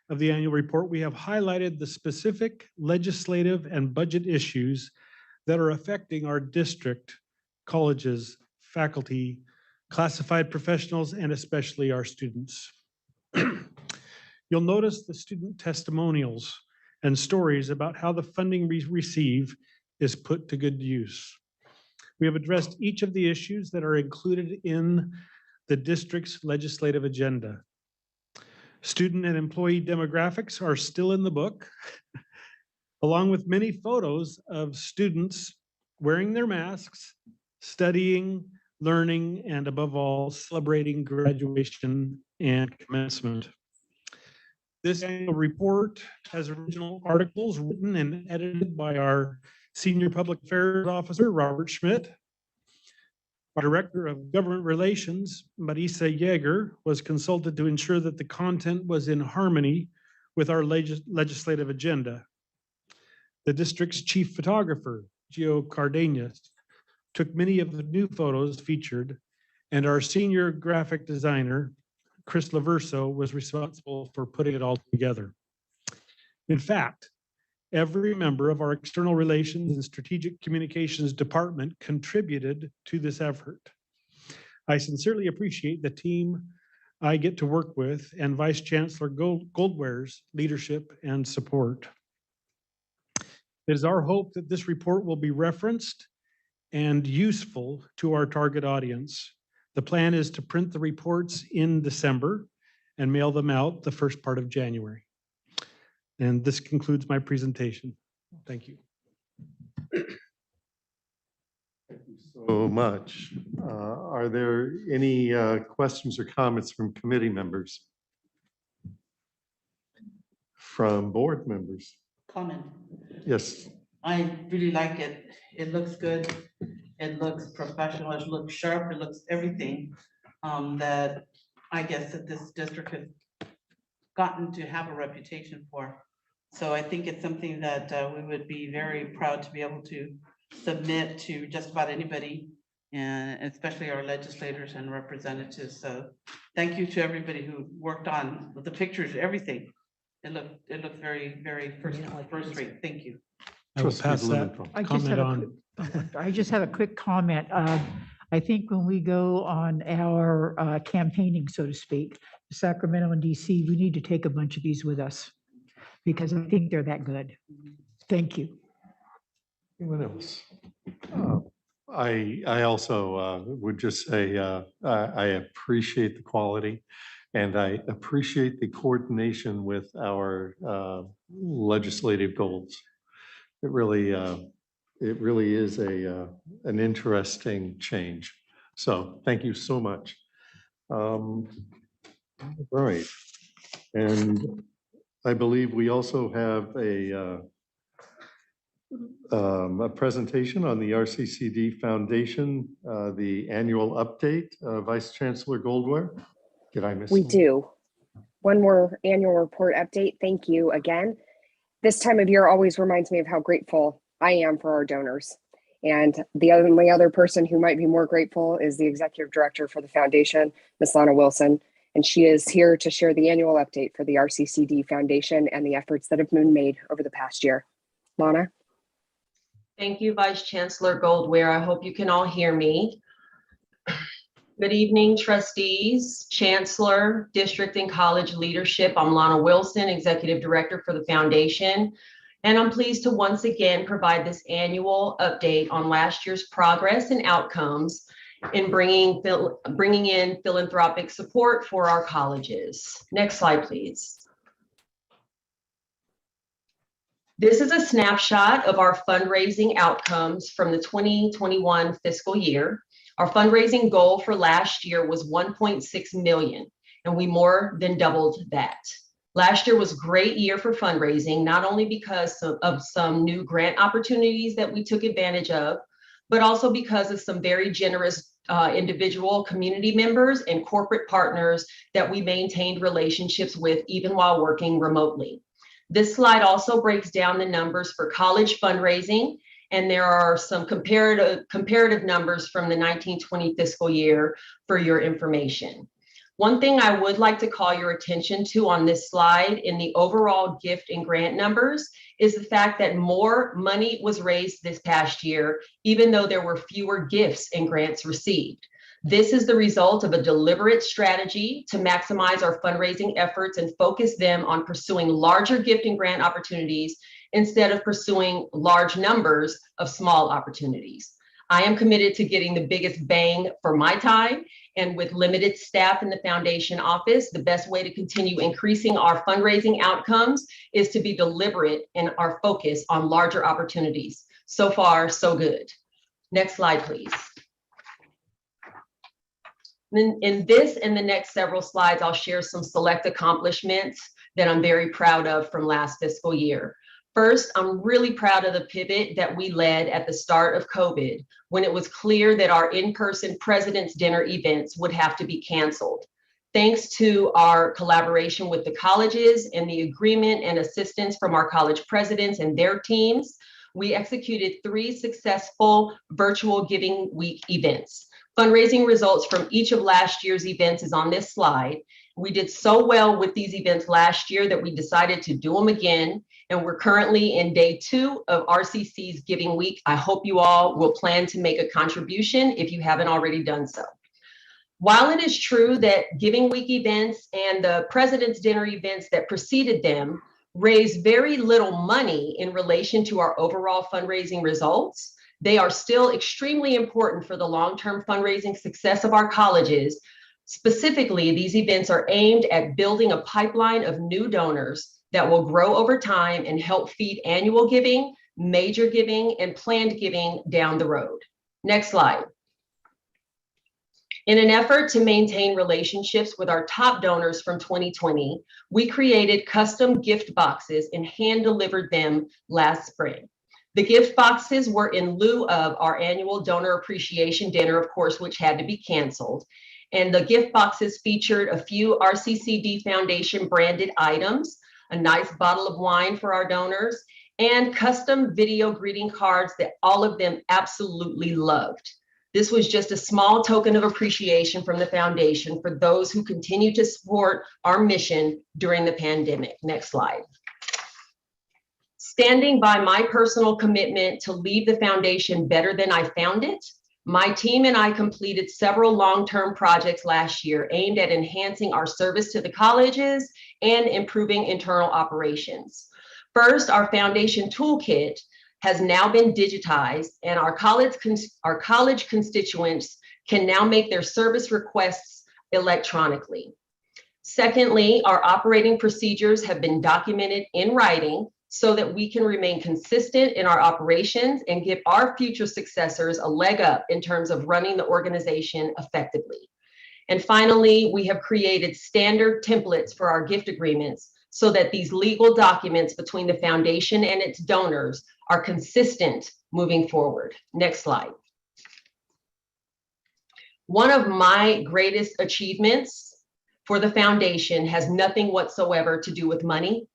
of the annual report, we have highlighted the specific legislative and budget issues that are affecting our district, colleges, faculty, classified professionals, and especially our students. You'll notice the student testimonials and stories about how the funding we receive is put to good use. We have addressed each of the issues that are included in the district's legislative agenda. Student and employee demographics are still in the book, along with many photos of students wearing their masks, studying, learning, and above all, celebrating graduation and commencement. This annual report has original articles written and edited by our Senior Public Affairs Officer, Robert Schmidt. Our Director of Government Relations, Marisa Yeager, was consulted to ensure that the content was in harmony with our legislative agenda. The district's chief photographer, Gio Cardenas, took many of the new photos featured, and our senior graphic designer, Chris Laverso, was responsible for putting it all together. In fact, every member of our external relations and strategic communications department contributed to this effort. I sincerely appreciate the team I get to work with and Vice Chancellor Goldware's leadership and support. It is our hope that this report will be referenced and useful to our target audience. The plan is to print the reports in December and mail them out the first part of January. And this concludes my presentation. Thank you. So much. Are there any questions or comments from committee members? From board members? Comment. Yes. I really like it. It looks good. It looks professional. It looks sharp. It looks everything that I guess that this district has gotten to have a reputation for. So I think it's something that we would be very proud to be able to submit to just about anybody, and especially our legislators and representatives. So thank you to everybody who worked on the pictures, everything. It looked very, very first rate. Thank you. I will pass that comment on. I just have a quick comment. I think when we go on our campaigning, so to speak, Sacramento and DC, we need to take a bunch of these with us because I think they're that good. Thank you. Anyone else? I also would just say I appreciate the quality, and I appreciate the coordination with our legislative goals. It really is an interesting change. So thank you so much. Right, and I believe we also have a presentation on the RCCD Foundation, the annual update. Vice Chancellor Goldware, did I miss? We one? do. One more annual report update. Thank you again. This time of year always reminds me of how grateful I am for our donors. And the only other person who might be more grateful is the executive director for the foundation, Ms. Lana Wilson. And she is here to share the annual update for the RCCD Foundation and the efforts that have been made over the past year. Lana? Thank you, Vice Chancellor Goldware. I hope you can all hear me. Good evening, trustees, chancellor, district and college leadership. I'm Lana Wilson, executive director for the foundation. And I'm pleased to once again provide this annual update on last year's progress and outcomes in bringing in philanthropic support for our colleges. Next slide, please. This is a snapshot of our fundraising outcomes from the 2021 fiscal year. Our fundraising goal for last year was 1.6 million, and we more than doubled that. Last year was a great year for fundraising, not only because of some new grant opportunities that we took advantage of, but also because of some very generous individual community members and corporate partners that we maintained relationships with even while working remotely. This slide also breaks down the numbers for college fundraising, and there are some comparative numbers from the 1920 fiscal year for your information. One thing I would like to call your attention to on this slide in the overall gift and grant numbers is the fact that more money was raised this past year, even though there were fewer gifts and grants received. This is the result of a deliberate strategy to maximize our fundraising efforts and focus them on pursuing larger gift and grant opportunities instead of pursuing large numbers of small opportunities. I am committed to getting the biggest bang for my time, and with limited staff in the foundation office, the best way to continue increasing our fundraising outcomes is to be deliberate in our focus on larger opportunities. So far, so good. Next slide, please. In this and the next several slides, I'll share some select accomplishments that I'm very proud of from last fiscal year. First, I'm really proud of the pivot that we led at the start of COVID, when it was clear that our in-person President's Dinner events would have to be canceled. Thanks to our collaboration with the colleges and the agreement and assistance from our college presidents and their teams, we executed 3 successful virtual Giving Week events. Fundraising results from each of last year's events is on this slide. We did so well with these events last year that we decided to do them again. And we're currently in day 2 of RCC's Giving Week. I hope you all will plan to make a contribution if you haven't already done so. While it is true that Giving Week events and the President's Dinner events that preceded them raise very little money in relation to our overall fundraising results, they are still extremely important for the long-term fundraising success of our colleges. Specifically, these events are aimed at building a pipeline of new donors that will grow over time and help feed annual giving, major giving, and planned giving down the road. Next slide. In an effort to maintain relationships with our top donors from 2020, we created custom gift boxes and hand-delivered them last spring. The gift boxes were in lieu of our annual donor appreciation dinner, of course, which had to be canceled. And the gift boxes featured a few RCCD Foundation branded items, a nice bottle of wine for our donors, and custom video greeting cards that all of them absolutely loved. This was just a small token of appreciation from the foundation for those who continue to support our mission during the pandemic. Next slide. Standing by my personal commitment to leave the foundation better than I found it, my team and I completed several long-term projects last year aimed at enhancing our service to the colleges and improving internal operations. First, our foundation toolkit has now been digitized, and our college constituents can now make their service requests electronically. Secondly, our operating procedures have been documented in writing so that we can remain consistent in our operations and give our future successors a leg up in terms of running the organization effectively. And finally, we have created standard templates for our gift agreements so that these legal documents between the foundation and its donors are consistent moving forward. Next slide. One of my greatest achievements for the foundation has nothing whatsoever to do with money.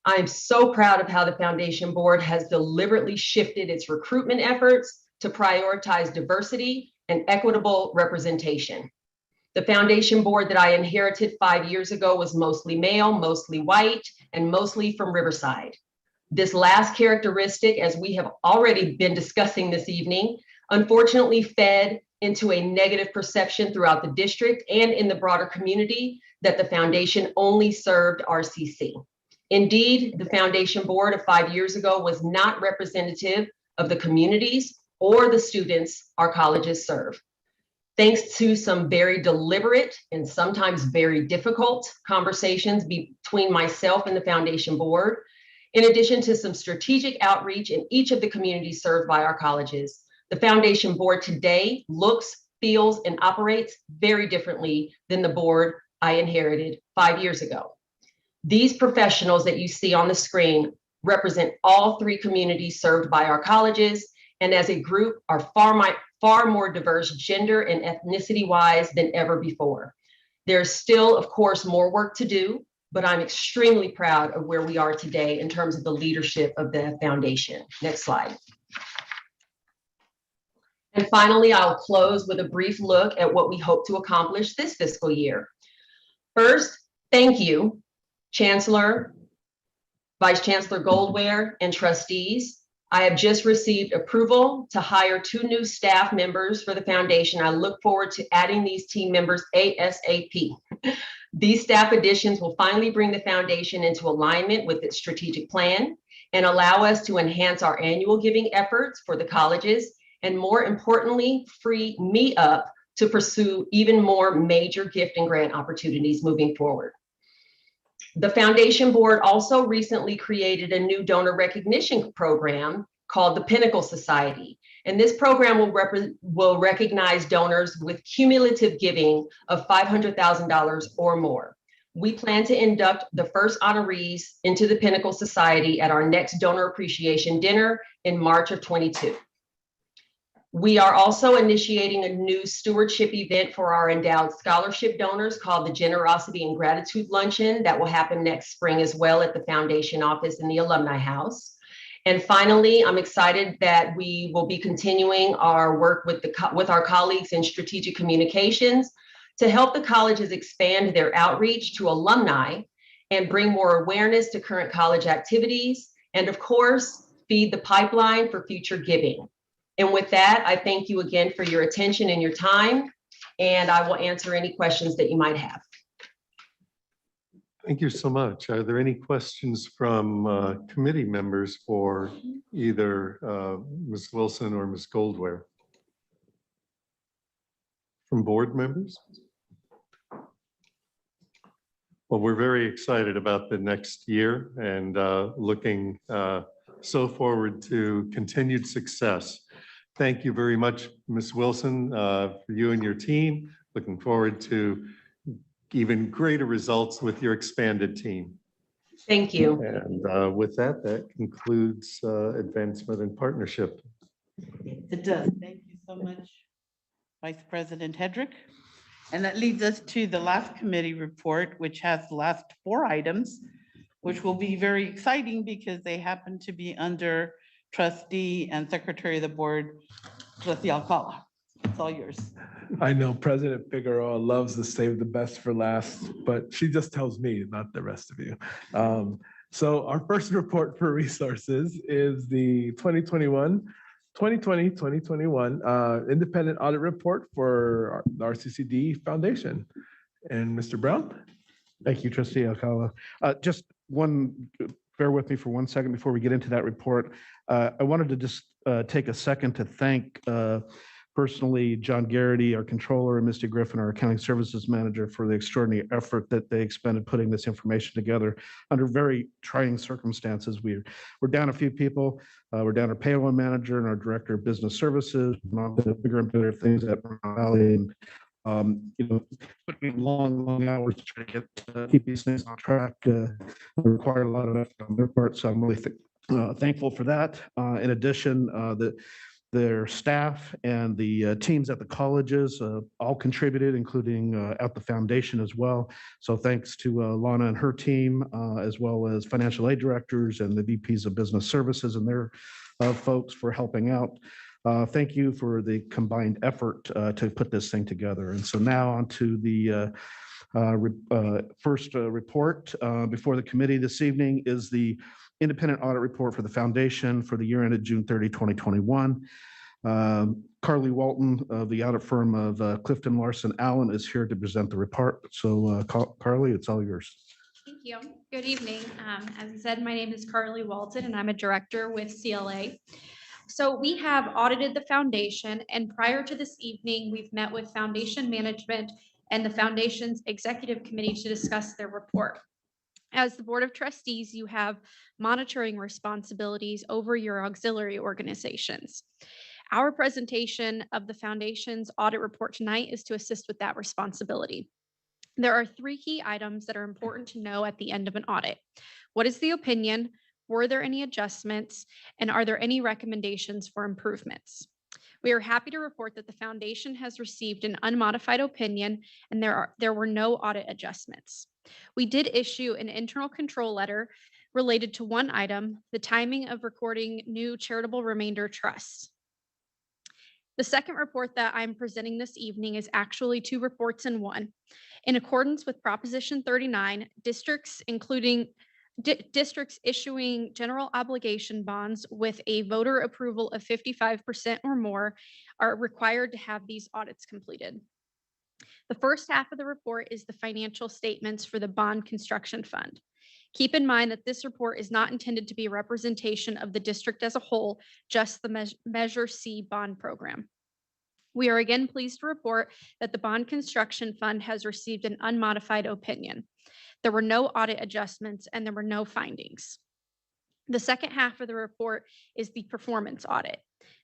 I'm so proud of how the foundation board has deliberately shifted its recruitment efforts to prioritize diversity and equitable representation. The foundation board that I inherited 5 years ago was mostly male, mostly white, and mostly from Riverside. This last characteristic, as we have already been discussing this evening, unfortunately fed into a negative perception throughout the district and in the broader community that the foundation only served RCC. Indeed, the foundation board of 5 years ago was not representative of the communities or the students our colleges serve. Thanks to some very deliberate and sometimes very difficult conversations between myself and the foundation board, in addition to some strategic outreach in each of the communities served by our colleges, the foundation board today looks, feels, and operates very differently than the board I inherited 5 years ago. These professionals that you see on the screen represent all 3 communities served by our colleges, and as a group are far more diverse gender and ethnicity-wise than ever before. There's still, of course, more work to do, but I'm extremely proud of where we are today in terms of the leadership of the foundation. Next slide. And finally, I'll close with a brief look at what we hope to accomplish this fiscal year. First, thank you, Chancellor, Vice Chancellor Goldware, and trustees. I have just received approval to hire 2 new staff members for the foundation. I look forward to adding these team members ASAP. These staff additions will finally bring the foundation into alignment with its strategic plan and allow us to enhance our annual giving efforts for the colleges, and more importantly, free me up to pursue even more major gift and grant opportunities moving forward. The foundation board also recently created a new donor recognition program called the Pinnacle Society. And this program will recognize donors with cumulative giving of $500,000 or more. We plan to induct the first honorees into the Pinnacle Society at our next donor appreciation dinner in March of 22. We are also initiating a new stewardship event for our endowed scholarship donors called the Generosity and Gratitude Luncheon that will happen next spring as well at the foundation office in the Alumni House. And finally, I'm excited that we will be continuing our work with our colleagues in strategic communications to help the colleges expand their outreach to alumni and bring more awareness to current college activities, and of course, feed the pipeline for future giving. And with that, I thank you again for your attention and your time, and I will answer any questions that you might have. Thank you so much. Are there any questions from committee members for either Ms. Wilson or Ms. Goldware? From board members? Well, we're very excited about the next year and looking so forward to continued success. Thank you very much, Ms. Wilson, for you and your team. Looking forward to even greater results with your expanded team. Thank you. And with that, that concludes advancement and partnership. It does. Thank you so much, Vice President Hedrick. And that leads us to the last committee report, which has the last 4 items, which will be very exciting because they happen to be under trustee and secretary of the board, Trustee Alcala. It's all yours. I know President Figueroa loves to save the best for last, but she just tells me, not the rest of you. So our first report for resources is the 2021 independent audit report for the RCCD Foundation. And Mr. Brown? Thank you, Trustee Alcala. Just bear with me for 1 second before we get into that report. I wanted to just take a second to thank personally John Garrity, our controller, and Misty Griffin, our accounting services manager, for the extraordinary effort that they expended putting this information together under very trying circumstances. We're down a few people. We're down our payroll manager and our director of business services, bigger and better things at Brown Valley. And putting long hours to try to keep these things on track required a lot of effort on their part. So I'm really thankful for that. In addition, their staff and the teams at the colleges all contributed, including at the foundation as well. So thanks to Lana and her team, as well as financial aid directors and the VPs of business services and their folks for helping out. Thank you for the combined effort to put this thing together. And so now on to the first report before the committee this evening is the independent audit report for the foundation for the year ended June 30, 2021. Carly Walton of the audit firm of Clifton Larson Allen is here to present the report. So Carly, it's all yours. Thank you. Good evening. As I said, my name is Carly Walton and I'm a director with CLA. So we have audited the foundation, and prior to this evening, we've met with foundation management and the foundation's executive committee to discuss their report. As the Board of Trustees, you have monitoring responsibilities over your auxiliary organizations. Our presentation of the foundation's audit report tonight is to assist with that responsibility. There are 3 key items that are important to know at the end of an audit. What is the opinion? Were there any adjustments? And are there any recommendations for improvements? We are happy to report that the foundation has received an unmodified opinion and there were no audit adjustments. We did issue an internal control letter related to 1 item, the timing of recording new charitable remainder trusts. The second report that I'm presenting this evening is actually 2 reports in 1. In accordance with Proposition 39, districts issuing general obligation bonds with a voter approval of 55% or more are required to have these audits completed. The first half of the report is the financial statements for the bond construction fund. Keep in mind that this report is not intended to be a representation of the district as a whole, just the Measure C bond program. We are again pleased to report that the bond construction fund has received an unmodified opinion. There were no audit adjustments and there were no findings. The second half of the report is the performance audit.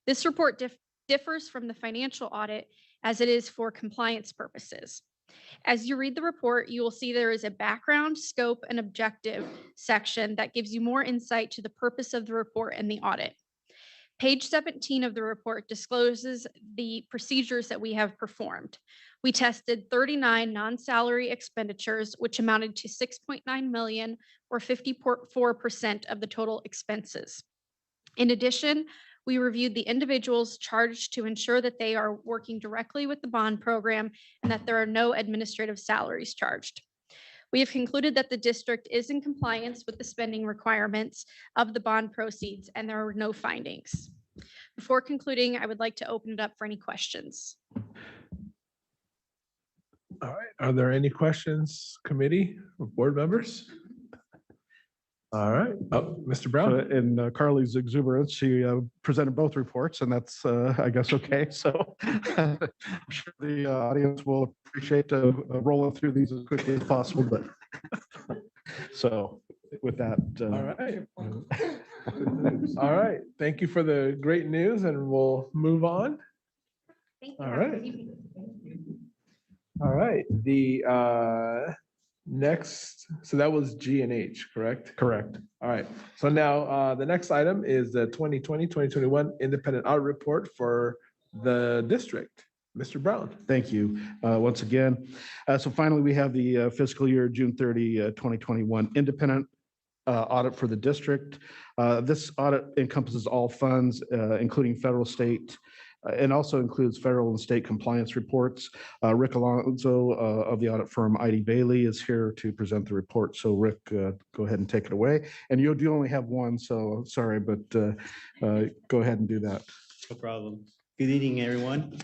This report differs from the financial audit as it is for compliance purposes. As you read the report, you will see there is a background, scope, and objective section that gives you more insight to the purpose of the report and the audit. Page 17 of the report discloses the procedures that we have performed. We tested 39 non-salary expenditures, which amounted to 6.9 million or 54% of the total expenses. In addition, we reviewed the individuals charged to ensure that they are working directly with the bond program and that there are no administrative salaries charged. We have concluded that the district is in compliance with the spending requirements of the bond proceeds and there are no findings. Before concluding, I would like to open it up for any questions. All right, are there any questions, committee or board members? All right, oh, Mr. Brown. In Carly's exuberance, she presented both reports, and that's, I guess, okay. So I'm sure the audience will appreciate rolling through these as quickly as possible. But so with that. All right. All right, thank you for the great news, and we'll move on. All right. All right, the next, so that was G and H, correct? Correct. All right, so now the next item is the 2020-2021 independent audit report for the district. Mr. Brown. Thank you once again. So finally, we have the fiscal year June 30, 2021 independent audit for the district. This audit encompasses all funds, including federal, state, and also includes federal and state compliance reports. Rick Alonso of the audit firm ID Bailey is here to present the report. So Rick, go ahead and take it away. And you do only have one, so sorry, but go ahead and do that. No problem. Good evening, everyone.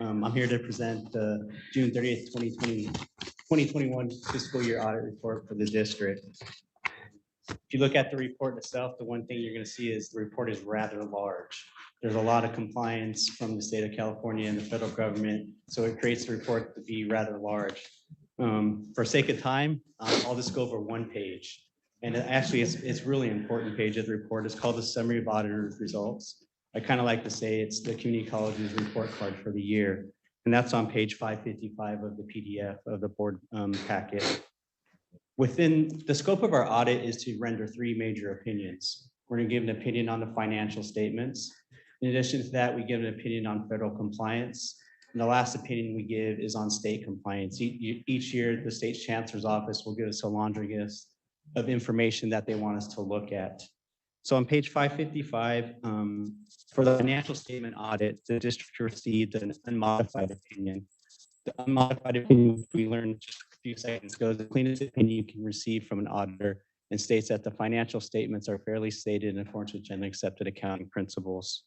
I'm here to present the June 30th, 2021 fiscal year audit report for the district. If you look at the report itself, the one thing you're going to see is the report is rather large. There's a lot of compliance from the state of California and the federal government, so it creates the report to be rather large. For sake of time, I'll just go over one page. And actually, it's really important page of the report. It's called the Summary of Auditor's Results. I kind of like to say it's the community college's report card for the year. And that's on page 555 of the PDF of the board packet. Within the scope of our audit is to render three major opinions. We're going to give an opinion on the financial statements. In addition to that, we give an opinion on federal compliance. And the last opinion we give is on state compliance. Each year, the state chancellor's office will give us a laundry list of information that they want us to look at. So on page 555, for the financial statement audit, the district received an unmodified opinion. The unmodified opinion, we learned just a few seconds ago, is the cleanest opinion you can receive from an auditor, and states that the financial statements are fairly stated in accordance with generally accepted accounting principles.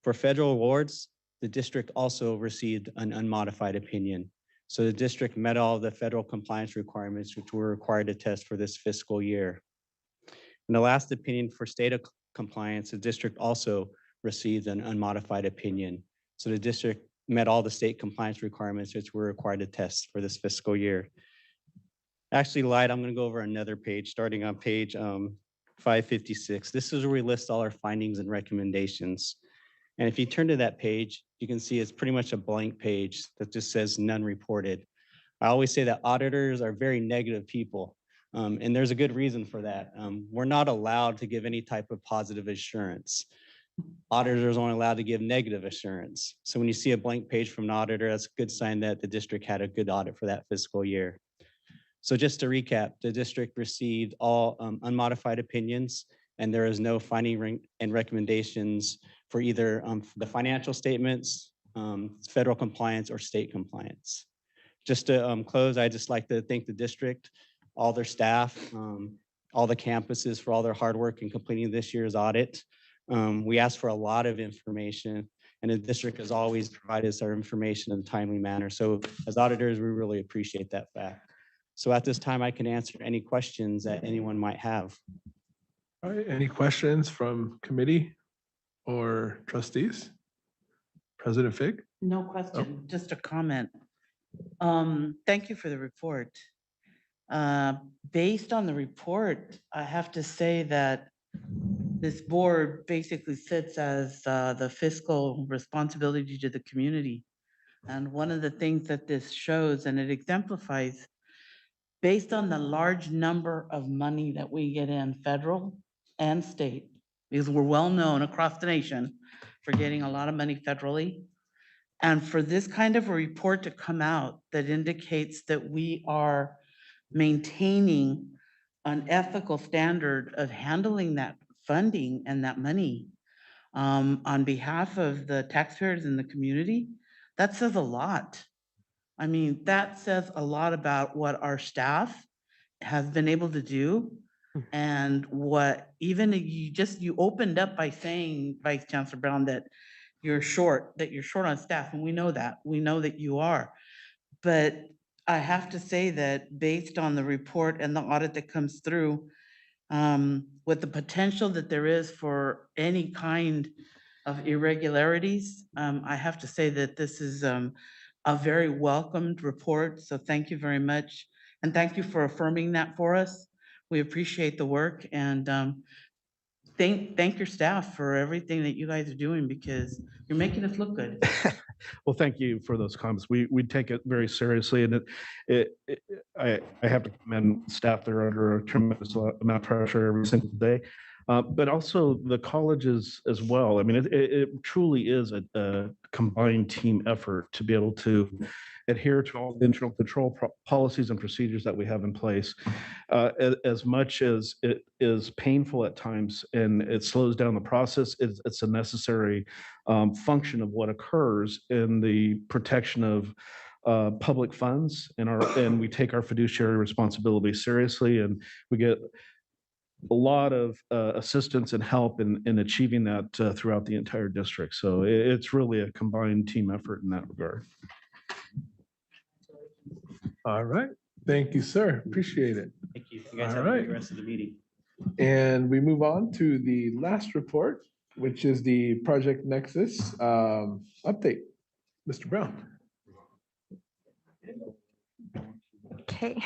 For federal awards, the district also received an unmodified opinion. So the district met all of the federal compliance requirements which were required to test for this fiscal year. And the last opinion for state of compliance, the district also received an unmodified opinion. So the district met all the state compliance requirements which were required to test for this fiscal year. Actually lied, I'm going to go over another page, starting on page 556. This is where we list all our findings and recommendations. And if you turn to that page, you can see it's pretty much a blank page that just says none reported. I always say that auditors are very negative people. And there's a good reason for that. We're not allowed to give any type of positive assurance. Auditors are only allowed to give negative assurance. So when you see a blank page from an auditor, that's a good sign that the district had a good audit for that fiscal year. So just to recap, the district received all unmodified opinions, and there is no finding and recommendations for either the financial statements, federal compliance, or state compliance. Just to close, I'd just like to thank the district, all their staff, all the campuses for all their hard work in completing this year's audit. We asked for a lot of information, and the district has always provided us our information in a timely manner. So as auditors, we really appreciate that fact. So at this time, I can answer any questions that anyone might have. All right, any questions from committee or trustees? President Fig? No question, just a comment. Thank you for the report. Based on the report, I have to say that this board basically sits as the fiscal responsibility to the community. And one of the things that this shows, and it exemplifies, based on the large number of money that we get in federal and state, because we're well known across the nation for getting a lot of money federally. And for this kind of a report to come out that indicates that we are maintaining an ethical standard of handling that funding and that money on behalf of the taxpayers in the community, that says a lot. I mean, that says a lot about what our staff has been able to do, and what even you opened up by saying, Vice Chancellor Brown, that you're short on staff, and we know that you are. But I have to say that based on the report and the audit that comes through, with the potential that there is for any kind of irregularities, I have to say that this is a very welcomed report. So thank you very much. And thank you for affirming that for us. We appreciate the work and thank your staff for everything that you guys are doing because you're making us look good. Well, thank you for those comments. We take it very seriously, and I have to commend staff. They're under a tremendous amount of pressure every single day, but also the colleges as well. I mean, it truly is a combined team effort to be able to adhere to all the internal control policies and procedures that we have in place. As much as it is painful at times and it slows down the process, it's a necessary function of what occurs in the protection of public funds and we take our fiduciary responsibility seriously, and we get a lot of assistance and help in achieving that throughout the entire district. So it's really a combined team effort in that regard. All right. Thank you, sir. Appreciate it. Thank you. You guys All have a right. great rest of the meeting. And we move on to the last report, which is the Project Nexus update. Mr. Brown. Okay,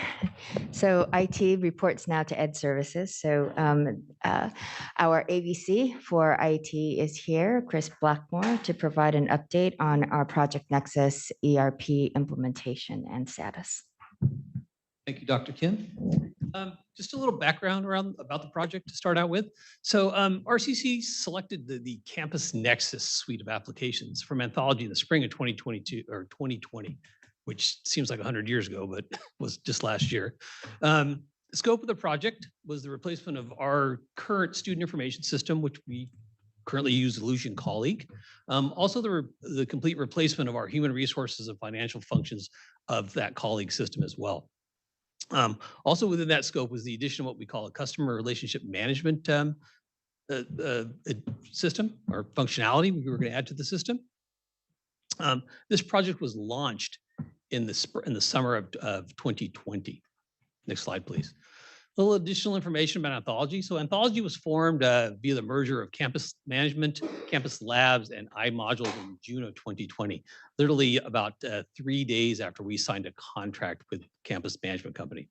so IT reports now to Ed Services. So our ABC for IT is here, Chris Blackmore, to provide an update on our Project Nexus ERP implementation and status. Thank you, Dr. Kim. Just a little background about the project to start out with. So RCC selected the Campus Nexus suite of applications from Anthology in the spring of 2022 or 2020, which seems like 100 years ago, but was just last year. The scope of the project was the replacement of our current student information system, which we currently use Illusion Colleague. Also the complete replacement of our human resources and financial functions of that colleague system as well. Also within that scope was the addition of what we call a customer relationship management system or functionality we were going to add to the system. This project was launched in the summer of 2020. Next slide, please. A little additional information about Anthology. So Anthology was formed via the merger of Campus Management, Campus Labs, and iModules in June of 2020, literally about 3 days after we signed a contract with Campus Management Company.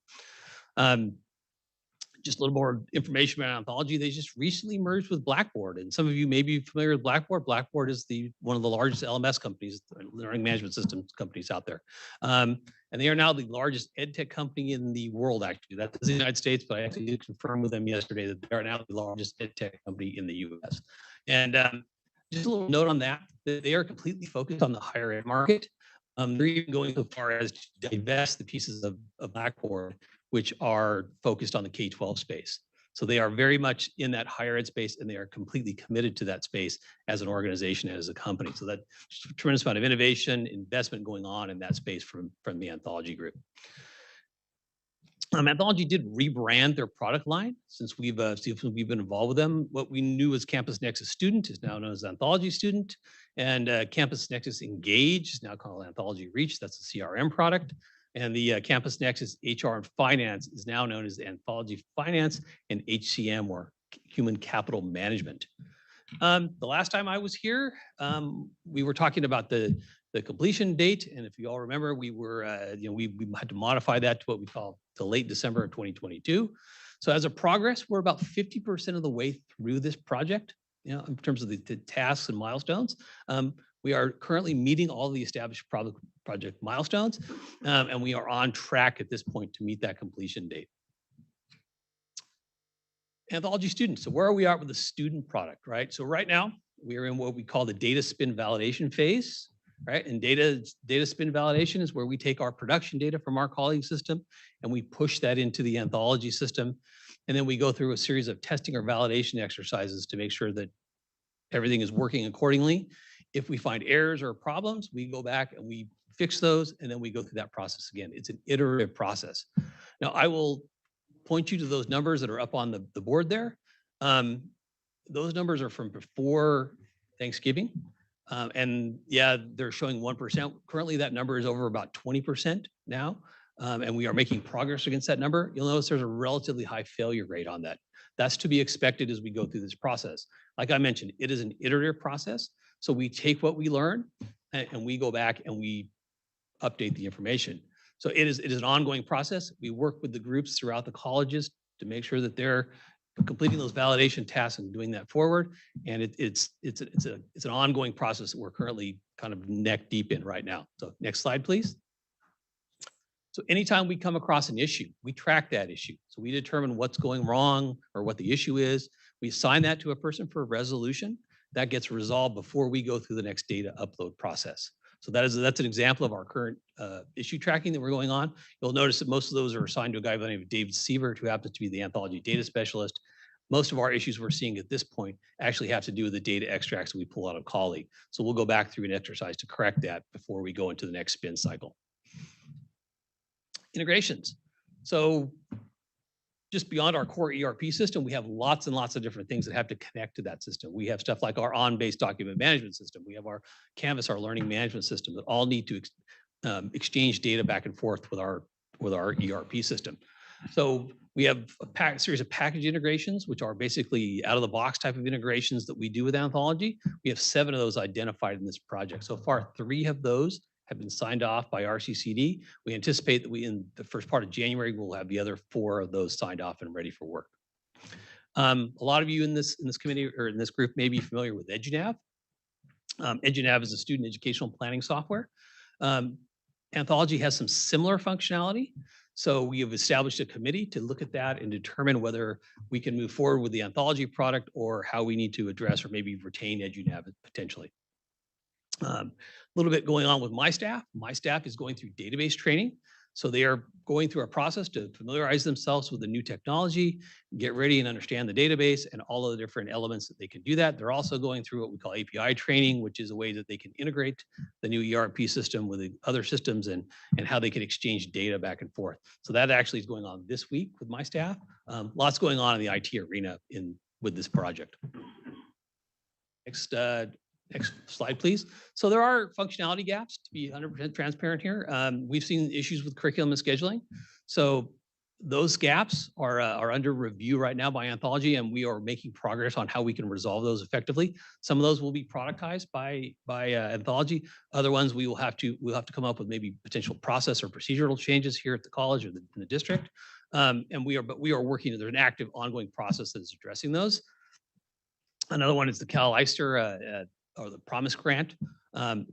Just a little more information about Anthology. They just recently merged with Blackboard, and some of you may be familiar with Blackboard. Blackboard is one of the largest LMS companies, learning management systems companies out there. And they are now the largest EdTech company in the world, actually. That's in the United States, but I actually did confirm with them yesterday that they are now the largest EdTech company in the US. And just a little note on that they are completely focused on the higher ed market. They're even going so far as to divest the pieces of Blackboard which are focused on the K-12 space. So they are very much in that higher ed space, and they are completely committed to that space as an organization and as a company. So that's a tremendous amount of innovation, investment going on in that space from the Anthology group. Anthology did rebrand their product line since we've been involved with them. What we knew as Campus Nexus Student is now known as Anthology Student, and Campus Nexus Engage is now called Anthology Reach. That's a CRM product. And the Campus Nexus HR and Finance is now known as Anthology Finance and HCM, or Human Capital Management. The last time I was here, we were talking about the completion date, and if you all remember, we were we had to modify that to what we call the late December of 2022. So as a progress, we're about 50% of the way through this project, in terms of the tasks and milestones. We are currently meeting all the established project milestones, and we are on track at this point to meet that completion date. Anthology students. So where are we at with the student product, right? So right now we are in what we call the data spin validation phase, right? And data spin validation is where we take our production data from our colleague system and we push that into the Anthology system. And then we go through a series of testing or validation exercises to make sure that everything is working accordingly. If we find errors or problems, we go back and we fix those, and then we go through that process again. It's an iterative process. Now, I will point you to those numbers that are up on the board there. Those numbers are from before Thanksgiving. And yeah, they're showing 1%. Currently, that number is over about 20% now. and we are making progress against that number, you'll notice there's a relatively high failure rate on that. That's to be expected as we go through this process. Like I mentioned, it is an iterative process. So we take what we learn and we go back and we update the information. So it is an ongoing process. We work with the groups throughout the colleges to make sure that they're completing those validation tasks and doing that forward. And it's an ongoing process that we're currently kind of neck deep in right now. So next slide, please. So anytime we come across an issue, we track that issue. So we determine what's going wrong or what the issue is. We assign that to a person for resolution. That gets resolved before we go through the next data upload process. So that's an example of our current issue tracking that we're going on. You'll notice that most of those are assigned to a guy by the name of David Sievert, who happens to be the anthology data specialist. Most of our issues we're seeing at this point actually have to do with the data extracts that we pull out of Colleague. So we'll go back through an exercise to correct that before we go into the next spin cycle. Integrations. So just beyond our core ERP system, we have lots and lots of different things that have to connect to that system. We have stuff like our on-base document management system. We have our Canvas, our learning management system that all need to exchange data back and forth with our ERP system. So we have a series of package integrations, which are basically out of the box type of integrations that we do with Anthology. We have 7 of those identified in this project. So far, 3 of those have been signed off by RCCD. We anticipate that in the first part of January, we'll have the other 4 of those signed off and ready for work. A lot of you in this committee or in this group may be familiar with EduNav. EduNav is a student educational planning software. Anthology has some similar functionality. So we have established a committee to look at that and determine whether we can move forward with the Anthology product or how we need to address or maybe retain EduNav potentially. A little bit going on with my staff. My staff is going through database training. So they are going through a process to familiarize themselves with the new technology, get ready and understand the database and all of the different elements that they can do that. They're also going through what we call API training, which is a way that they can integrate the new ERP system with the other systems and how they can exchange data back and forth. So that actually is going on this week with my staff. Lots going on in the IT arena with this project. Next slide, please. So there are functionality gaps, to be 100% transparent here. We've seen issues with curriculum and scheduling. So those gaps are under review right now by Anthology, and we are making progress on how we can resolve those effectively. Some of those will be productized by Anthology. Other ones we'll have to come up with maybe potential process or procedural changes here at the college or in the district. And we are working. There's an active ongoing process that is addressing those. Another one is the Cal ISTER or the Promise Grant.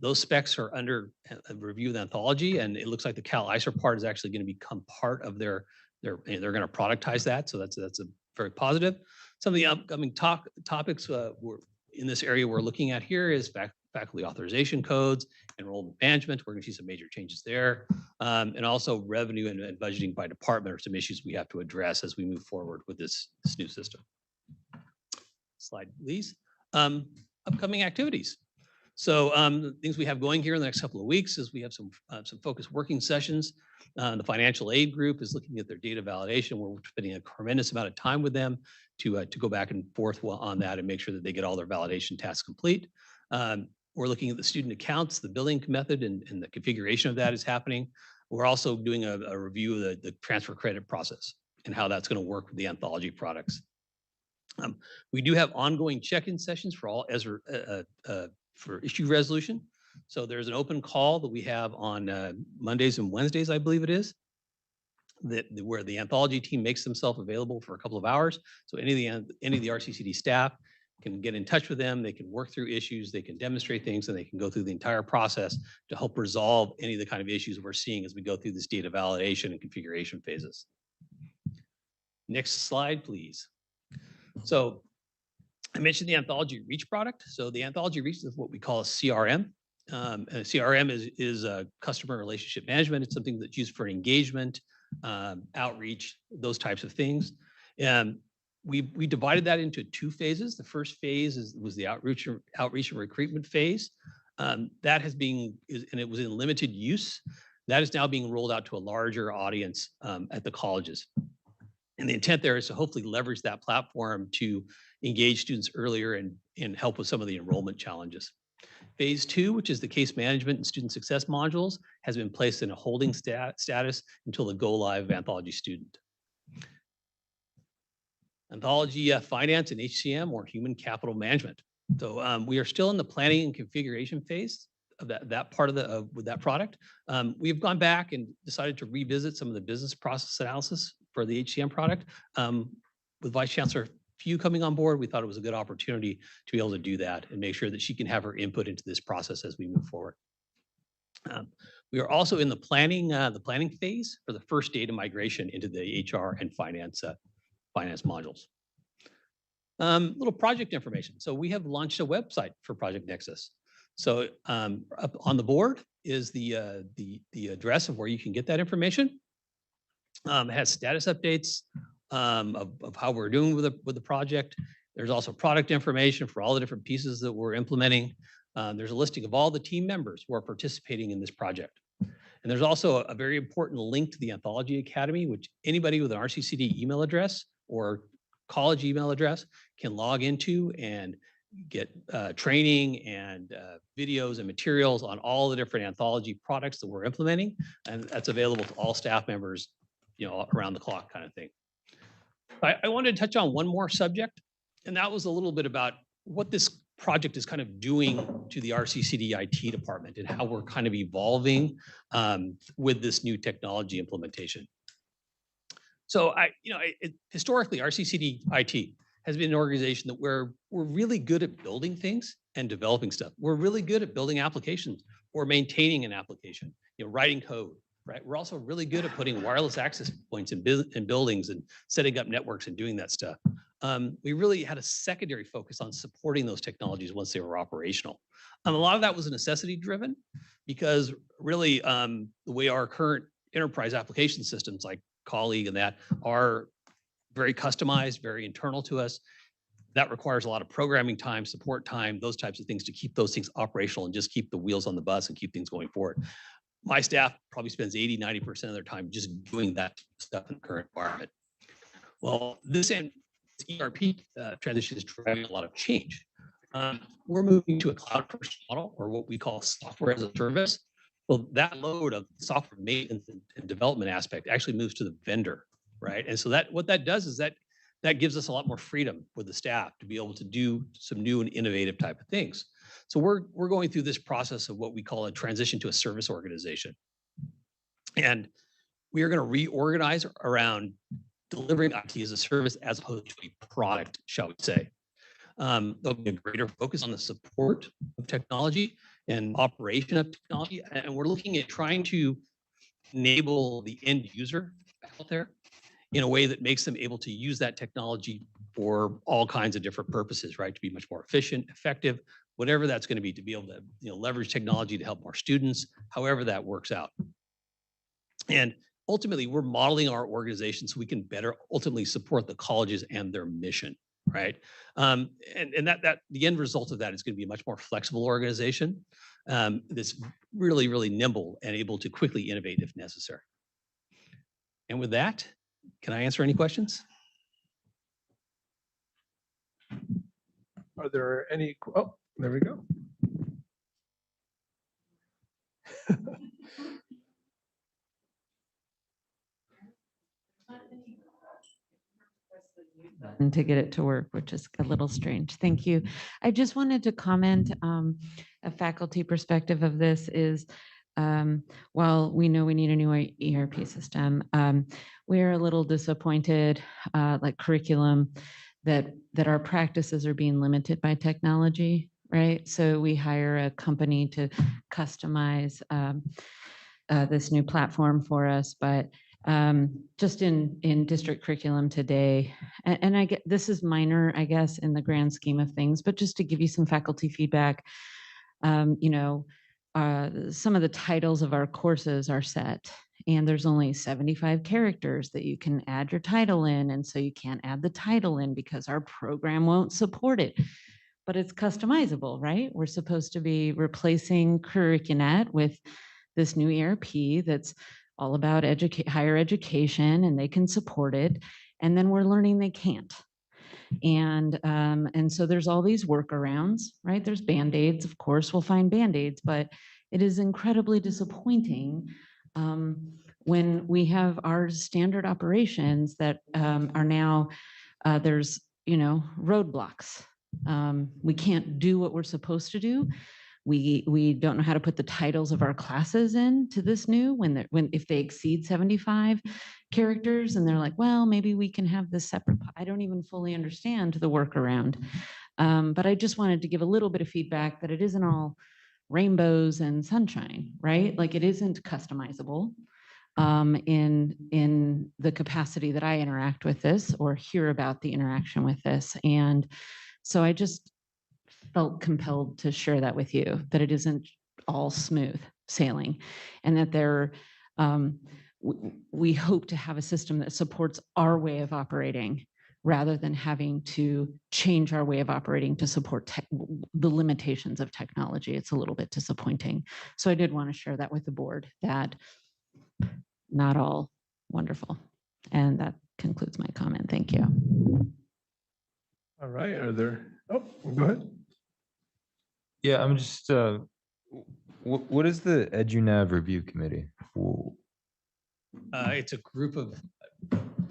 Those specs are under review with Anthology, and it looks like the Cal ISER part is actually going to become part of they're going to productize that. So that's a very positive. Some of the upcoming topics in this area we're looking at here is faculty authorization codes, enrollment management. We're going to see some major changes there. And also revenue and budgeting by department are some issues we have to address as we move forward with this new system. Slide, please. Upcoming activities. So the things we have going here in the next couple of weeks is we have some focused working sessions. The financial aid group is looking at their data validation. We're spending a tremendous amount of time with them to go back and forth on that and make sure that they get all their validation tasks complete. We're looking at the student accounts, the billing method and the configuration of that is happening. We're also doing a review of the transfer credit process and how that's going to work with the Anthology products. We do have ongoing check-in sessions for all for issue resolution. So there's an open call that we have on Mondays and Wednesdays, I believe it is, where the Anthology team makes themselves available for a couple of hours. So any of the RCCD staff can get in touch with them. They can work through issues. They can demonstrate things, and they can go through the entire process to help resolve any of the kind of issues we're seeing as we go through this data validation and configuration phases. Next slide, please. So I mentioned the Anthology Reach product. So the Anthology Reach is what we call a CRM. And a CRM is a customer relationship management. It's something that's used for engagement, outreach, those types of things. And we divided that into 2 phases. The first phase was the outreach and recruitment phase. That has been, and it was in limited use. That is now being rolled out to a larger audience at the colleges. And the intent there is to hopefully leverage that platform to engage students earlier and help with some of the enrollment challenges. Phase 2, which is the case management and student success modules, has been placed in a holding status until the go live of Anthology Student. Anthology Finance and HCM, or Human Capital Management. So we are still in the planning and configuration phase of that part of with that product. We've gone back and decided to revisit some of the business process analysis for the HCM product. With Vice Chancellor Few coming on board, we thought it was a good opportunity to be able to do that and make sure that she can have her input into this process as we move forward. We are also in the planning phase for the first data migration into the HR and finance modules. Little project information. So we have launched a website for Project Nexus. So up on the board is the address of where you can get that information. It has status updates of how we're doing with the project. There's also product information for all the different pieces that we're implementing. There's a listing of all the team members who are participating in this project. And there's also a very important link to the Anthology Academy, which anybody with an RCCD email address or college email address can log into and get training and videos and materials on all the different anthology products that we're implementing. And that's available to all staff members, around the clock kind of thing. I wanted to touch on one more subject, and that was a little bit about what this project is kind of doing to the RCCD IT department and how we're kind of evolving with this new technology implementation. So historically, RCCD IT has been an organization that we're really good at building things and developing stuff. We're really good at building applications or maintaining an application, writing code, right? We're also really good at putting wireless access points in buildings and setting up networks and doing that stuff. We really had a secondary focus on supporting those technologies once they were operational. A lot of that was necessity driven because really the way our current enterprise application systems like Colleague and that are very customized, very internal to us. That requires a lot of programming time, support time, those types of things to keep those things operational and just keep the wheels on the bus and keep things going forward. My staff probably spends 80–90% of their time just doing that stuff in the current environment. Well, this ERP transition is driving a lot of change. We're moving to a cloud-first model, or what we call software as a service. Well, that load of software maintenance and development aspect actually moves to the vendor, right? And so what that does is that gives us a lot more freedom with the staff to be able to do some new and innovative type of things. So we're going through this process of what we call a transition to a service organization. And we are going to reorganize around delivering IT as a service as opposed to a product, shall we say. There'll be a greater focus on the support of technology and operation of technology. And we're looking at trying to enable the end user out there in a way that makes them able to use that technology for all kinds of different purposes, right? To be much more efficient, effective, whatever that's going to be, to be able to leverage technology to help more students, however that works out. And ultimately, we're modeling our organization so we can better ultimately support the colleges and their mission, right? And that the end result of that is going to be a much more flexible organization that's really, really nimble and able to quickly innovate if necessary. And with that, can I answer any questions? Are there any? Oh, there we go. And to get it to work, which is a little strange. Thank you. I just wanted to comment, a faculty perspective of this is, while we know we need a new ERP system, we're a little disappointed, like curriculum, that our practices are being limited by technology, right? So we hire a company to customize this new platform for us, but just in district curriculum today, and I get this is minor, I guess, in the grand scheme of things, but just to give you some faculty feedback, some of the titles of our courses are set, and there's only 75 characters that you can add your title in, and so you can't add the title in because our program won't support it. But it's customizable, right? We're supposed to be replacing Curricunet with this new ERP that's all about higher education, and they can support it. And then we're learning they can't. And so there's all these workarounds, right? There's Band-Aids, of course, we'll find Band-Aids, but it is incredibly disappointing when we have our standard operations that are now, there's, roadblocks. We can't do what we're supposed to do. We don't know how to put the titles of our classes in to this new if they exceed 75 characters and they're like, well, maybe we can have this separate. I don't even fully understand the workaround. But I just wanted to give a little bit of feedback that it isn't all rainbows and sunshine, right? Like it isn't customizable in the capacity that I interact with this or hear about the interaction with this. And so I just felt compelled to share that with you, that it isn't all smooth sailing and that we hope to have a system that supports our way of operating rather than having to change our way of operating to support the limitations of technology. It's a little bit disappointing. So I did want to share that with the board, that not all wonderful. And that concludes my comment. Thank you. All right, go ahead. Yeah, I'm just, what is the EduNav Review Committee? It's a group of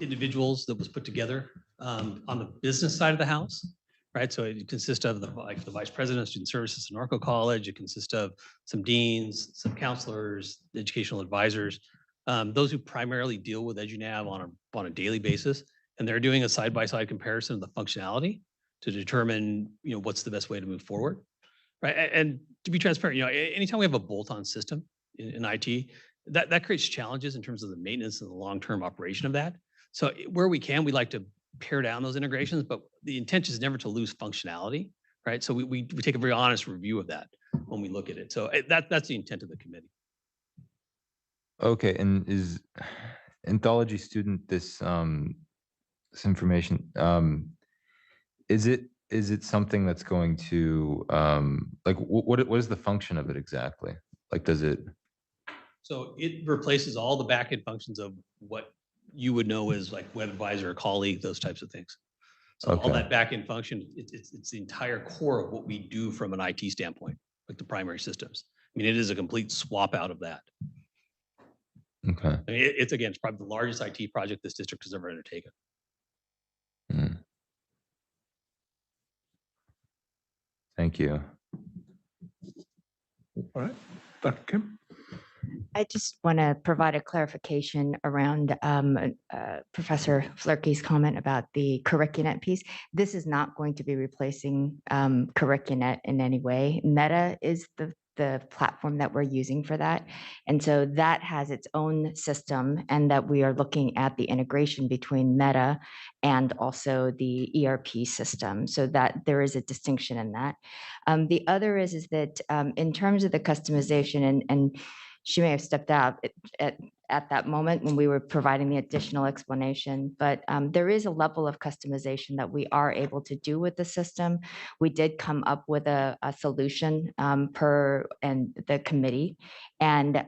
individuals that was put together on the business side of the house, right? So it consists of the vice president of student services in Norco College. It consists of some deans, some counselors, educational advisors, those who primarily deal with EduNav on a daily basis. And they're doing a side-by-side comparison of the functionality to determine, what's the best way to move forward, right? And to be transparent, anytime we have a bolt-on system in IT, that creates challenges in terms of the maintenance and the long-term operation of that. So where we can, we like to pare down those integrations, but the intent is never to lose functionality, right? So we take a very honest review of that when we look at it. So that's the intent of the committee. Okay, and is Anthology Student this information, is it something that's going to what is the function of it exactly? Like, does it? So it replaces all the backend functions of what you would know as like web advisor, colleague, those types of things. So all that backend function, it's the entire core of what we do from an IT standpoint, like the primary systems. I mean, it is a complete swap out of that. Okay. I mean, it's probably the largest IT project this district has ever undertaken. Thank you. All right, Dr. Kim. I just want to provide a clarification around Professor Flerke's comment about the CurricuNet piece. This is not going to be replacing CurricuNet in any way. Meta is the platform that we're using for that. And so that has its own system, and that we are looking at the integration between Meta and also the ERP system, so that there is a distinction in that. The other is that in terms of the customization, and she may have stepped out at that moment when we were providing the additional explanation, but there is a level of customization that we are able to do with the system. We did come up with a solution per the committee, and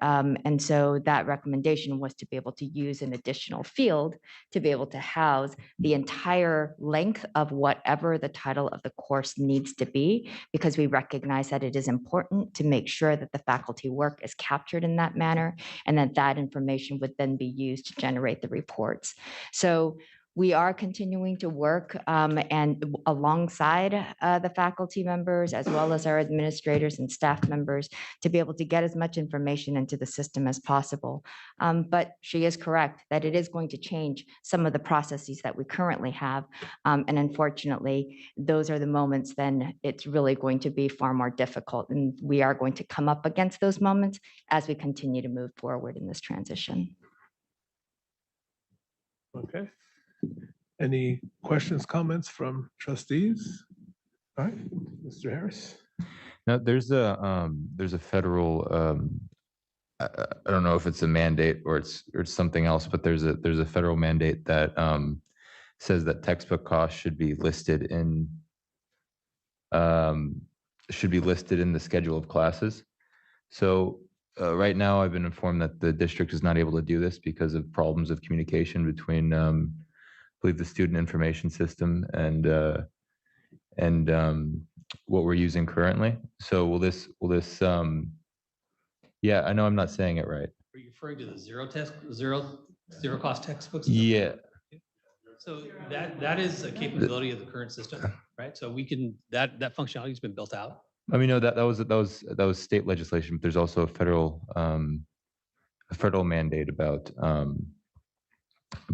so that recommendation was to be able to use an additional field to be able to house the entire length of whatever the title of the course needs to be, because we recognize that it is important to make sure that the faculty work is captured in that manner, and that information would then be used to generate the reports. So we are continuing to work and alongside the faculty members, as well as our administrators and staff members, to be able to get as much information into the system as possible. But she is correct that it is going to change some of the processes that we currently have. And unfortunately, those are the moments then it's really going to be far more difficult. And we are going to come up against those moments as we continue to move forward in this transition. Okay. Any questions, comments from trustees? All right, Mr. Harris. Now, there's a federal, I don't know if it's a mandate or it's something else, but there's a federal mandate that says that textbook costs should be listed in the schedule of classes. So right now, I've been informed that the district is not able to do this because of problems of communication between believe the student information system and what we're using currently. So will this yeah, I know I'm not saying it right. Are you referring to the zero cost textbooks? Yeah. So that is a capability of the current system, right? So we can, that functionality has been built out. I mean, no, that was state legislation, but there's also a federal mandate about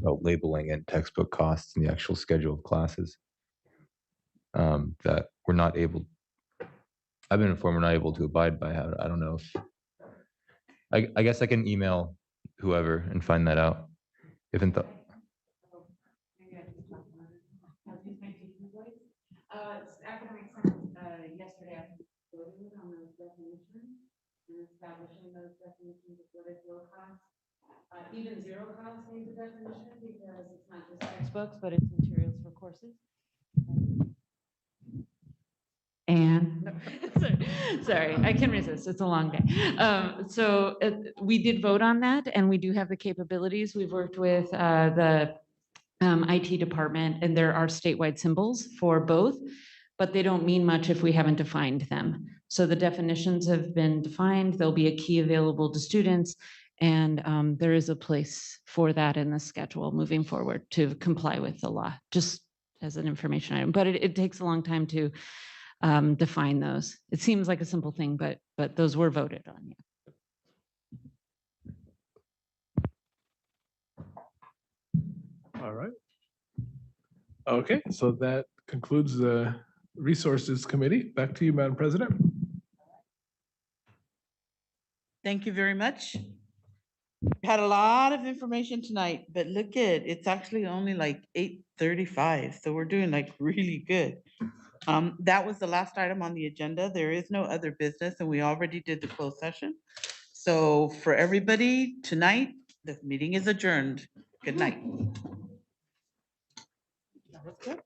labeling and textbook costs and the actual schedule of classes that we're not able. I've been informed we're not able to abide by. I don't know if I guess I can email whoever and find that out. If in th Academic Senate, yesterday, I voted on those definitions and establishing those definitions of what is low cost. Even zero cost needs a definition because it's not just textbooks, but it's materials for courses. And sorry, I can resist. It's a long day. So we did vote on that, and we do have the capabilities. We've worked with the IT department, and there are statewide symbols for both, but they don't mean much if we haven't defined them. So the definitions have been defined. There'll be a key available to students, and there is a place for that in the schedule moving forward to comply with the law, just as an information item. But it takes a long time to define those. It seems like a simple thing, but those were voted on. Yeah. All right. Okay, so that concludes the Resources Committee. Back to you, Madam President. Thank you very much. We had a lot of information tonight, but look at, it's actually only like 8:35, so we're doing like really good. That was the last item on the agenda. There is no other business, and we already did the closed session. So for everybody tonight, the meeting is adjourned. Good night. That was good.